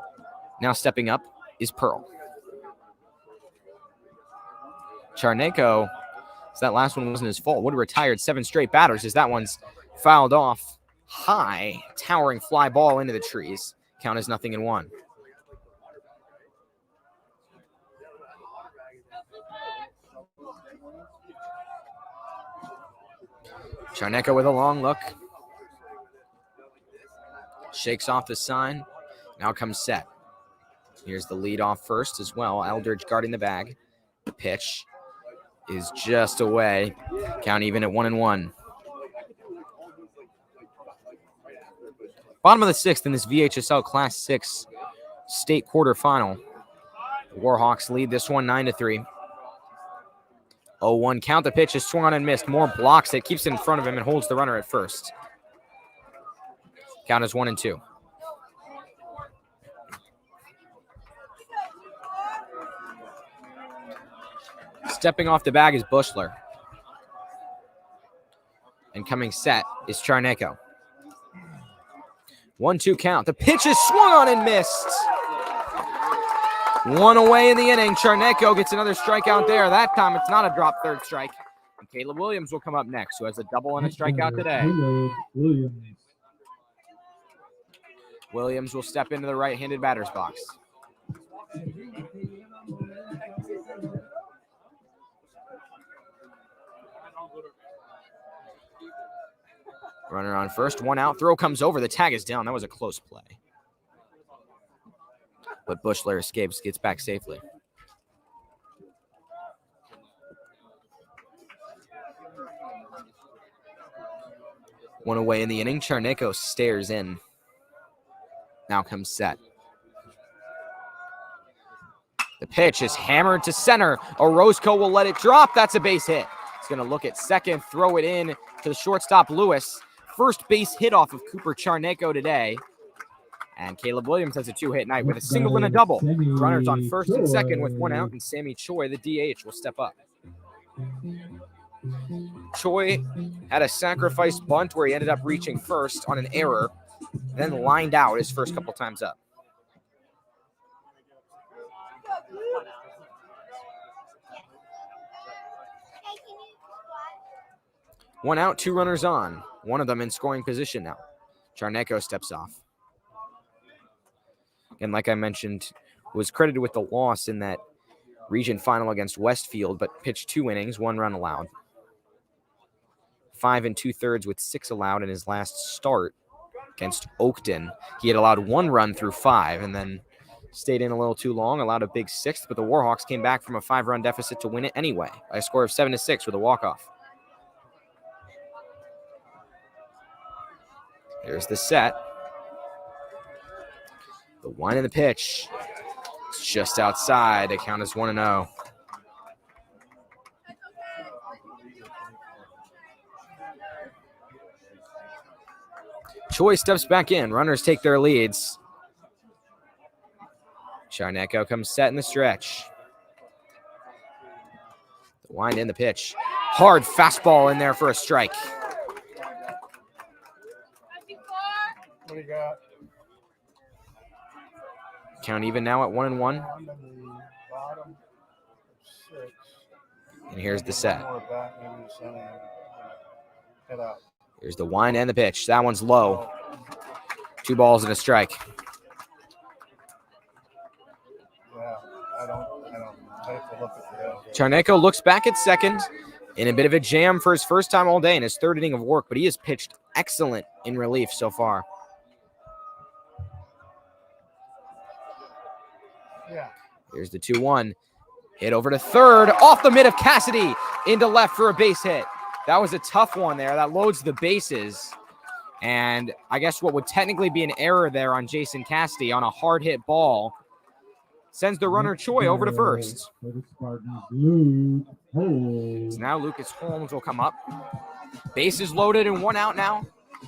Now stepping up is Pearl. Charneko, so that last one wasn't his fault. Would have retired 7 straight batters as that one's fouled off high. Towering fly ball into the trees. Count is 0-1. Charneko with a long look. Shakes off the sign. Now comes set. Here's the lead off first as well. Eldridge guarding the bag. The pitch is just away. Count even at 1-1. Bottom of the 6th in this VHSL Class 6 state quarterfinal. The Warhawks lead this one 9-3. 0-1 count. The pitch is swung on and missed. Moore blocks it, keeps it in front of him, and holds the runner at first. Count is 1-2. Stepping off the bag is Bushler. And coming set is Charneko. 1-2 count. The pitch is swung on and missed. One away in the inning. Charneko gets another strikeout there. That time it's not a drop third strike. And Caleb Williams will come up next, who has a double and a strikeout today. Williams will step into the right-handed batter's box. Runner on first, 1 out. Throw comes over. The tag is down. That was a close play. But Bushler escapes, gets back safely. One away in the inning. Charneko stares in. Now comes set. The pitch is hammered to center. Orozco will let it drop. That's a base hit. He's going to look at second, throw it in to the shortstop, Lewis. First base hit off of Cooper Charneko today. And Caleb Williams has a 2-hit night with a single and a double. Runners on first and second with 1 out, and Sammy Choi, the DH, will step up. Choi had a sacrifice bunt where he ended up reaching first on an error, then lined out his first couple times up. One out, 2 runners on. One of them in scoring position now. Charneko steps off. And like I mentioned, was credited with the loss in that region final against Westfield, but pitched 2 innings, 1 run allowed. 5 2/3 with 6 allowed in his last start against Oakton. He had allowed 1 run through 5 and then stayed in a little too long, allowed a big 6th, but the Warhawks came back from a 5-run deficit to win it anyway by a score of 7-6 with a walk-off. Here's the set. The wind and the pitch. It's just outside. The count is 1-0. Choi steps back in. Runners take their leads. Charneko comes set in the stretch. The wind and the pitch. Hard fastball in there for a strike. What do you got? Count even now at 1-1. On the bottom 6. And here's the set. More back, maybe the center. Head out. Here's the wind and the pitch. That one's low. 2 balls and a strike. Yeah, I have to look at that. Charneko looks back at second in a bit of a jam for his first time all day in his 3rd inning of work, but he has pitched excellent in relief so far. Yeah. Here's the 2-1. Hit over to 3rd, off the mid of Cassidy, into left for a base hit. That was a tough one there. That loads the bases. And I guess what would technically be an error there on Jason Cassidy on a hard hit ball sends the runner Choi over to first. For the Spartans, Luke Holmes. So now Lucas Holmes will come up. Bases loaded and 1 out now.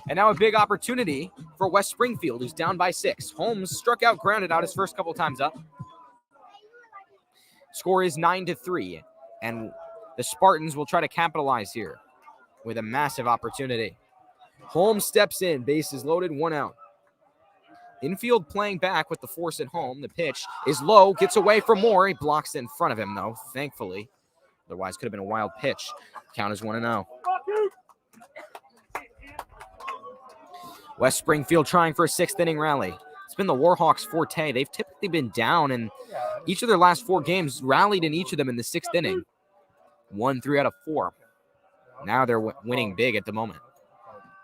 And now a big opportunity for West Springfield, who's down by 6. Holmes struck out, grounded out his first couple times up. Score is 9-3, and the Spartans will try to capitalize here with a massive opportunity. Holmes steps in, bases loaded, 1 out. Infield playing back with the force at home. The pitch is low, gets away from Moore. He blocks it in front of him, though, thankfully. Otherwise, could have been a wild pitch. Count is 1-0. West Springfield trying for a 6th inning rally. It's been the Warhawks' forte. They've typically been down, and each of their last 4 games rallied in each of them in the 6th inning. 1 3 out of 4. Now they're winning big at the moment.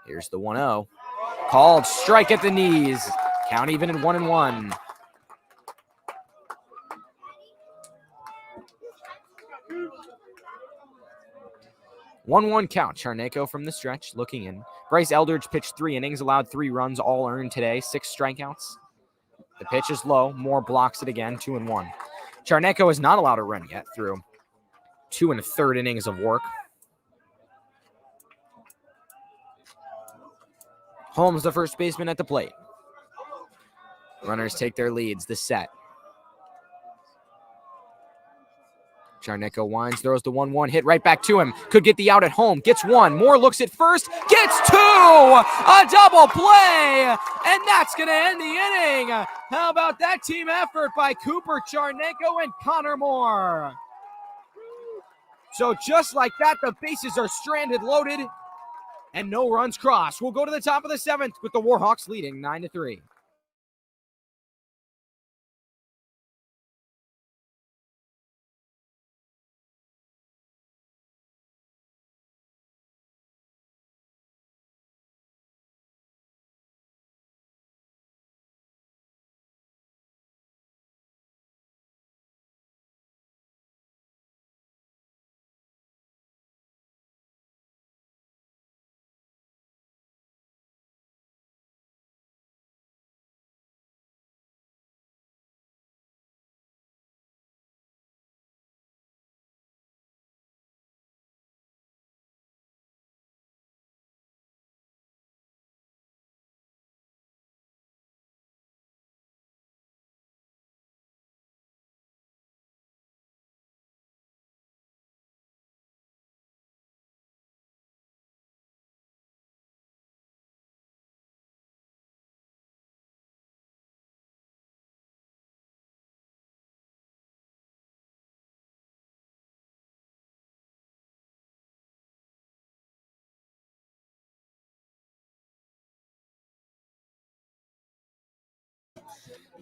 Here's the 1-0. Called strike at the knees. Count even at 1-1. One count. Charneko from the stretch looking in. Bryce Eldridge pitched 3 innings, allowed 3 runs, all earned today, 6 strikeouts. The pitch is low. Moore blocks it again, 2-1. Charneko is not allowed to run yet through 2 1/3 innings of work. Holmes, the first baseman at the plate. Runners take their leads. The set. Charneko winds, throws the 1-1, hit right back to him. Could get the out at home. Gets one. Moore looks at first. Gets two. A double play. And that's going to end the inning. How about that team effort by Cooper Charneko and Connor Moore? So just like that, the bases are stranded, loaded, and no runs crossed. We'll go to the top of the 7th with the Warhawks leading 9-3.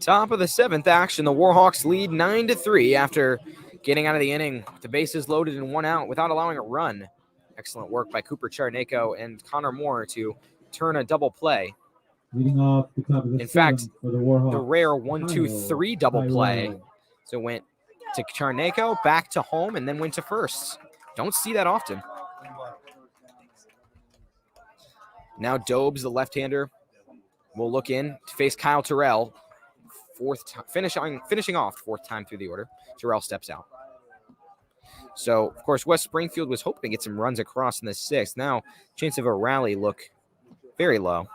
Top of the 7th action, the Warhawks lead 9-3 after getting out of the inning with the bases loaded and 1 out without allowing a run. Excellent work by Cooper Charneko and Connor Moore to turn a double play. Leading off the top of the In fact, for the Warhawks, the rare 1-2-3 double play. So it went to Charneko, back to home, and then went to first. Don't see that often. Now Dobes, the left-hander, will look in to face Kyle Terrell. Finishing off 4th time through the order. Terrell steps out. So, of course, West Springfield was hoping to get some runs across in the 6th. Now, chance of a rally look very low.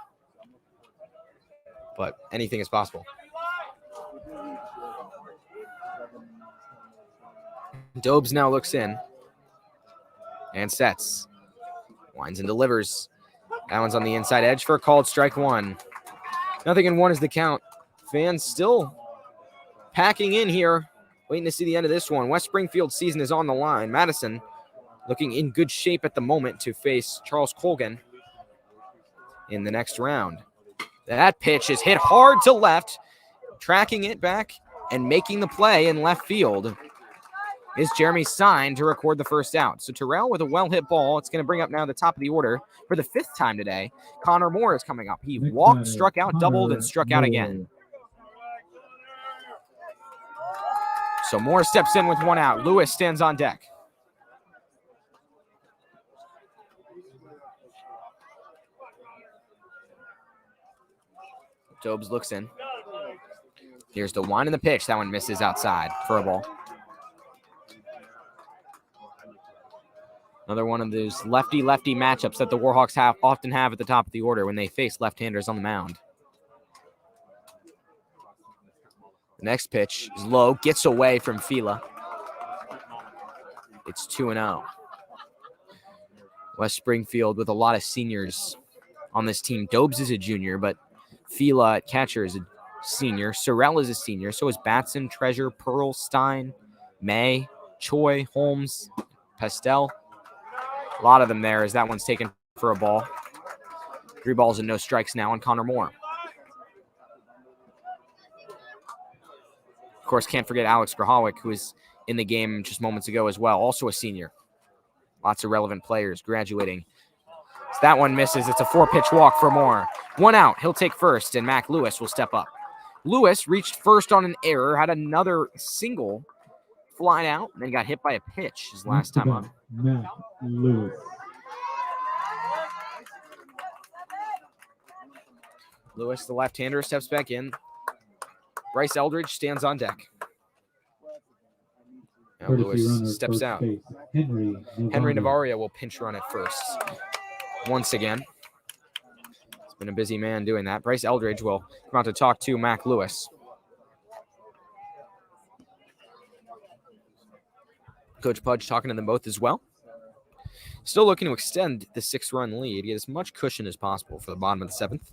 But anything is possible. Dobes now looks in and sets. Winds and delivers. That one's on the inside edge for a called strike 1. 0-1 is the count. Fans still packing in here, waiting to see the end of this one. West Springfield's season is on the line. Madison looking in good shape at the moment to face Charles Colgan in the next round. That pitch is hit hard to left, tracking it back and making the play in left field is Jeremy Stein to record the first out. So Terrell with a well-hit ball. It's going to bring up now the top of the order for the 5th time today. Connor Moore is coming up. He walked, struck out, doubled, and struck out again. So Moore steps in with 1 out. Lewis stands on deck. Dobes looks in. Here's the one and the pitch. That one misses outside for a ball. Another one of those lefty-lefty matchups that the Warhawks often have at the top of the order when they face left-handers on the mound. The next pitch is low, gets away from Fila. It's 2-0. West Springfield with a lot of seniors on this team. Dobes is a junior, but Fila at catcher is a senior. Sorrell is a senior. So is Batson, Treasure, Pearl, Stein, May, Choi, Holmes, Pastel. A lot of them there as that one's taken for a ball. 3 balls and no strikes now on Connor Moore. Of course, can't forget Alex Warhawk, who was in the game just moments ago as well. Also a senior. Lots of relevant players graduating. So that one misses. It's a 4-pitch walk for Moore. 1 out. He'll take first, and Mac Lewis will step up. Lewis reached first on an error, had another single fly out, and then got hit by a pitch his last time up. Mac Lewis. Lewis, the left-hander, steps back in. Bryce Eldridge stands on deck. Now Courtesy Lewis runner, steps first out. base, Henry Henry Navarro. Navarro will pinch run at first. Once again. He's been a busy man doing that. Bryce Eldridge will come out to talk to Mac Lewis. Coach Pudge talking to them both as well. Still looking to extend the 6-run lead, get as much cushion as possible for the bottom of the 7th.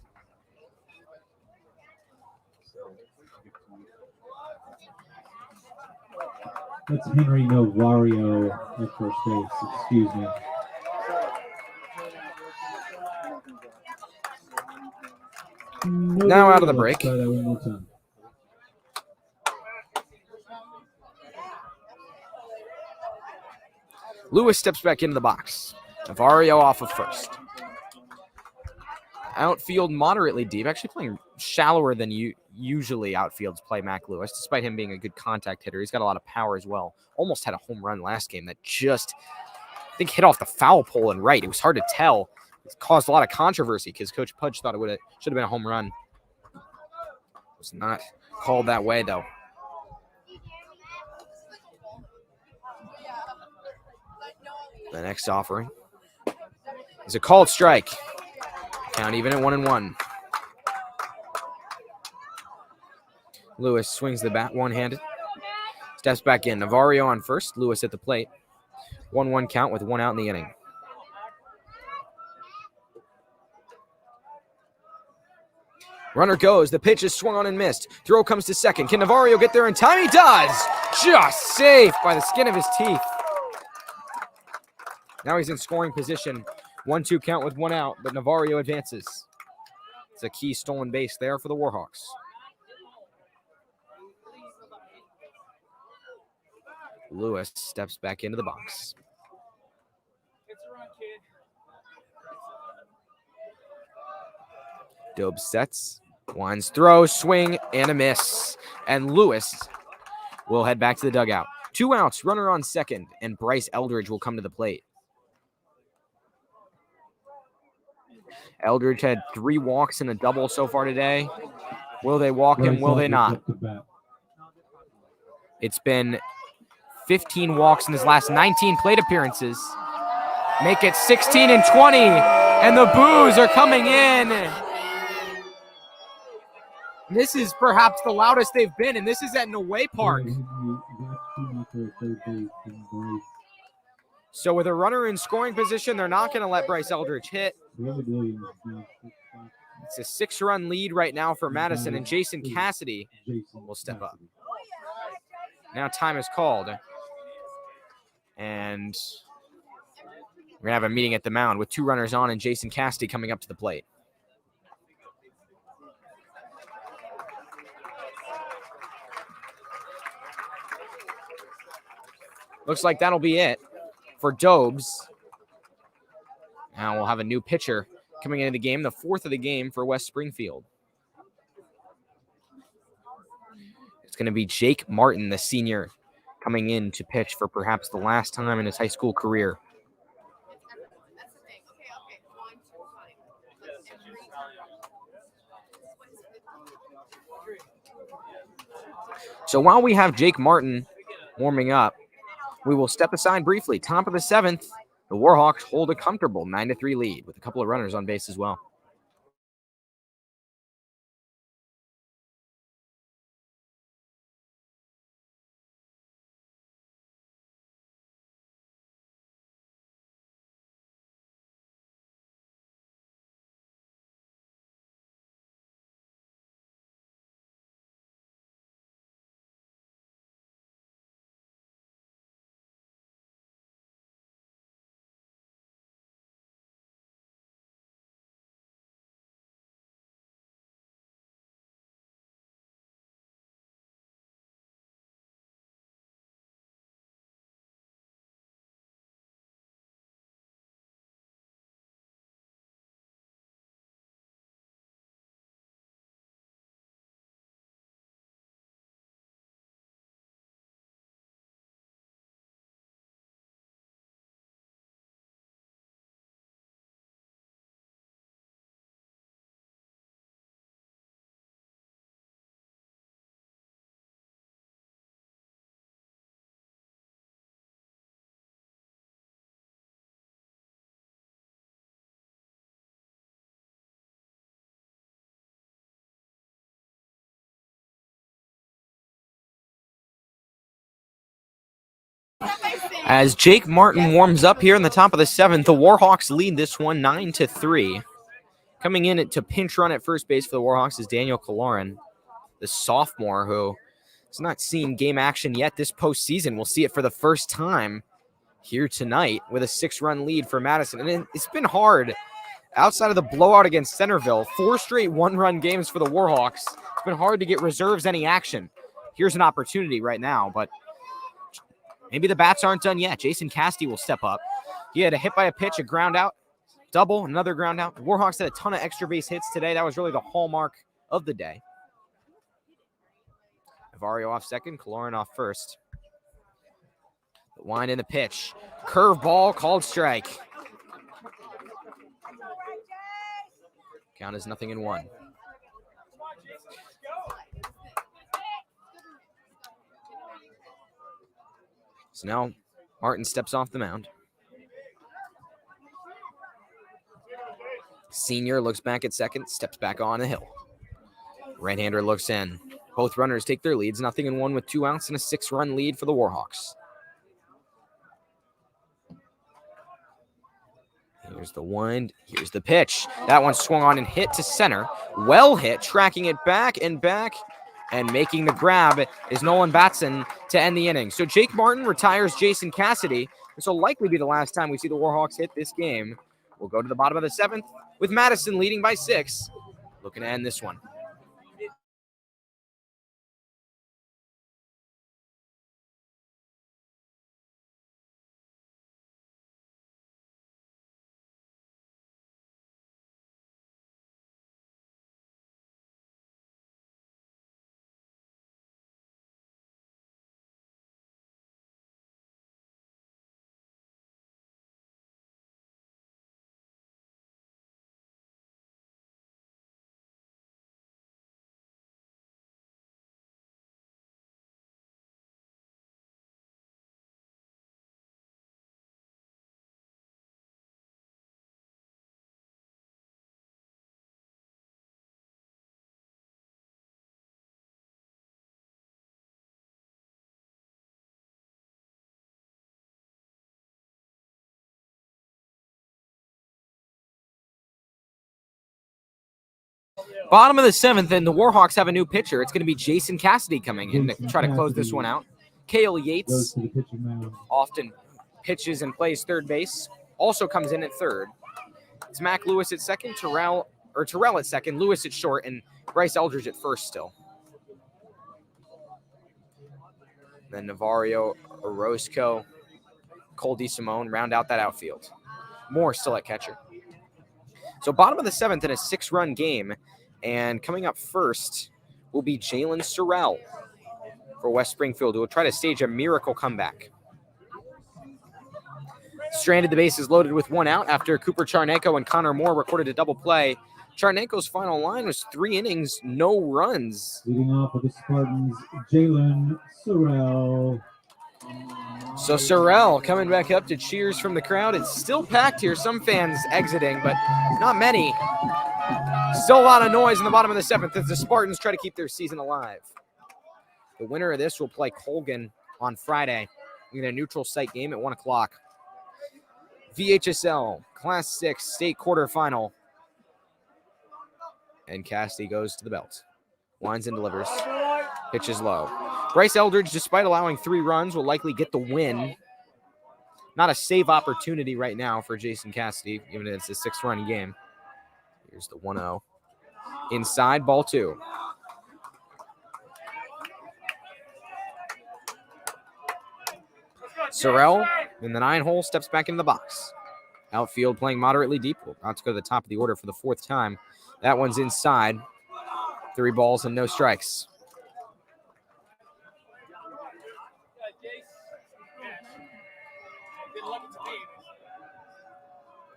That's Henry Navarro at first base. Excuse me. Now out of the Let's break. try that one more time. Lewis steps back into the box. Navarro off of first. Outfield moderately deep, actually playing shallower than usually outfields play Mac Lewis, despite him being a good contact hitter. He's got a lot of power as well. Almost had a home run last game that just, I think, hit off the foul pole and right. It was hard to tell. It caused a lot of controversy because Coach Pudge thought it should have been a home run. It was not called that way, though. The next offering is a called strike. Count even at 1-1. Lewis swings the bat one-handed. Steps back in. Navarro on first. Lewis at the plate. 1-1 count with 1 out in the inning. Runner goes. The pitch is swung on and missed. Throw comes to second. Can Navarro get there in time? He does! Just safe by the skin of his teeth. Now he's in scoring position. 1-2 count with 1 out, but Navarro advances. It's a key stolen base there for the Warhawks. Lewis steps back into the box. Dobbs sets, winds, throws, swing, and a miss. And Lewis will head back to the dugout. 2 outs, runner on second, and Bryce Eldridge will come to the plate. Eldridge had 3 walks and a double so far today. Will they walk him? Will they not? It's been 15 walks in his last 19 plate appearances. Make it 16 and 20, and the boos are coming in. This is perhaps the loudest they've been, and this is at an away park. So with a runner in scoring position, they're not going to let Bryce Eldridge hit. It's a 6-run lead right now for Madison, and Jason Cassidy will step up. Now time is called. And we're going to have a meeting at the mound with 2 runners on and Jason Cassidy coming up to the plate. Looks like that'll be it for Dobbs. Now we'll have a new pitcher coming into the game, the 4th of the game for West Springfield. It's going to be Jake Martin, the senior, coming in to pitch for perhaps the last time in his high school career. So while we have Jake Martin warming up, we will step aside briefly. Top of the 7th, the Warhawks hold a comfortable 9-3 lead with a couple of runners on base as well. As Jake Martin warms up here in the top of the 7th, the Warhawks lead this one 9-3. Coming in to pinch run at first base for the Warhawks is Daniel Kaloran, the sophomore who has not seen game action yet this postseason. We'll see it for the first time here tonight with a 6-run lead for Madison. And it's been hard outside of the blowout against Centerville. 4 straight 1-run games for the Warhawks. It's been hard to get reserves any action. Here's an opportunity right now, but maybe the bats aren't done yet. Jason Cassidy will step up. He had a hit by a pitch, a ground out, double, another ground out. The Warhawks had a ton of extra base hits today. That was really the hallmark of the day. Avario off second, Kaloran off first. The wind in the pitch. Curveball called strike. Count is 0-1. So now Martin steps off the mound. Senior looks back at second, steps back on the hill. Right-hander looks in. Both runners take their leads, 0-1 with 2 outs and a 6-run lead for the Warhawks. Here's the wind. Here's the pitch. That one swung on and hit to center. Well hit, tracking it back, and making the grab is Nolan Batson to end the inning. So Jake Martin retires Jason Cassidy. This will likely be the last time we see the Warhawks hit this game. We'll go to the bottom of the 7th with Madison leading by 6. Looking to end this one. Bottom of the 7th, and the Warhawks have a new pitcher. It's going to be Jason Cassidy coming in to try to close this one out. Cale Yates often pitches and plays third base. Also comes in at third. It's Mac Lewis at second, Terrell at second, Lewis at short, and Bryce Eldridge at first still. Then Navarro, Orozco, Cole DeSimone round out that outfield. Moore still at catcher. So bottom of the 7th in a 6-run game. And coming up first will be Jalen Sorrell for West Springfield, who will try to stage a miracle comeback. Stranded, the bases loaded with 1 out after Cooper Charneko and Connor Moore recorded a double play. Charneko's final line was 3 innings, no runs. Leading off with the Spartans, Jalen Sorrell. So Sorrell coming back up to cheers from the crowd. It's still packed here. Some fans exiting, but not many. Still a lot of noise in the bottom of the 7th as the Spartans try to keep their season alive. The winner of this will play Colgan on Friday in a neutral site game at 1 o'clock. VHSL Class 6 state quarterfinal. And Cassidy goes to the belt. Winds and delivers. Pitches low. Bryce Eldridge, despite allowing 3 runs, will likely get the win. Not a save opportunity right now for Jason Cassidy, even if it's a 6-run game. Here's the 1-0. Inside, ball 2. Sorrell in the 9-hole steps back into the box. Outfield playing moderately deep. We're about to go to the top of the order for the 4th time. That one's inside. 3 balls and no strikes.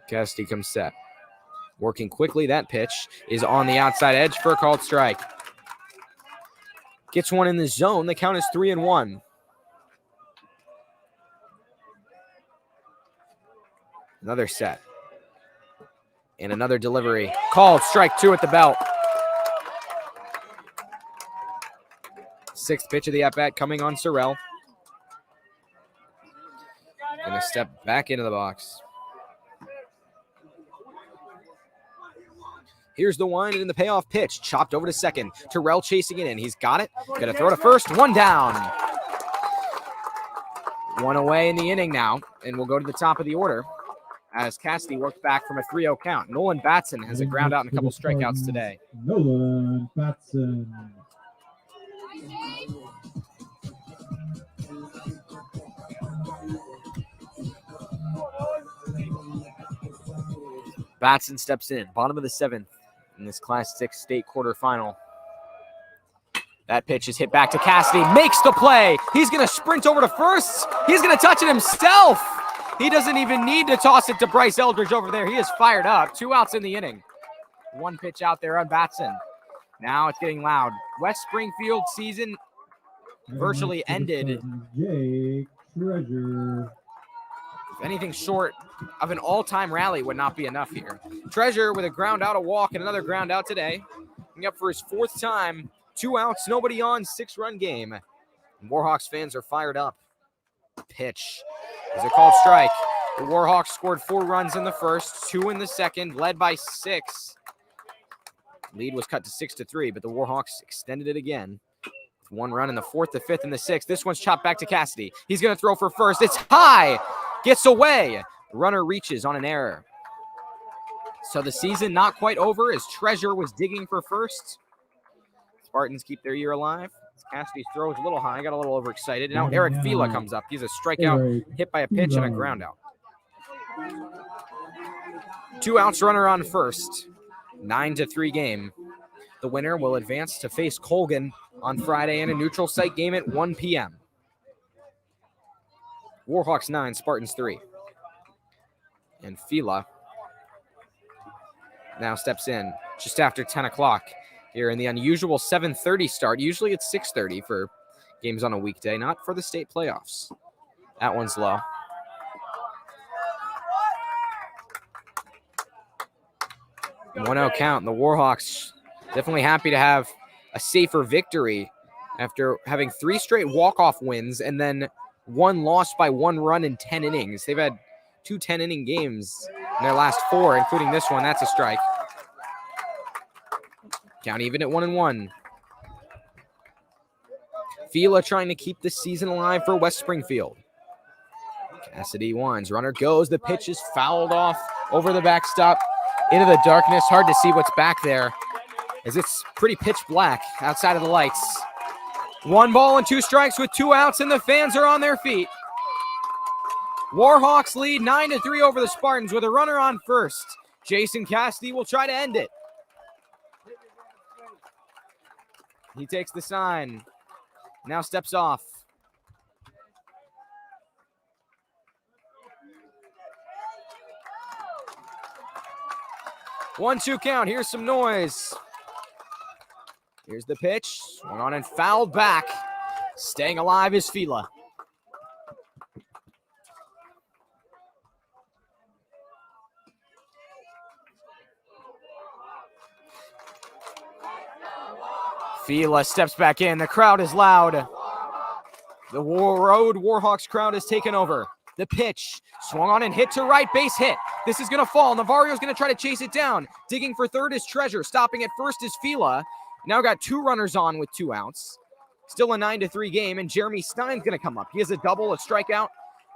Cassidy comes set. Working quickly, that pitch is on the outside edge for a called strike. Gets one in the zone. The count is 3-1. Another set. And another delivery. Called strike 2 at the belt. 6th pitch of the at-bat coming on Sorrell. Gonna step back into the box. Here's the one in the payoff pitch. Chopped over to second. Terrell chasing it in. He's got it. Gonna throw to first. One down. One away in the inning now. And we'll go to the top of the order as Cassidy works back from a 3-0 count. Nolan Batson has a ground out and a couple strikeouts today. Nolan Batson. Batson steps in, bottom of the 7th in this Class 6 state quarterfinal. That pitch is hit back to Cassidy, makes the play. He's going to sprint over to first. He's going to touch it himself. He doesn't even need to toss it to Bryce Eldridge over there. He is fired up. 2 outs in the inning. 1 pitch out there on Batson. Now it's getting loud. West Springfield season virtually ended. Jake Treasure. If anything short of an all-time rally would not be enough here. Treasure with a ground out, a walk, and another ground out today. Coming up for his 4th time. 2 outs, nobody on, 6-run game. And Warhawks fans are fired up. Pitch is a called strike. The Warhawks scored 4 runs in the first, 2 in the second, led by 6. Lead was cut to 6-3, but the Warhawks extended it again. 1 run in the 4th, the 5th, and the 6th. This one's chopped back to Cassidy. He's going to throw for first. It's high. Gets away. The runner reaches on an error. So the season not quite over as Treasure was digging for first. Spartans keep their year alive. Cassidy's throw is a little high. Got a little overexcited. Now Eric Fila comes up. He's a strikeout, hit by a pitch, and a ground out. 2 outs, runner on first. 9-3 game. The winner will advance to face Colgan on Friday in a neutral site game at 1 p.m. Warhawks 9, Spartans 3. And Fila now steps in just after 10 o'clock here in the unusual 7:30 start. Usually it's 6:30 for games on a weekday, not for the state playoffs. That one's low. And 1-0 count. The Warhawks definitely happy to have a safer victory after having 3 straight walk-off wins and then 1 loss by 1 run in 10 innings. They've had 2 10-inning games in their last 4, including this one. That's a strike. Count even at 1-1. Fila trying to keep the season alive for West Springfield. Cassidy winds. Runner goes. The pitch is fouled off over the backstop into the darkness. Hard to see what's back there as it's pretty pitch black outside of the lights. 1 ball and 2 strikes with 2 outs, and the fans are on their feet. Warhawks lead 9-3 over the Spartans with a runner on first. Jason Cassidy will try to end it. He takes the sign. Now steps off. One-two count. Here's some noise. Here's the pitch. Swung on and fouled back. Staying alive is Fila. Fila steps back in. The crowd is loud. The road Warhawks crowd has taken over. The pitch swung on and hit to right, base hit. This is going to fall. Navario's going to try to chase it down. Digging for third is Treasure. Stopping at first is Fila. Now got 2 runners on with 2 outs. Still a 9-3 game, and Jeremy Stein's going to come up. He has a double, a strikeout,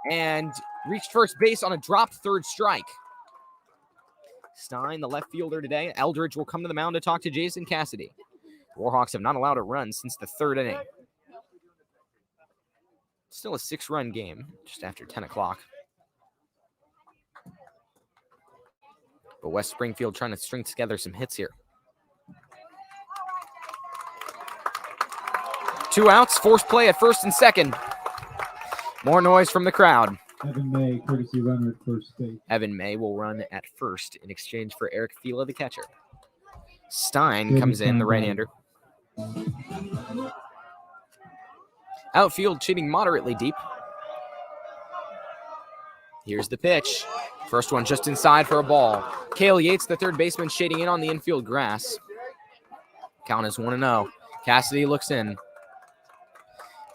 and reached first base on a dropped third strike. Stein, the left fielder today. Eldridge will come to the mound to talk to Jason Cassidy. Warhawks have not allowed a run since the 3rd inning. Still a 6-run game, just after 10 o'clock. But West Springfield trying to string together some hits here. 2 outs, forced play at first and second. More noise from the crowd. Evan May, courtesy runner at first base. Evan May will run at first in exchange for Eric Fila, the catcher. Stein comes in, the right-hander. Outfield shading moderately deep. Here's the pitch. First one just inside for a ball. Cale Yates, the third baseman, shading in on the infield grass. Count is 1-0. Cassidy looks in.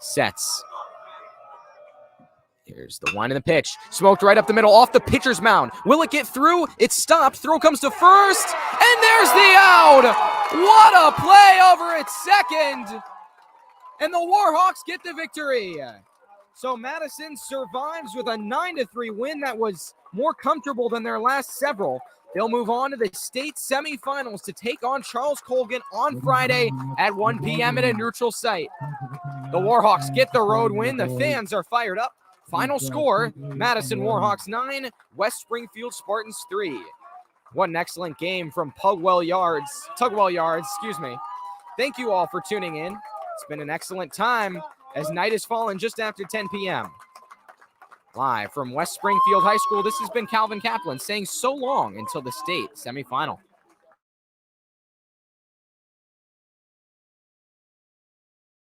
Sets. Here's the one in the pitch. Smoked right up the middle off the pitcher's mound. Will it get through? It's stopped. Throw comes to first. And there's the out. What a play over at second. And the Warhawks get the victory. So Madison survives with a 9-3 win that was more comfortable than their last several. They'll move on to the state semifinals to take on Charles Colgan on Friday at 1 p.m. at a neutral site. The Warhawks get the road win. The fans are fired up. Final score, Madison Warhawks 9, West Springfield Spartans 3. What an excellent game from Tugwell Yards, Thank you all for tuning in. It's been an excellent time as night has fallen just after 10 p.m. Live from West Springfield High School, this has been Calvin Kaplan saying so long until the state semifinal.